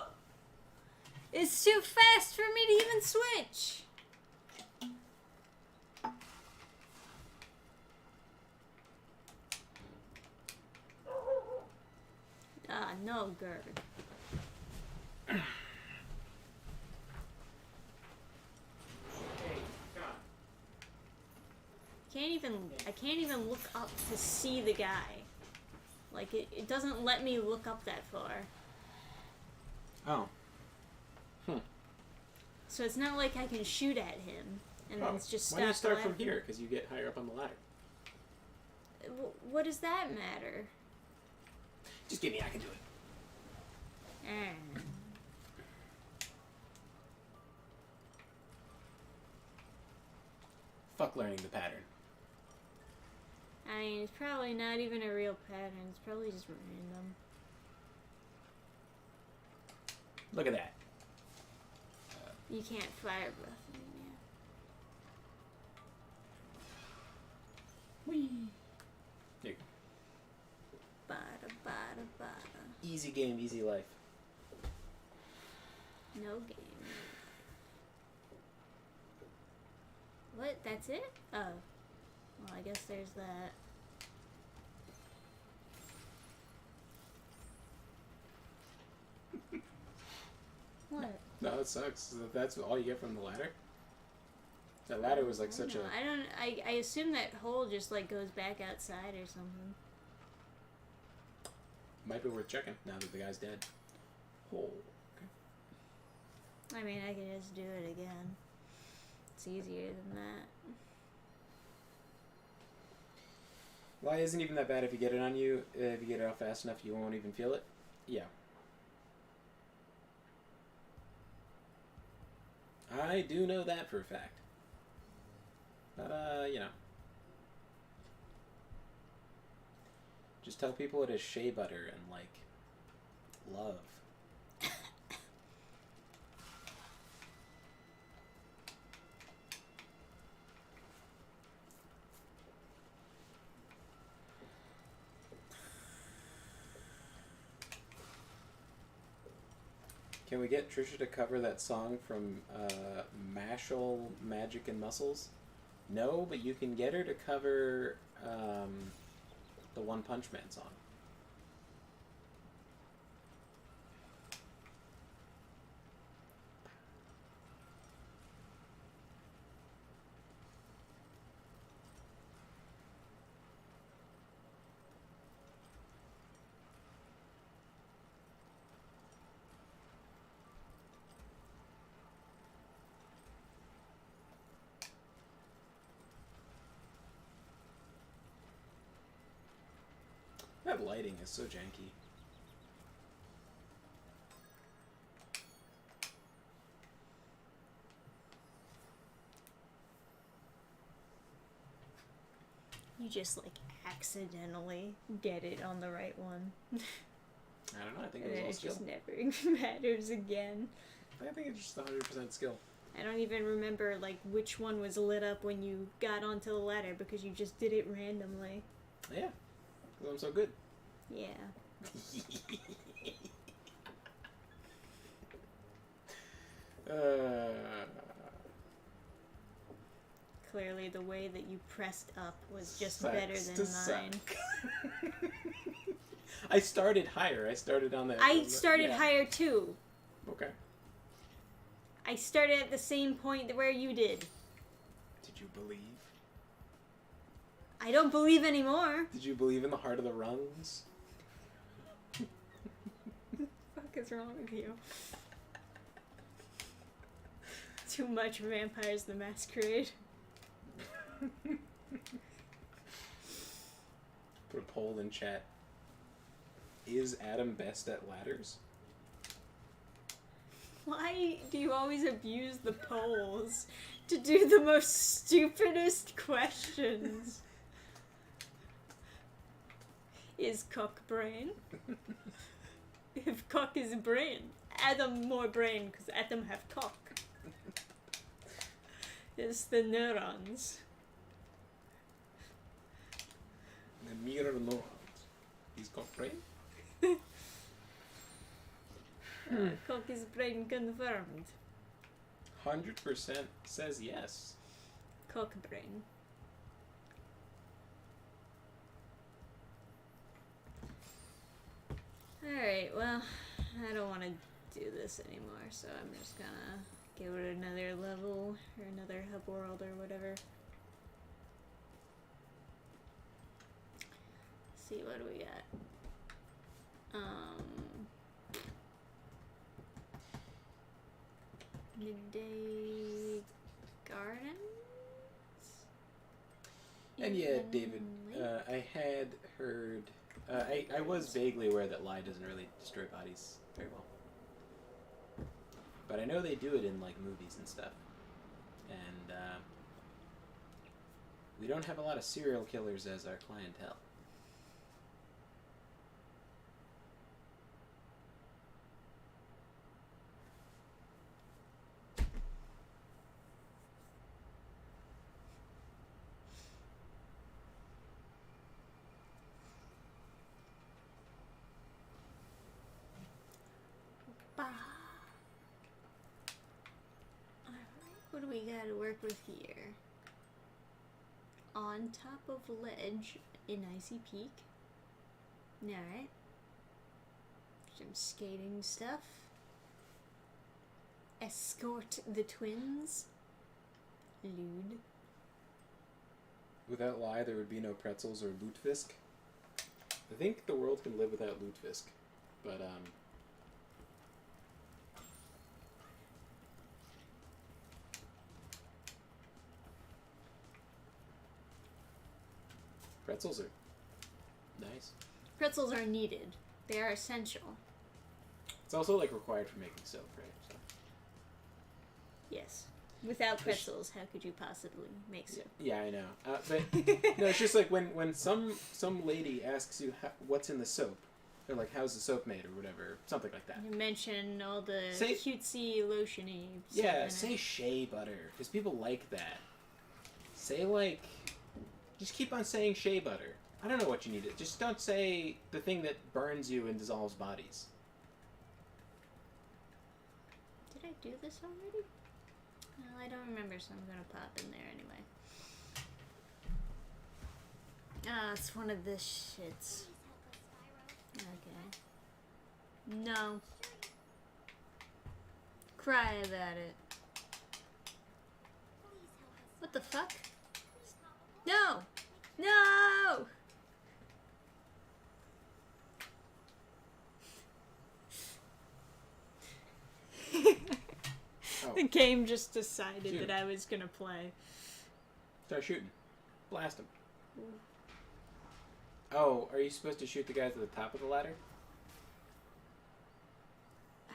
It's too fast for me to even switch. Ah, no, Gerd. I can't even look up to see the guy. Like, it doesn't let me look up that far. Oh. So it's not like I can shoot at him, and then it's just Why don't you start from laughing. here? Because you get higher up on the ladder. What does that matter? Just give me, I can do it. Fuck learning the pattern. I mean, it's probably not even a real pattern. It's probably just random. Look at that. You can't fire breath. Yeah. Whee! There you go. Bada bada bada. Easy game, easy life. No game. What? That's it? Oh. Well, I guess there's that. What? No, it sucks. That's all you get from the ladder? That ladder was like such a... I assume that hole just like goes back outside or something. Might be worth checking now that the guy's dead. Hole. Okay. I mean, I could just do it again. It's easier than that. Lie isn't even that bad if you get it on you. If you get it off fast enough, you won't even feel it. Yeah. I do know that for a fact. But, you know. Just tell people it is shea butter and, like, love. Can we get Trisha to cover that song from Mashal, Magic and Muscles? No, but you can get her to cover the One Punch Man song. That lighting is so janky. You just like accidentally get it on the right one. I don't know, I think And it then was all it skill. just never matters again. I think it's just 100% skill. I don't even remember like which one was lit up when you got onto the ladder because you just did it randomly. Yeah, because I'm so good. Yeah. Clearly the way that you pressed up was just better Sucks than to mine. suck. I started higher. I started on the... I started yeah. higher too. Okay. I started at the same point where you did. Did you believe? I don't believe anymore. Did you believe in the heart of the rungs? What the fuck is wrong with you? Too much Vampires the Masquerade. Put a poll in chat. Is Adam best at ladders? Why do you always abuse the polls to do the most stupidest questions? Is cock brain? If cock is brain, Adam more brain because Adam have cock. It's the neurons. The mirror neurons. He's got brain? Cock is brain confirmed. 100% says yes. Cock brain. Alright, well, I don't want to do this anymore, so I'm just gonna give it another level, or another hub world, or whatever. See, what do we got? Midday Gardens? And yeah, Even David, Lake? I had heard... I was vaguely aware that lie doesn't really destroy bodies very well. But I know they do it in, like, movies and stuff. And, we don't have a lot of serial killers as our clientele. Alright, what do we gotta work with here? On top of ledge in Icy Peak. Alright. Some skating stuff. Escort the twins. Lewd. Without lie, there would be no pretzels or lutefisk. I think the world can live without lutefisk, but pretzels are nice. Pretzels are needed. They are essential. It's also like required for making soap, right? So. Yes. Without pretzels, how could you possibly make soap? Yeah, I know. But no, it's just like when some lady asks you what's in the soap, or like how's the soap made or whatever, something like that. You mention all the Say- cutesy lotiony stuff Yeah, in say it. shea butter because people like that. Say like, just keep on saying shea butter. I don't know what you need it. Just don't say the thing that burns you and dissolves bodies. Did I do this already? Well, I don't remember, so I'm gonna pop in there anyway. Ah, it's one of the shits. Okay. No. Cry about it. What the fuck? No! No! Oh, The game just decided Shoot. that I was gonna play. start shooting. Blast them. Oh, are you supposed to shoot the guys at the top of the ladder?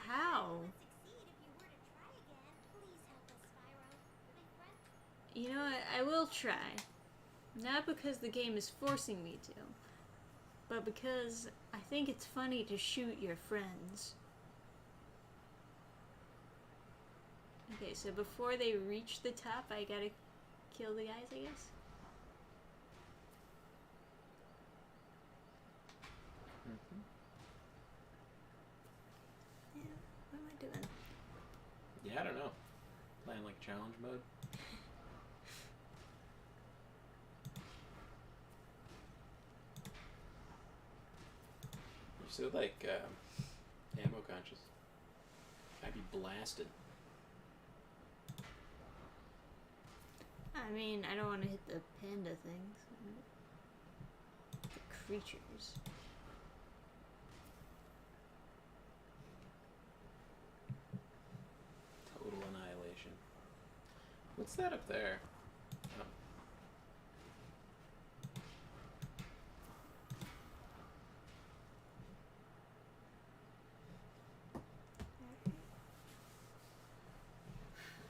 How? You know what? I will try. Not because the game is forcing me to, but because I think it's funny to shoot your friends. Okay, so before they reach the top, I gotta kill the guys, I guess? Yeah, what am I doing? Yeah, I don't know. Playing like challenge mode. You're so like ammo conscious. I'd be blasted. I mean, I don't want to hit the panda things. The creatures. Total annihilation. What's that up there? Oh.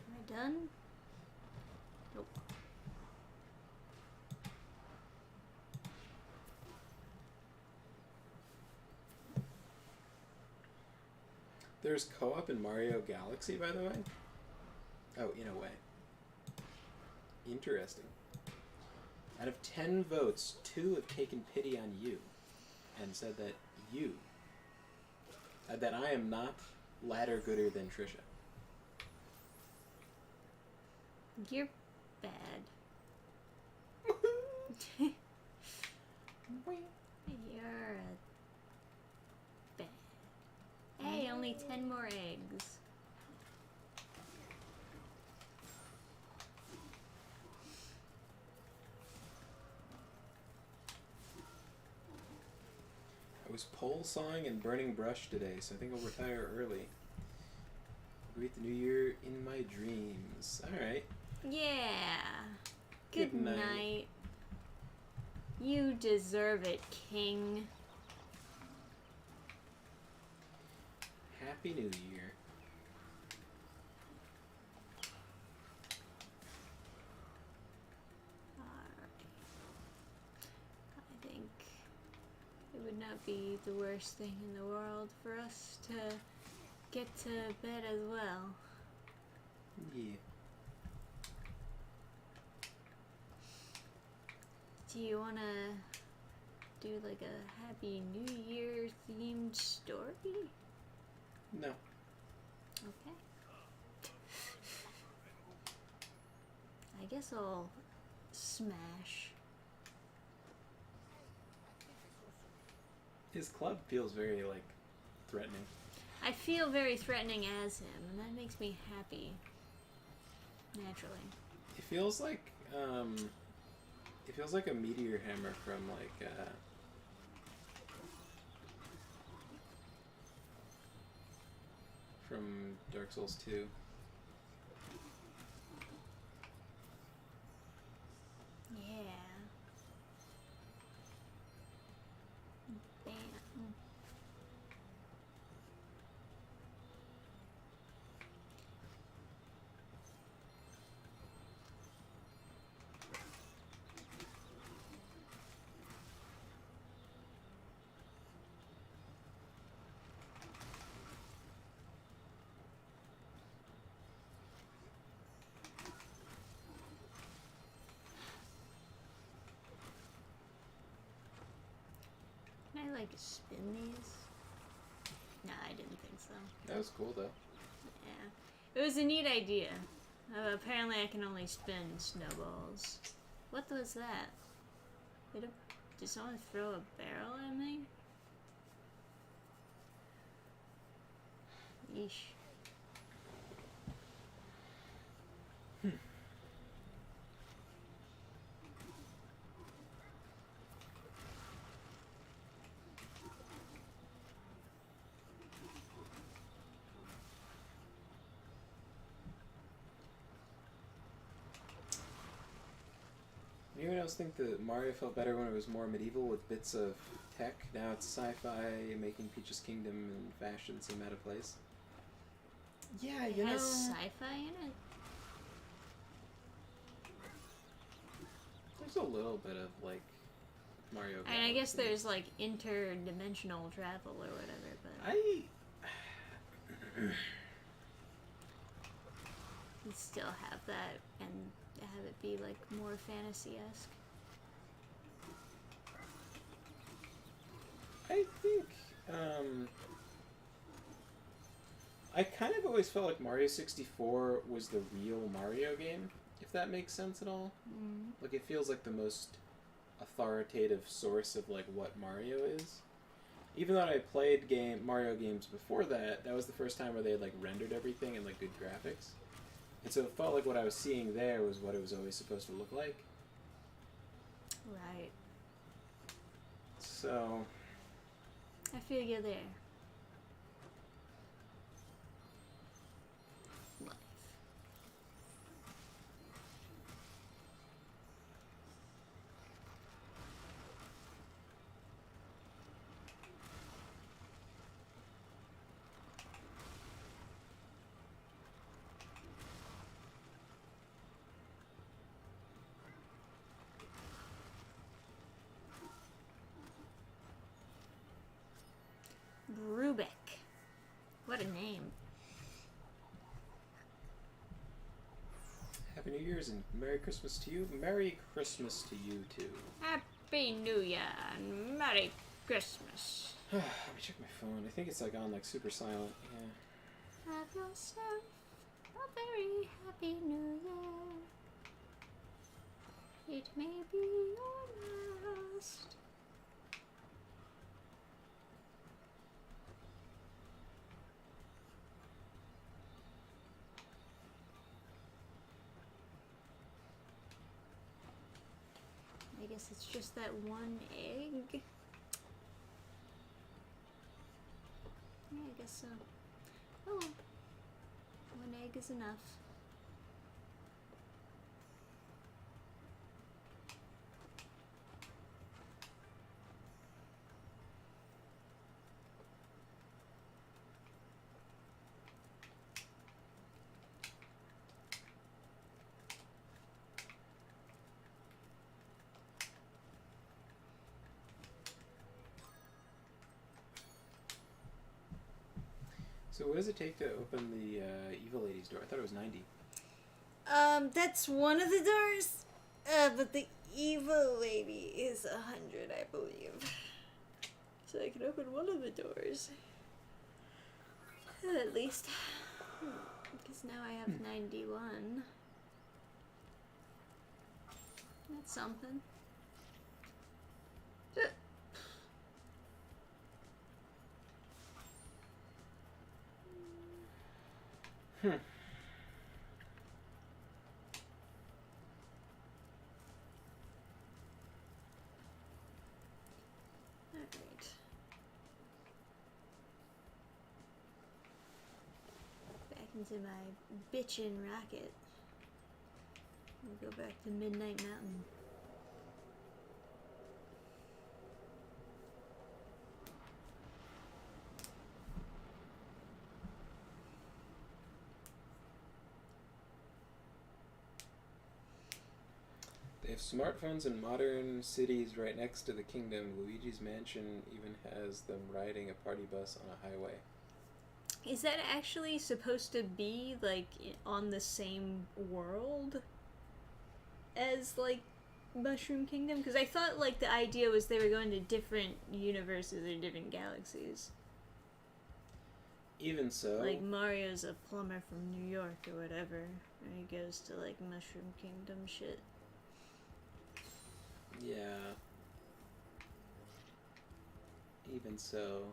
Am I done? Nope. There's co-op in Mario Galaxy, by the way. Oh, in a way. Interesting. Out of 10 votes, 2 have taken pity on you and said that you, that I am not ladder gooder than Trisha. You're bad. You're a bad. Hey, only 10 more eggs. I was pole sawing and burning brush today, so I think I'll retire early. Greet the new year in my dreams. Alright. Yeah. Good Good night. night. You deserve it, King. Happy New Year. I think it would not be the worst thing in the world for us to get to bed as well. Yeah. Do you want to do like a Happy New Year themed story? No. Okay. I guess I'll smash. His club feels very, like, threatening. I feel very threatening as him, and that makes me happy. Naturally. It feels like a meteor hammer from, like, from Dark Souls 2. Yeah. Bam. Can I, like, spin these? Nah, I didn't think so. That was cool, though. Yeah. It was a neat idea. Apparently I can only spin snowballs. What was that? Did someone throw a barrel at me? Yeesh. Anyone else think that Mario felt better when it was more medieval with bits of tech? Now it's sci-fi, making Peach's Kingdom and fashion seem out of place. Yeah, you It know. has sci-fi in it? There's a little bit of, like, Mario And I guess Galaxy. there's, like, interdimensional travel or whatever, but you still have that and have it be, like, more fantasy-esque. I think, I kind of always felt like Mario 64 was the real Mario game, if that makes sense at all. Mm. Like, it feels like the most authoritative source of, like, what Mario is. Even though I played Mario games before that, that was the first time where they had, like, rendered everything in, like, good graphics. And so it felt like what I was seeing there was what it was always supposed to look like. Right. So, I feel you there. Life. Rubik. What a name. Happy New Year's and Merry Christmas to you. Merry Christmas to you, too. Happy New Year and Merry Christmas. Let me check my phone. I think it's, like, on, like, super silent. Yeah. Have yourself a very happy New Year. It may be your last. I guess it's just that one egg. Yeah, I guess so. Oh, one egg is enough. So what does it take to open the Evil Lady's door? I thought it was 90. That's one of the doors. But the evil lady is 100, I believe. So I can open one of the doors. At least. Because now I have 91. That's something. Hmm. Alright. Back into my bitchin' rocket. We'll go back to Midnight Mountain. They have smartphones in modern cities right next to the kingdom. Luigi's Mansion even has them riding a party bus on a highway. Is that actually supposed to be, like, on the same world as, like, Mushroom Kingdom? Because I thought, like, the idea was they were going to different universes or different galaxies. Even so, Like, Mario's a plumber from New York or whatever, and he goes to, like, Mushroom Kingdom shit. yeah. Even so.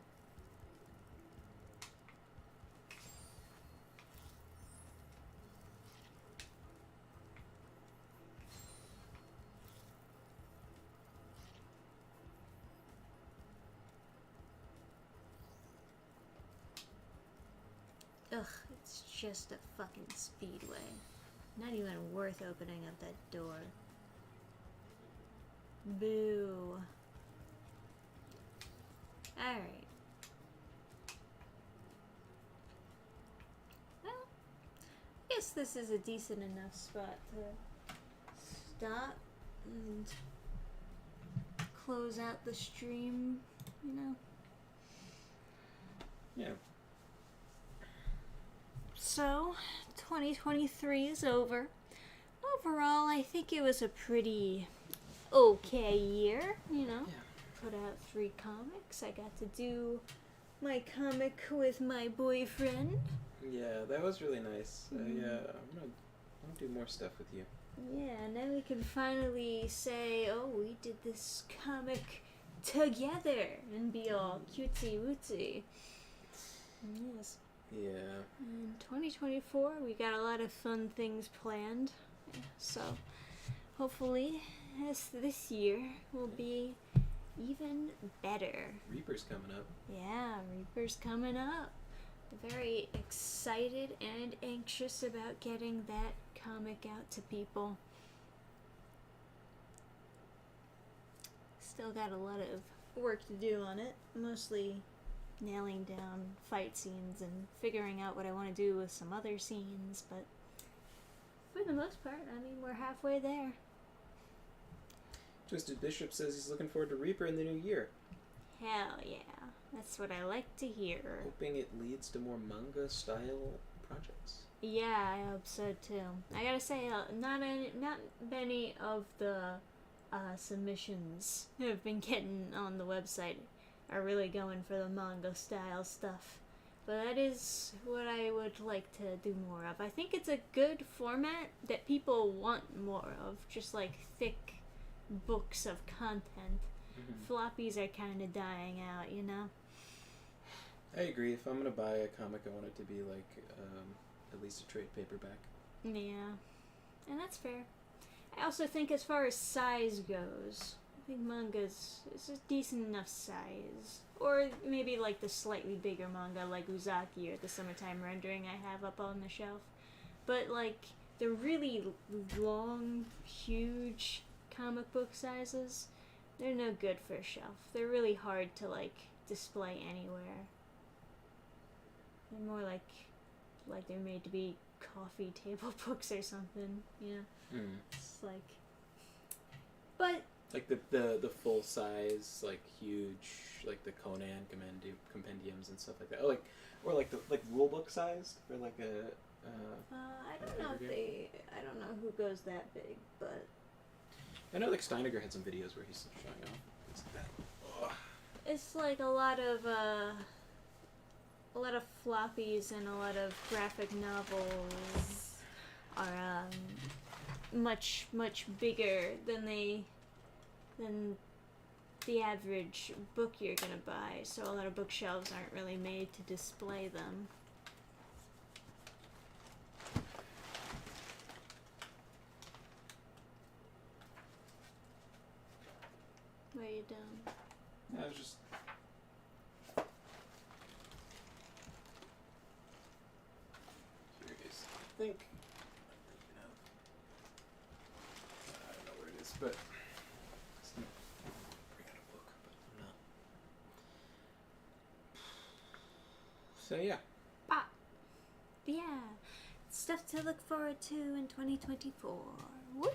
Ugh, it's just a fucking speedway. Not even worth opening up that door. Boo. Alright. Well, I guess this is a decent enough spot to stop and close out the stream, you know? Yeah. So, 2023 is over. Overall, I think it was a pretty okay year, you know? Yeah. Put out 3 comics. I got to do my comic with my boyfriend. Yeah, that was really nice. I'm gonna do more stuff with you. Yeah, now we can finally say, oh, we did this comic together and be all cutesy wootsy. Yes. Yeah. In 2024, we got a lot of fun things planned. So, hopefully, this year will be even better. Reaper's coming up. Yeah, Reaper's coming up. Very excited and anxious about getting that comic out to people. Still got a lot of work to do on it. Mostly nailing down fight scenes and figuring out what I want to do with some other scenes, but for the most part, I mean, we're halfway there. Twisted Bishop says he's looking forward to Reaper in the new year. Hell yeah. That's what I like to hear. Hoping it leads to more manga-style projects. Yeah, I hope so too. I gotta say, not many of the submissions I've been getting on the website are really going for the manga style stuff. But that is what I would like to do more of. I think it's a good format that people want more of, just like thick books of content. Mm-hmm. Floppies are kind of dying out, you know? I agree. If I'm gonna buy a comic, I want it to be like at least a trade paperback. Yeah, and that's fair. I also think as far as size goes, I think manga's is a decent enough size. Or maybe like the slightly bigger manga like Uzaki or the Summertime Rendering I have up on the shelf. But like the really long, huge comic book sizes, they're no good for a shelf. They're really hard to like display anywhere. They're more like they're made to be coffee table books or something, you know? It's like, but like the full size, like huge, like the Conan compendiums and stuff like that. Or like the rule book sized, or like a. I don't know I don't know who goes that big, but I know like Steiniger had some videos where he's showing off. It's like that. it's like a lot of a lot of floppies and a lot of graphic novels are much bigger than the average book you're gonna buy, so a lot of bookshelves aren't really made to display them. What are you doing? I was just. Here it is. I think. I don't know where it is, but. It's not- bring out a book, but I'm not. So yeah. Yeah, stuff to look forward to in 2024. Woo!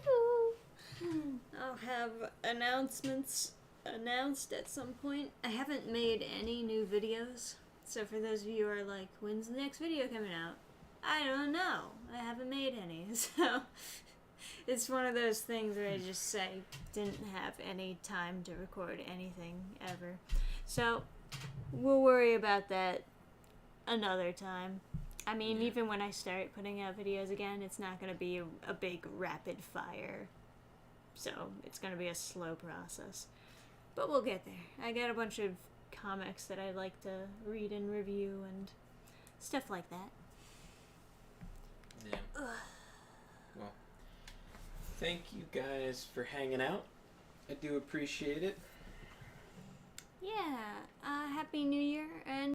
I'll have announcements announced at some point. I haven't made any new videos, so for those of you who are like, when's the next video coming out? I don't know. I haven't made any, so it's one of those things where I just say didn't have any time to record anything ever. So we'll worry about that another time. I mean, Yeah. even when I start putting out videos again, it's not going to be a big rapid fire. So it's going to be a slow process. But we'll get there. I got a bunch of comics that I'd like to read and review and stuff like that. Yeah. Well, thank you guys for hanging out. I do appreciate it. Yeah, Happy New Year, and